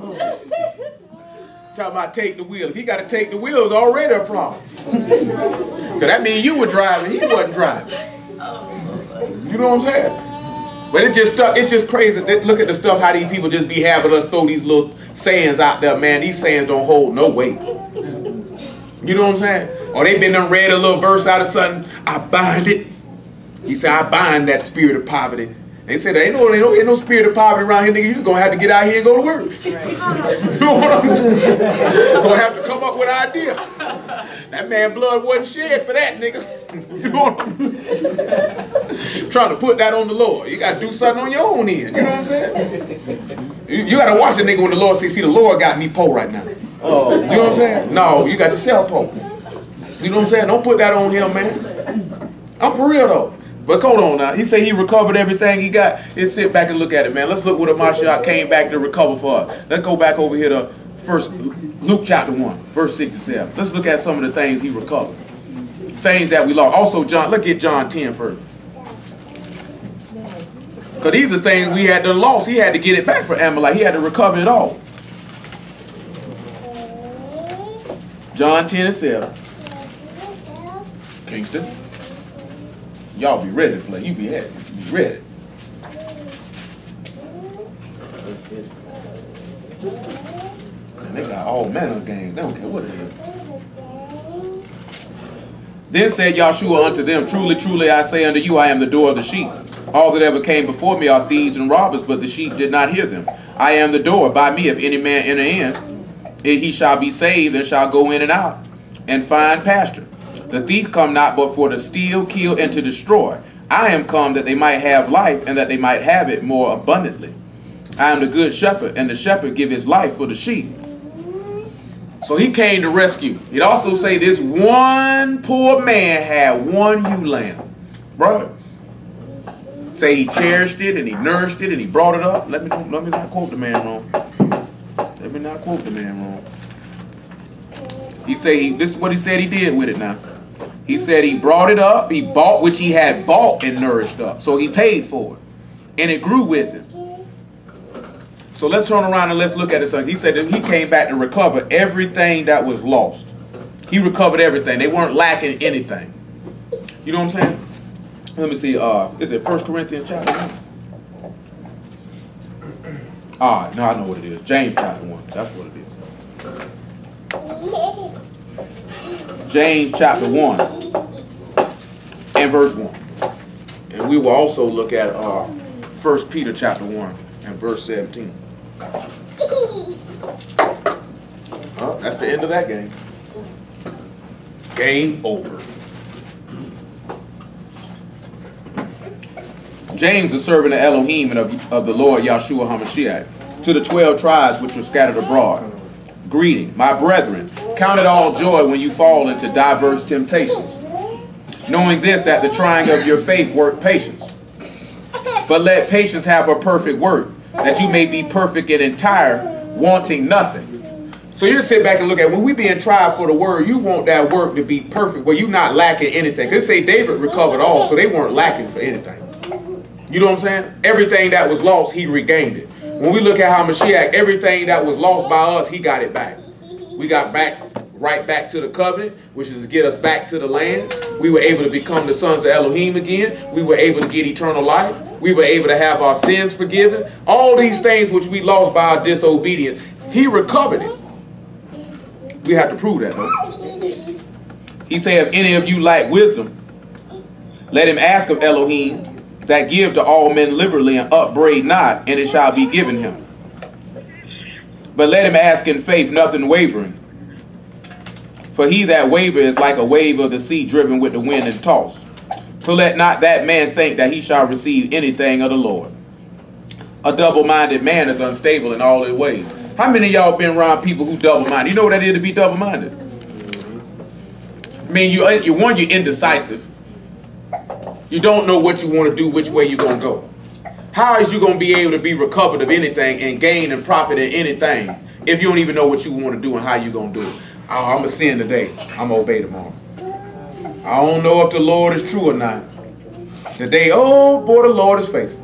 Talking about take the wheel. If he got to take the wheel, it's already a problem. Because that means you were driving, he wasn't driving. You know what I'm saying? But it's just crazy. Look at the stuff, how these people just be having us throw these little sayings out there, man. These sayings don't hold no weight. You know what I'm saying? Or they been done read a little verse out of something, I bind it. He said, I bind that spirit of poverty. They said, ain't no spirit of poverty around here, nigga. You just gonna have to get out here and go to work. You know what I'm saying? Gonna have to come up with an idea. That man blood wasn't shed for that, nigga. You know what I'm saying? Trying to put that on the Lord. You gotta do something on your own end. You know what I'm saying? You gotta watch a nigga when the Lord say, see, the Lord got me poor right now. Oh, you know what I'm saying? No, you got yourself poor. You know what I'm saying? Don't put that on him, man. I'm for real though. But hold on now. He said he recovered everything he got. Let's sit back and look at it, man. Let's look what Mashiach came back to recover for us. Let's go back over here to first Luke chapter 1, verse 67. Let's look at some of the things he recovered. Things that we lost. Also, John, look at John 10 first. Because these are things we had done lost. He had to get it back for Amalek. He had to recover it all. John 10 and 7. Kingston. Y'all be ready to play. You be ready. Be ready. And they got all manner of games. They don't care what it is. Then said Yahshua unto them, truly, truly, I say unto you, I am the door of the sheep. All that ever came before me are thieves and robbers, but the sheep did not hear them. I am the door. By me, if any man enter in, he shall be saved and shall go in and out and find pasture. The thief come not but for to steal, kill, and to destroy. I am come that they might have life, and that they might have it more abundantly. I am the good shepherd, and the shepherd give his life for the sheep. So he came to rescue. It also say this one poor man had one ewe lamb. Brother. Say he cherished it, and he nourished it, and he brought it up. Let me not quote the man wrong. Let me not quote the man wrong. He say this is what he said he did with it now. He said he brought it up, he bought which he had bought and nourished up. So he paid for it. And it grew with him. So let's turn around and let's look at it. He said that he came back to recover everything that was lost. He recovered everything. They weren't lacking anything. You know what I'm saying? Let me see. Is it 1 Corinthians chapter 1? No, I know what it is. James chapter 1. That's what it is. James chapter 1 and verse 1. And we will also look at 1 Peter chapter 1 and verse 17. That's the end of that game. Game over. James, the servant of Elohim and of the Lord Yahshua HaMashiach, to the 12 tribes which were scattered abroad. Greeting, my brethren, count it all joy when you fall into diverse temptations, knowing this, that the trying of your faith work patience. But let patience have a perfect work, that you may be perfect and entire, wanting nothing. So you sit back and look at when we being tried for the word, you want that work to be perfect, where you're not lacking anything. Because say David recovered all, so they weren't lacking for anything. You know what I'm saying? Everything that was lost, he regained it. When we look at how Mashiach, everything that was lost by us, he got it back. We got right back to the covenant, which is to get us back to the land. We were able to become the sons of Elohim again. We were able to get eternal life. We were able to have our sins forgiven. All these things which we lost by our disobedience, he recovered it. We have to prove that, though. He said, if any of you lack wisdom, let him ask of Elohim, that give to all men liberally and upbraid not, and it shall be given him. But let him ask in faith, nothing wavering. For he that waver is like a wave of the sea driven with the wind and tossed. So let not that man think that he shall receive anything of the Lord. A double-minded man is unstable in all his ways. How many of y'all been around people who double-minded? You know what that is to be double-minded? I mean, you're indecisive. You don't know what you want to do, which way you're going to go. How is you going to be able to be recovered of anything and gain and profit in anything if you don't even know what you want to do and how you're going to do it? Oh, I'm going to sin today. I'm going to obey tomorrow. I don't know if the Lord is true or not. That they, oh boy, the Lord is faithful.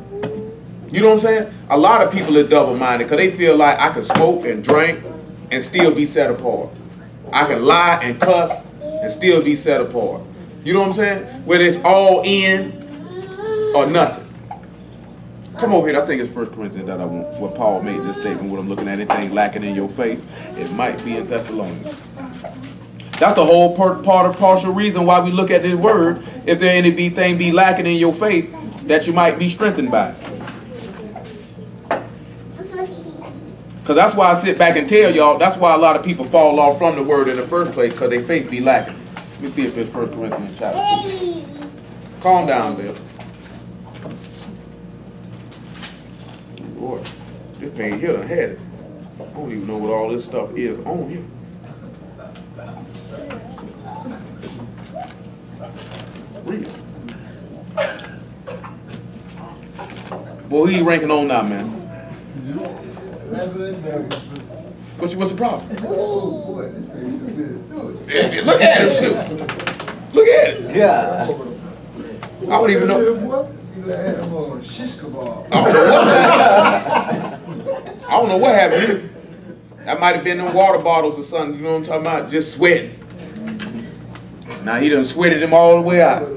You know what I'm saying? A lot of people are double-minded because they feel like I can smoke and drink and still be set apart. I can lie and cuss and still be set apart. You know what I'm saying? Whether it's all in or nothing. Come over here. I think it's 1 Corinthians that I want, where Paul made this statement, what I'm looking at, anything lacking in your faith, it might be in Thessalonians. That's the whole partial reason why we look at this word. If there anything be lacking in your faith, that you might be strengthened by it. Because that's why I sit back and tell y'all, that's why a lot of people fall off from the word in the first place, because their faith be lacking. Let me see if it's 1 Corinthians chapter 2. Calm down, Bill. Boy, this thing here done had it. I don't even know what all this stuff is on here. Real. Boy, who you ranking on now, man? What's the problem? Look at him, shoot. Look at it. Yeah. I don't even know. I don't know what happened. That might have been them water bottles or something. You know what I'm talking about? Just sweating. Now he done sweated him all the way out.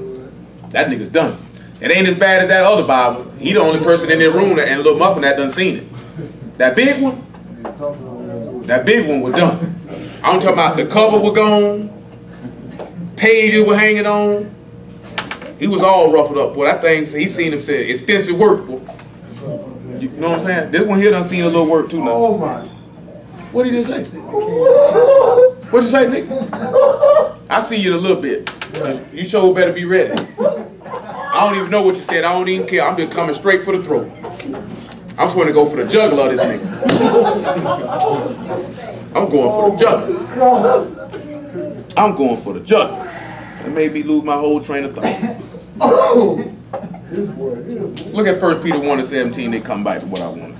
That nigga's done. It ain't as bad as that other Bible. He the only person in this room and Little Muffin that done seen it. That big one? That big one was done. I'm talking about the cover was gone. Pages were hanging on. He was all ruffled up. Boy, that thing, he seen him say, extensive work. Boy. You know what I'm saying? This one here done seen a little work too now. Oh my. What did you say? What'd you say, Nick? I see you in a little bit. You sure better be ready. I don't even know what you said. I don't even care. I'm just coming straight for the throat. I'm going to go for the jugular of this nigga. I'm going for the jugular. I'm going for the jugular. It made me lose my whole train of thought. Look at 1 Peter 1:17. They come back to what I wanted.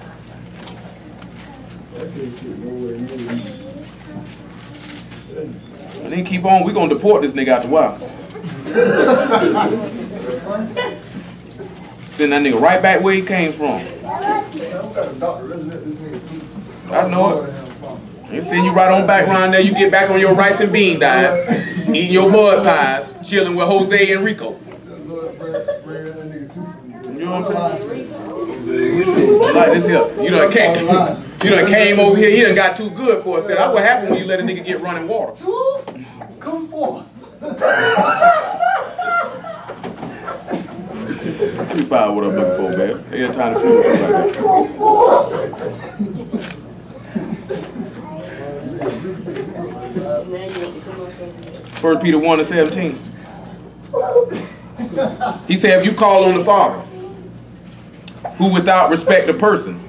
And then keep on. We're going to deport this nigga after a while. Send that nigga right back where he came from. I know it. They send you right on back around there. You get back on your rice and bean diet, eating your mud pies, chilling with Jose and Rico. You know what I'm saying? Like this here. You done came over here. He done got too good for us. Said, what happened when you let a nigga get running water? Come forth. Let me find what I'm looking for, man. Ain't got time to feel First Peter 1:17. He said, if you call on the Father, who without respect of person,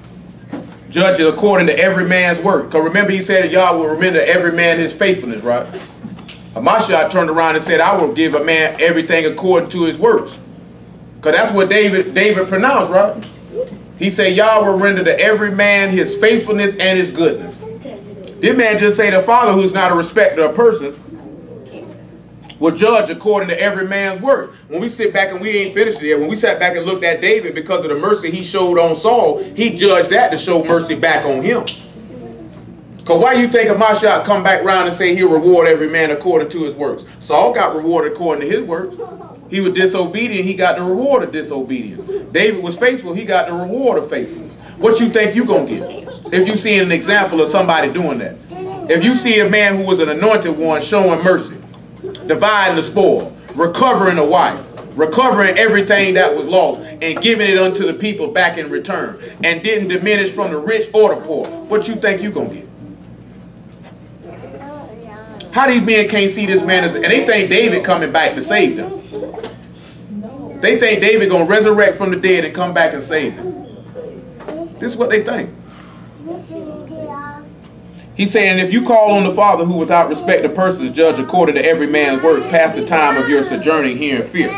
judge it according to every man's work. Because remember he said that y'all will remember every man his faithfulness, right? Amashia turned around and said, I will give a man everything according to his works. Because that's what David pronounced, right? He said, y'all will render to every man his faithfulness and his goodness. This man just say the Father, who's not a respecter of persons, will judge according to every man's work. When we sit back and we ain't finished it yet, when we sat back and looked at David because of the mercy he showed on Saul, he judged that to show mercy back on him. Because why you think Amashia come back around and say he'll reward every man according to his works? Saul got rewarded according to his works. He was disobedient, he got the reward of disobedience. David was faithful, he got the reward of faithfulness. What you think you gonna get if you see an example of somebody doing that? If you see a man who was an anointed one showing mercy, dividing the spoil, recovering a wife, recovering everything that was lost, and giving it unto the people back in return, and didn't diminish from the rich or the poor, what you think you gonna get? How these men can't see this man as, and they think David coming back to save them. They think David gonna resurrect from the dead and come back and save them. This is what they think. He's saying, if you call on the Father, who without respect of persons judge according to every man's work, past the time of your sojourning here in fear.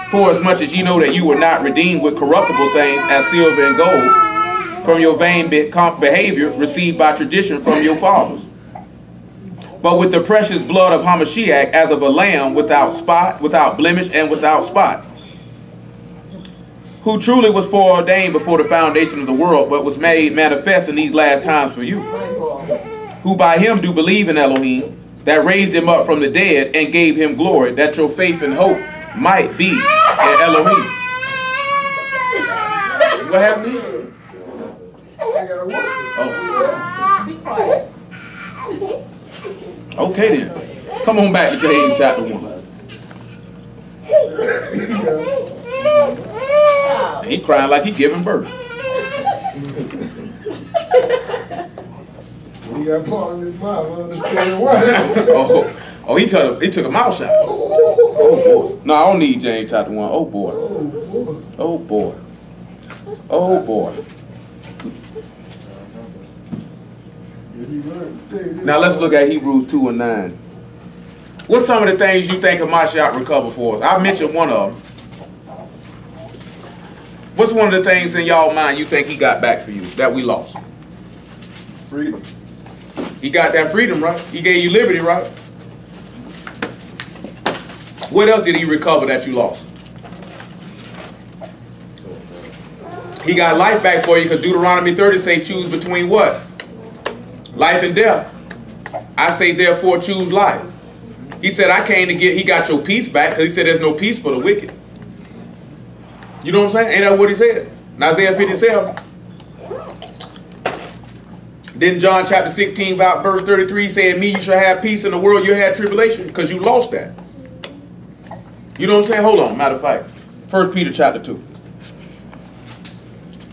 For as much as ye know that you were not redeemed with corruptible things as silver and gold, from your vain behavior received by tradition from your fathers, but with the precious blood of Hamashiach, as of a lamb without spot, without blemish, and without spot. who truly was foreordained before the foundation of the world, but was made manifest in these last times for you, who by him do believe in Elohim, that raised him up from the dead and gave him glory, that your faith and hope might be in Elohim. What happened here? Oh. Be quiet. Okay then. Come on back to James chapter 1. He crying like he giving birth. He got part in his mouth. I understand why. Oh, he took a mouth shot. Oh boy. No, I don't need James chapter 1. Oh boy. Oh boy. Oh boy. Now let's look at Hebrews 2 and 9. What's some of the things you think Hamashiach recovered for us? I mentioned one of them. What's one of the things in y'all mind you think he got back for you that we lost? Freedom. He got that freedom, right? He gave you liberty, right? What else did he recover that you lost? He got life back for you because Deuteronomy 30 say choose between what? Life and death. I say therefore choose life. He said I came to get, he got your peace back because he said there's no peace for the wicked. You know what I'm saying? Ain't that what he said? In Isaiah 57. Then John chapter 16 about verse 33 saying, in me you shall have peace, in the world you had tribulation, because you lost that. You know what I'm saying? Hold on, matter of fact. 1 Peter chapter 2.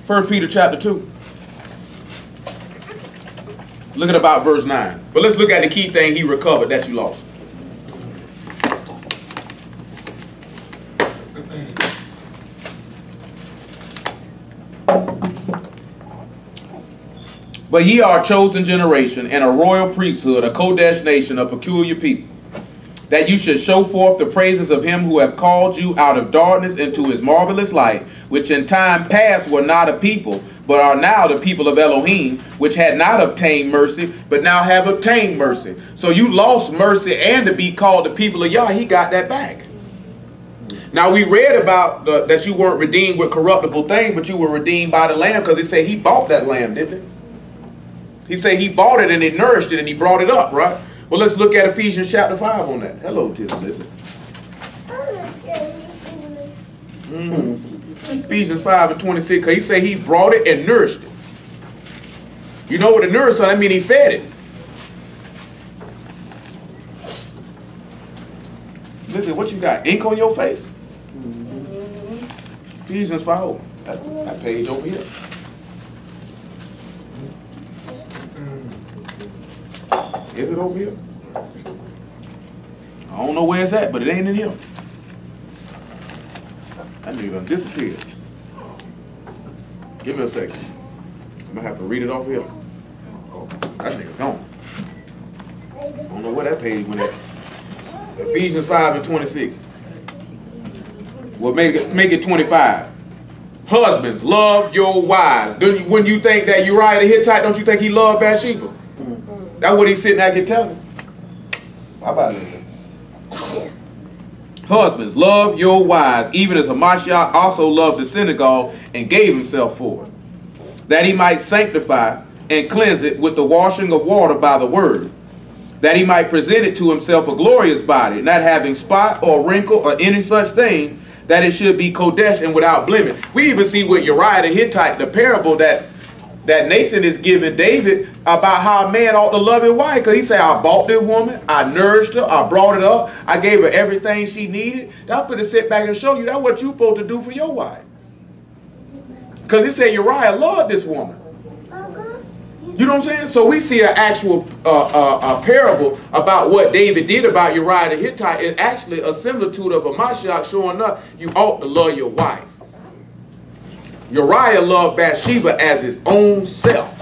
1 Peter chapter 2. Look at about verse 9. But let's look at the key thing he recovered that you lost. But ye are a chosen generation and a royal priesthood, a Kodesh nation, a peculiar people, that you should show forth the praises of him who have called you out of darkness into his marvelous light, which in time past were not a people, but are now the people of Elohim, which had not obtained mercy, but now have obtained mercy. So you lost mercy, and to be called the people of Yah, he got that back. Now we read about that you weren't redeemed with corruptible things, but you were redeemed by the Lamb, because it said he bought that lamb, didn't it? He said he bought it and he nourished it and he brought it up, right? Well, let's look at Ephesians chapter 5 on that. Hello, Tizzy, listen. Ephesians 5 and 26, because he said he brought it and nourished it. You know what a nourish on? I mean he fed it. Listen, what you got? Ink on your face? Ephesians 5. That's that page over here. Is it over here? I don't know where it's at, but it ain't in here. That nigga done disappeared. Give me a second. I'm gonna have to read it off here. Oh, that nigga gone. I don't know where that page went at. Ephesians 5 and 26. Well, make it 25. Husbands, love your wives. When you think that Uriah the Hittite, don't you think he loved Bathsheba? That's what he's sitting there and telling. How about this? Husbands, love your wives, even as Hamashiach also loved the synagogue and gave himself for it, that he might sanctify and cleanse it with the washing of water by the word, that he might present it to himself a glorious body, not having spot or wrinkle or any such thing, that it should be Kodesh and without blemish. We even see with Uriah the Hittite, the parable that Nathan is giving David about how a man ought to love his wife. Because he said, I bought this woman, I nourished her, I brought it up, I gave her everything she needed. That's what to sit back and show you. That's what you're supposed to do for your wife. Because he said Uriah loved this woman. You know what I'm saying? So we see an actual a parable about what David did about Uriah the Hittite. It's actually a similitude of a Mashiach showing up you ought to love your wife. Uriah loved Bathsheba as his own self.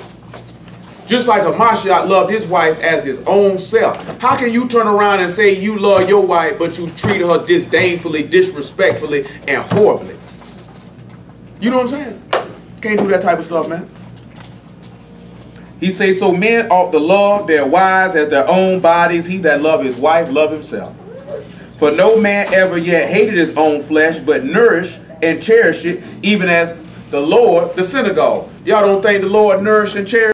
Just like Hamashiach loved his wife as his own self. How can you turn around and say you love your wife, but you treat her disdainfully, disrespectfully, and horribly? You know what I'm saying? Can't do that type of stuff, man. He says, so men ought to love their wives as their own bodies. He that love his wife, love himself. For no man ever yet hated his own flesh, but nourished and cherish it, even as the Lord, the synagogue. Y'all don't think the Lord nourished and cherished